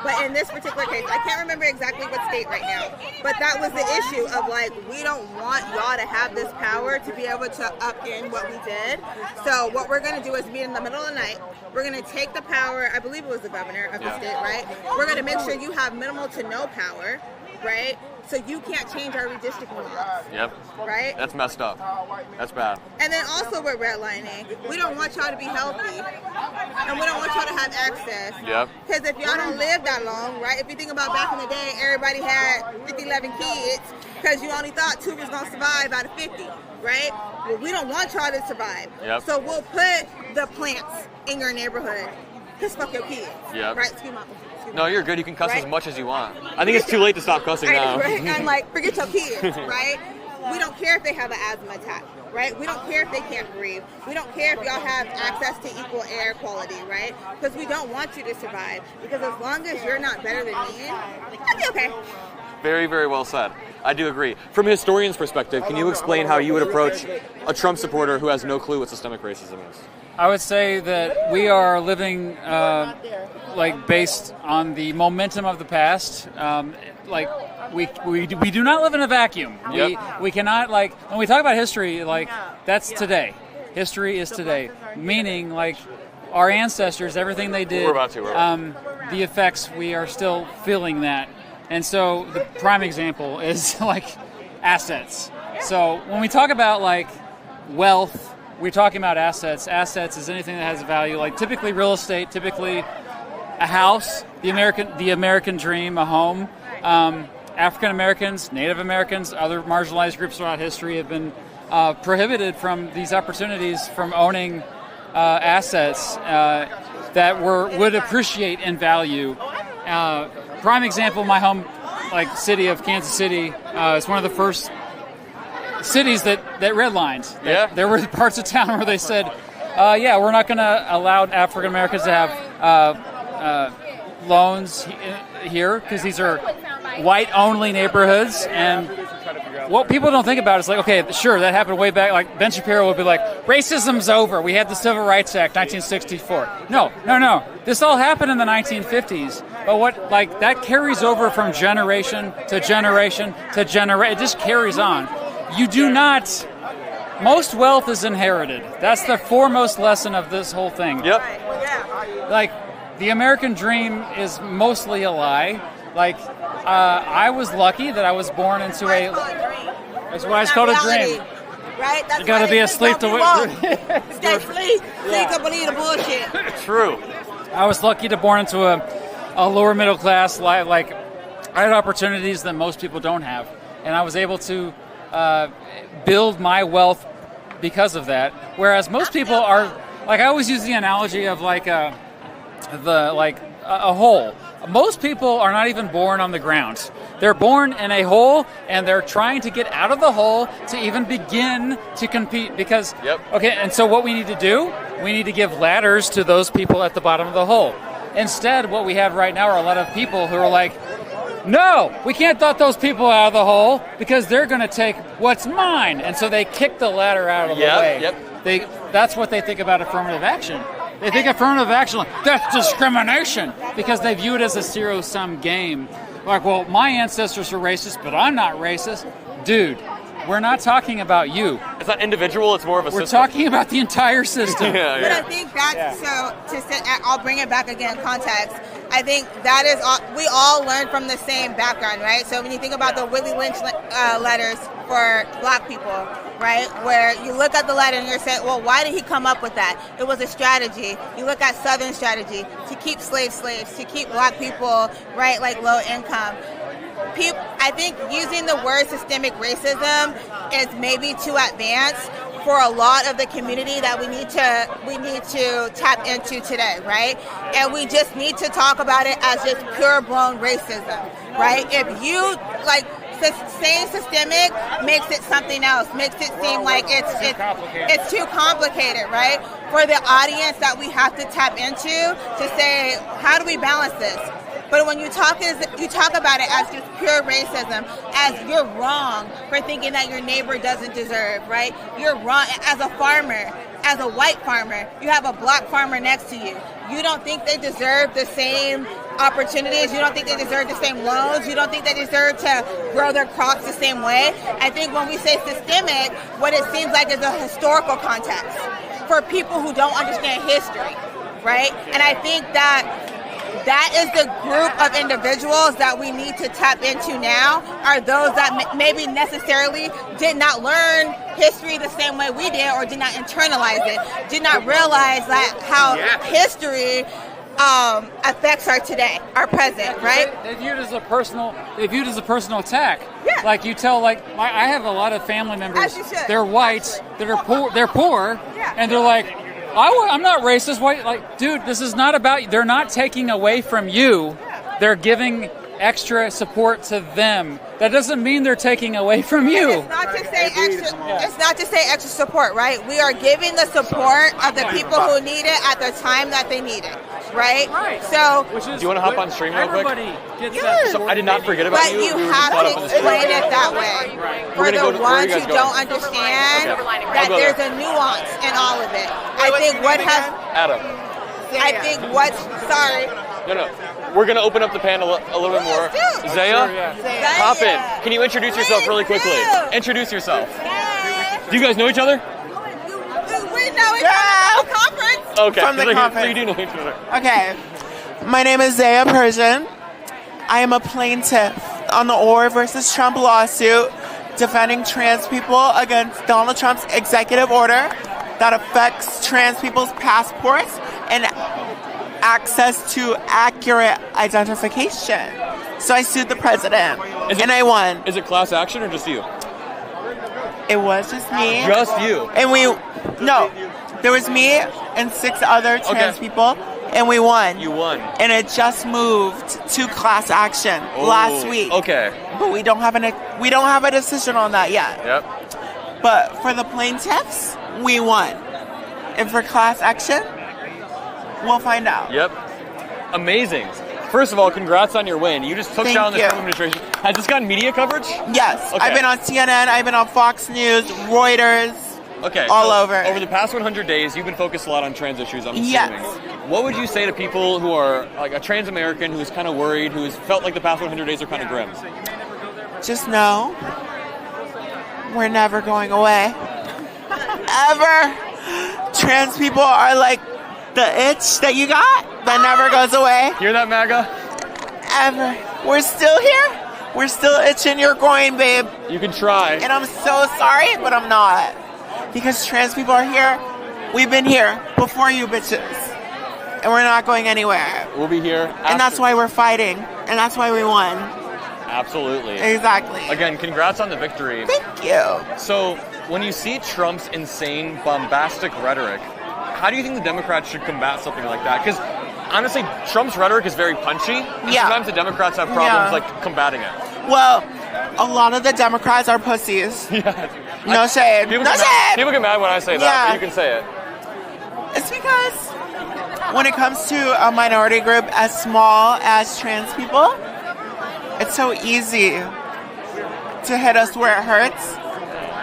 But in this particular case, I can't remember exactly what state right now, but that was the issue of like, we don't want y'all to have this power to be able to up in what we did. So what we're going to do is meet in the middle of the night. We're going to take the power, I believe it was the governor of the state, right? We're going to make sure you have minimal to no power, right? So you can't change our redistricting laws. Yep. Right? That's messed up. That's bad. And then also with redlining, we don't want y'all to be healthy, and we don't want y'all to have access. Yep. Because if y'all don't live that long, right? If you think about back in the day, everybody had 11 kids because you only thought 2 was going to survive out of 50, right? Well, we don't want y'all to survive. Yep. So we'll put the plants in your neighborhood because fuck your kids. Yep. Right? Excuse me. No, you're good. You can cuss Right? as much as you want. I think it's too late to stop cussing now. Right? I'm like, forget your kids, right? We don't care if they have an asthma attack, right? We don't care if they can't breathe. We don't care if y'all have access to equal air quality, right? Because we don't want you to survive. Because as long as you're not better than me, I'll be okay. Very, very well said. I do agree. From a historian's perspective, can you explain how you would approach a Trump supporter who has no clue what systemic racism is? I would say that we are living based on the momentum of the past. We do not live in a vacuum. Yep. We cannot, when we talk about history, that's today. History is today. Meaning, our ancestors, everything they did, the effects, we are still feeling that. And so the prime example is assets. So when we talk about wealth, we're talking about assets. Assets is anything that has value, typically real estate, typically a house, the American dream, a home. African Americans, Native Americans, other marginalized groups throughout history have been prohibited from these opportunities, from owning assets that would appreciate in value. Prime example, my home city of Kansas City is one of the first cities that redlined. Yeah. There were parts of town where they said, we're not going to allow African Americans to have loans here because these are white-only neighborhoods. And what people don't think about is okay, sure, that happened way back. Ben Shapiro would be racism's over. We had the Civil Rights Act, 1964. No. This all happened in the 1950s. But what that carries over from generation to generation to generation. It just carries on. You do not. Most wealth is inherited. That's the foremost lesson of this whole thing. Yep. The American dream is mostly a lie. I was lucky that I was born into a. That's why it's called a dream. Right? That's You gotta be asleep to stay asleep. Think to believe the bullshit. True. I was lucky to born into a lower middle class. I had opportunities that most people don't have, and I was able to build my wealth because of that. Whereas most people are I always use the analogy of a hole. Most people are not even born on the ground. They're born in a hole, and they're trying to get out of the hole to even begin to compete. Because and so what we need to do, we need to give ladders to those people at the bottom of the hole. Instead, what we have right now are a lot of people who are no, we can't throw those people out of the hole because they're going to take what's mine. And so they kick the ladder out of the way. That's what they think about affirmative action. They think affirmative action, that's discrimination, because they view it as a zero-sum game. My ancestors are racist, but I'm not racist. Dude, we're not talking about you. It's not individual, it's more of a system. We're talking about the entire system. But I think I'll bring it back again, context. I think that is we all learn from the same background, right? So when you think about the Willie Lynch letters for black people, right, where you look at the letter and you're saying, well, why did he come up with that? It was a strategy. You look at Southern strategy to keep slaves, to keep black people, right, low income. I think using the word systemic racism is maybe too advanced for a lot of the community that we need to tap into today, right? And we just need to talk about it as just pure blown racism, right? If you saying systemic makes it something else, makes it seem like it's too complicated, right? For the audience that we have to tap into to say, how do we balance this? But when you talk about it as just pure racism, as you're wrong for thinking that your neighbor doesn't deserve, right? You're wrong as a farmer, as a white farmer. You have a black farmer next to you. You don't think they deserve the same opportunities. You don't think they deserve the same loans. You don't think they deserve to grow their crops the same way. I think when we say systemic, what it seems like is a historical context for people who don't understand history, right? And I think that is the group of individuals that we need to tap into now, are those that maybe necessarily did not learn history the same way we did, or did not internalize it, did not realize that how history affects our today, our present, right? They view it as a personal attack. Yeah. Like you tell, I have a lot of family members. As you should. They're white. They're poor. Yeah. And they're like, I'm not racist. White, like, dude, this is not about. They're not taking away from you. They're giving extra support to them. That doesn't mean they're taking away from you. It's not to say extra. It's not to say extra support, right? We are giving the support of the people who need it at the time that they need it, right? So, do you want to hop on stream real quick? Gets that. So I did not forget about you. But you have to explain it that way. For the ones who don't understand that there's a nuance in all of it. I think what has Adam. I think what's sorry. No. We're going to open up the panel a little bit more. Zaya, hop in. Can you introduce yourself really quickly? Introduce yourself. Do you guys know each other? We know each other from the conference. Okay. From the conference. So you do know each other. Okay. My name is Zaya Persian. I am a plaintiff on the Orr versus Trump lawsuit defending trans people against Donald Trump's executive order that affects trans people's passports and access to accurate identification. So I sued the president, and I won. Is it class action or just you? It was just me. Just you? And there was me and 6 other trans people, and we won. You won. And it just moved to class action last week. Okay. But we don't have a decision on that yet. Yep. But for the plaintiffs, we won. And for class action, we'll find out. Yep. Amazing. First of all, congrats on your win. You just took down the Trump administration. Has this gotten media coverage? Yes. Okay. I've been on CNN, I've been on Fox News, Reuters, all over. Over the past 100 days, you've been focused a lot on trans issues, I'm assuming. Yes. What would you say to people who are like a trans American who's kind of worried, who's felt like the past 100 days are kind of grim? Just know, we're never going away. Ever. Trans people are like the itch that you got that never goes away. Hear that, MAGA? Ever. We're still here. We're still itching your groin, babe. You can try. And I'm so sorry, but I'm not. Because trans people are here. We've been here before you bitches. And we're not going anywhere. We'll be here. And that's why we're fighting. And that's why we won. Absolutely. Exactly. Again, congrats on the victory. Thank you. So, when you see Trump's insane, bombastic rhetoric, how do you think the Democrats should combat something like that? Because, honestly, Trump's rhetoric is very punchy. And sometimes the Democrats have problems, like, combating it. Well, a lot of the Democrats are pussies. No shade. People get mad when I say that, but you can say it. It's because when it comes to a minority group as small as trans people, it's so easy to hit us where it hurts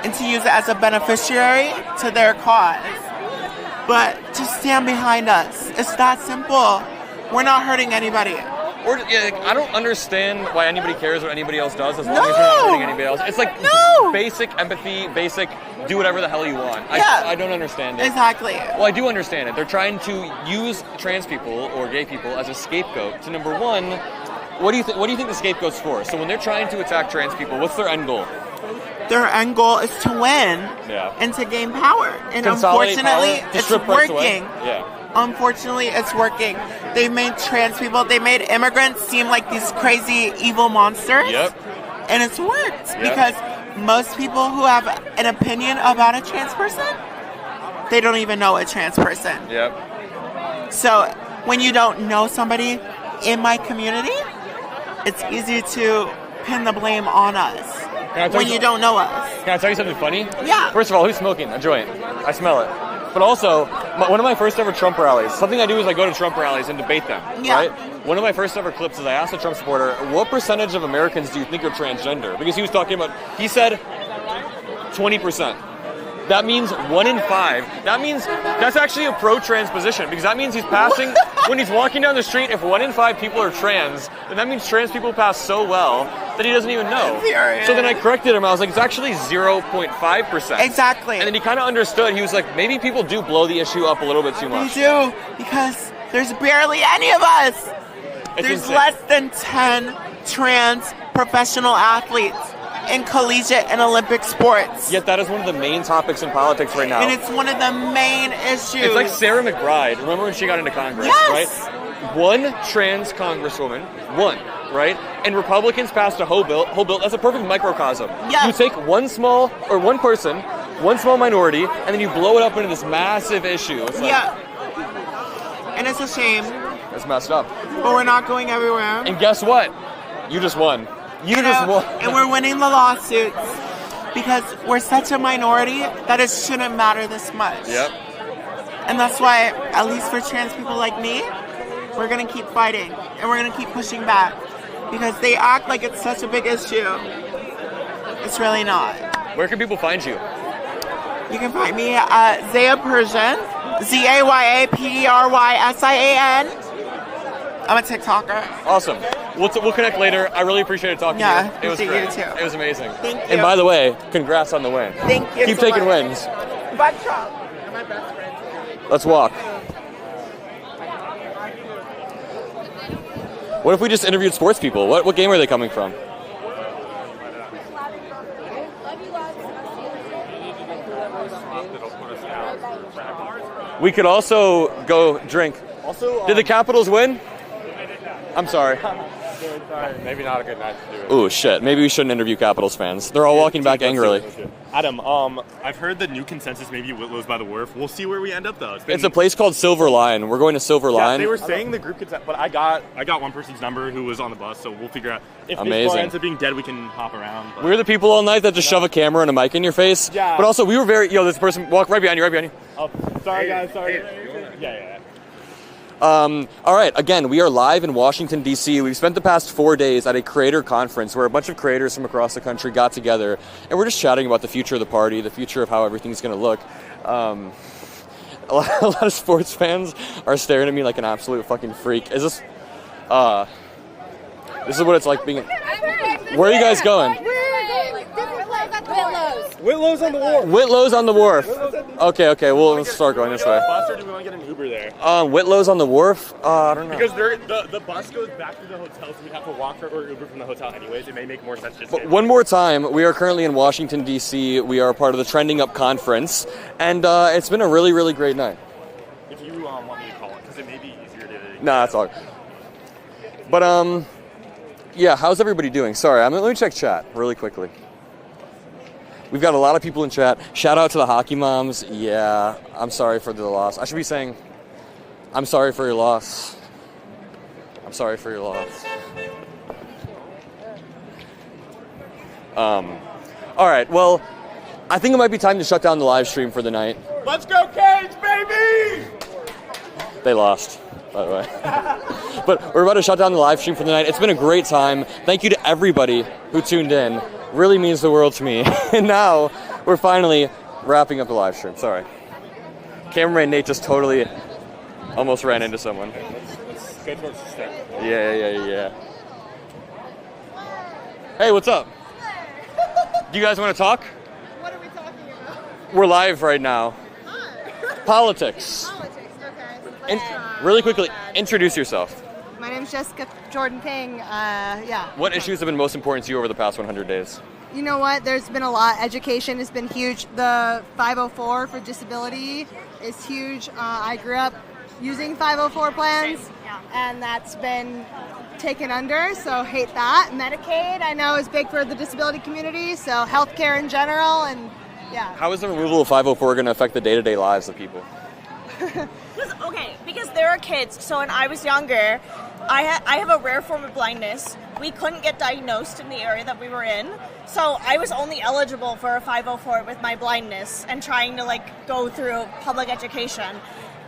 and to use it as a beneficiary to their cause. But to stand behind us, it's that simple. We're not hurting anybody. I don't understand why anybody cares what anybody else does as long as you're not hurting anybody else. It's like basic empathy, basic do whatever the hell you want. I don't understand it. Exactly. Well, I do understand it. They're trying to use trans people or gay people as a scapegoat to, number one, what do you think the scapegoat's for? So when they're trying to attack trans people, what's their end goal? Their end goal is to win and to gain power. And unfortunately, it's working. Unfortunately, it's working. They've made trans people, they made immigrants seem like these crazy, evil monsters. And it's worked because most people who have an opinion about a trans person, they don't even know a trans person. So when you don't know somebody in my community, it's easy to pin the blame on us when you don't know us. Can I tell you something funny? Yeah. First of all, who's smoking a joint? I smell it. But also, one of my first ever Trump rallies, something I do is I go to Trump rallies and debate them, right? One of my first ever clips is I asked a Trump supporter, what percentage of Americans do you think are transgender? Because he was talking about, he said 20%. That means 1 in 5. That means that's actually a pro-trans position because that means he's passing, when he's walking down the street, if 1 in 5 people are trans, then that means trans people pass so well that he doesn't even know. So then I corrected him. I was like, it's actually 0.5%. Exactly. And then he kind of understood. He was like, maybe people do blow the issue up a little bit too much. They do, because there's barely any of us. There's insane. less than 10 trans professional athletes in collegiate and Olympic sports. Yet that is one of the main topics in politics right now. And it's one of the main issues. It's like Sarah McBride. Remember when she got into Congress, right? One trans congresswoman, one, right? And Republicans passed a Hoe bill. That's a perfect microcosm. Yes. You take one small, or one person, one small minority, and then you blow it up into this massive issue. It's like, And it's a shame. It's messed up. But we're not going everywhere. And guess what? You just won. You just won. And we're winning the lawsuits because we're such a minority that it shouldn't matter this much. Yep. And that's why, at least for trans people like me, we're going to keep fighting and we're going to keep pushing back because they act like it's such a big issue. It's really not. Where can people find you? You can find me at Zaya Persian, ZAYAPERYSIAN. I'm a TikToker. Awesome. We'll connect later. I really appreciated talking to you. It was great. You too. It was amazing. Thank you. And by the way, congrats on the win. Thank you. Keep so taking much. wins. Bye, Trump. Let's walk. What if we just interviewed sports people? What game are they coming from? We could also go drink. Also, did the Capitals win? I'm sorry. Sorry, maybe not a good night to do it. Oh shit! Maybe we shouldn't interview Capitals fans. They're all walking back angrily. Adam, I've heard the new consensus maybe Whitlow's by the Wharf. We'll see where we end up though. It's a place called Silver Line. We're going to Silver Line. They were saying the group consent, but I got one person's number who was on the bus, so we'll figure out if this bar ends up being dead, we can hop around. But. We're the people all night that just shove a camera and a mic in your face. Yeah. But also, we were very. This person walk right behind you. Oh, sorry guys. Sorry. Yeah. All right, again, we are live in Washington, D.C. We've spent the past 4 days at a creator conference where a bunch of creators from across the country got together, and we're just chatting about the future of the party, the future of how everything's going to look. A lot of sports fans are staring at me like an absolute fucking freak. Is this... this is what it's like being... Where are you guys going? Whitlow's on the Wharf. Whitlow's on the Wharf. Okay, we'll start going this way. Bus or do we want to get an Uber there? Whitlow's on the Wharf? I don't know. Because the bus goes back to the hotel, so we'd have to walk or Uber from the hotel anyways. It may make more sense just But one more time, we are currently in Washington, D.C. We are part of the Trending Up Conference, and it's been a really, really great night. If you want me to call it, because it may be easier to... Nah, that's all. But, yeah, how's everybody doing? Sorry, let me check chat really quickly. We've got a lot of people in chat. Shout out to the hockey moms. Yeah, I'm sorry for the loss. I should be saying, I'm sorry for your loss. I'm sorry for your loss. All right, well, I think it might be time to shut down the live stream for the night. Let's go Canes, baby! They lost, by the way. But we're about to shut down the live stream for the night. It's been a great time. Thank you to everybody who tuned in. Really means the world to me. And now we're finally wrapping up the live stream. Sorry. Cameraman Nate just totally almost ran into someone. Let's go towards the step. Yeah. Hey, what's up? Do you guys want to talk? What are we talking about? We're live right now. Politics. Okay. Really quickly, introduce yourself. My name's Jessica Jordan Ping. What issues have been most important to you over the past 100 days? You know what? There's been a lot. Education has been huge. The 504 for disability is huge. I grew up using 504 plans, and that's been taken under, so hate that. Medicaid, I know, is big for the disability community, so healthcare in general, and yeah. How is the removal of 504 going to affect the day-to-day lives of people? Because there are kids. So when I was younger, I have a rare form of blindness. we couldn't get diagnosed in the area that we were in. So I was only eligible for a 504 with my blindness and trying to like go through public education.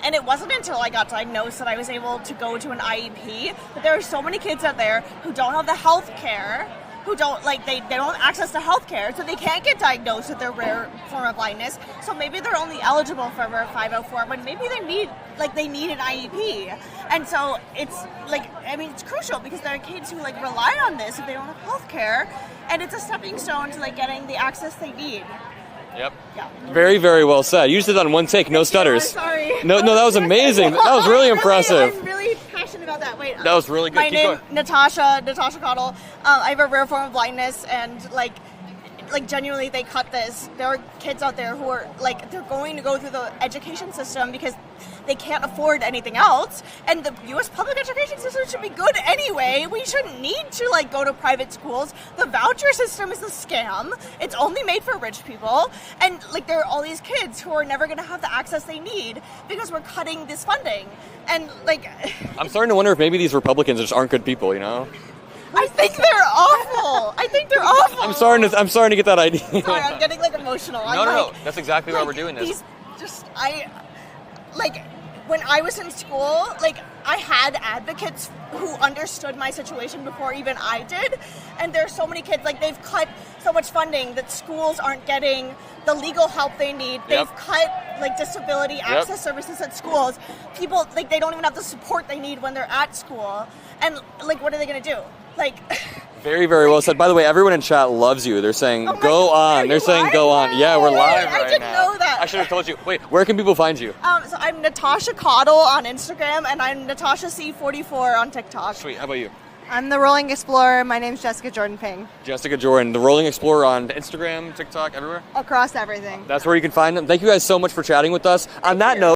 And it wasn't until I got diagnosed that I was able to go to an IEP. But there are so many kids out there who don't have the health care, who don't they don't have access to health care, so they can't get diagnosed with their rare form of blindness. So maybe they're only eligible for a 504, but maybe they need an IEP. And so it's it's crucial because there are kids who rely on this if they don't have health care, and it's a stepping stone to getting the access they need. Yep. Yeah. Very, very well said. You just did that in one take, no stutters. Sorry. No, that was amazing. That was really impressive. I'm really passionate about that. Wait. That was really good. My name, Natasha Cottle. I have a rare form of blindness, and genuinely they cut this. There are kids out there who are they're going to go through the education system because they can't afford anything else, and the U.S. public education system should be good anyway. We shouldn't need to go to private schools. The voucher system is a scam. It's only made for rich people, and there are all these kids who are never going to have the access they need because we're cutting this funding. And I'm starting to wonder if maybe these Republicans just aren't good people, I think they're awful. I'm starting to get that idea. Sorry, I'm getting emotional. No. That's exactly why we're doing this. When I was in school, I had advocates who understood my situation before even I did. And there's so many kids, they've cut so much funding that schools aren't getting the legal help they need. They've cut, disability access services at schools. People, they don't even have the support they need when they're at school. And, what are they going to do? Very, very well said. By the way, everyone in chat loves you. They're saying, go on. They're saying, go on. Yeah, we're live right now. I didn't know that. I should have told you. Wait, where can people find you? So I'm Natasha Cottle on Instagram, and I'm Natasha C44 on TikTok. Sweet. How about you? I'm the Rolling Explorer. My name's Jessica Jordan Ping. Jessica Jordan, the Rolling Explorer on Instagram, TikTok, everywhere? Across everything. That's where you can find them. Thank you guys so much for chatting with us. On that note,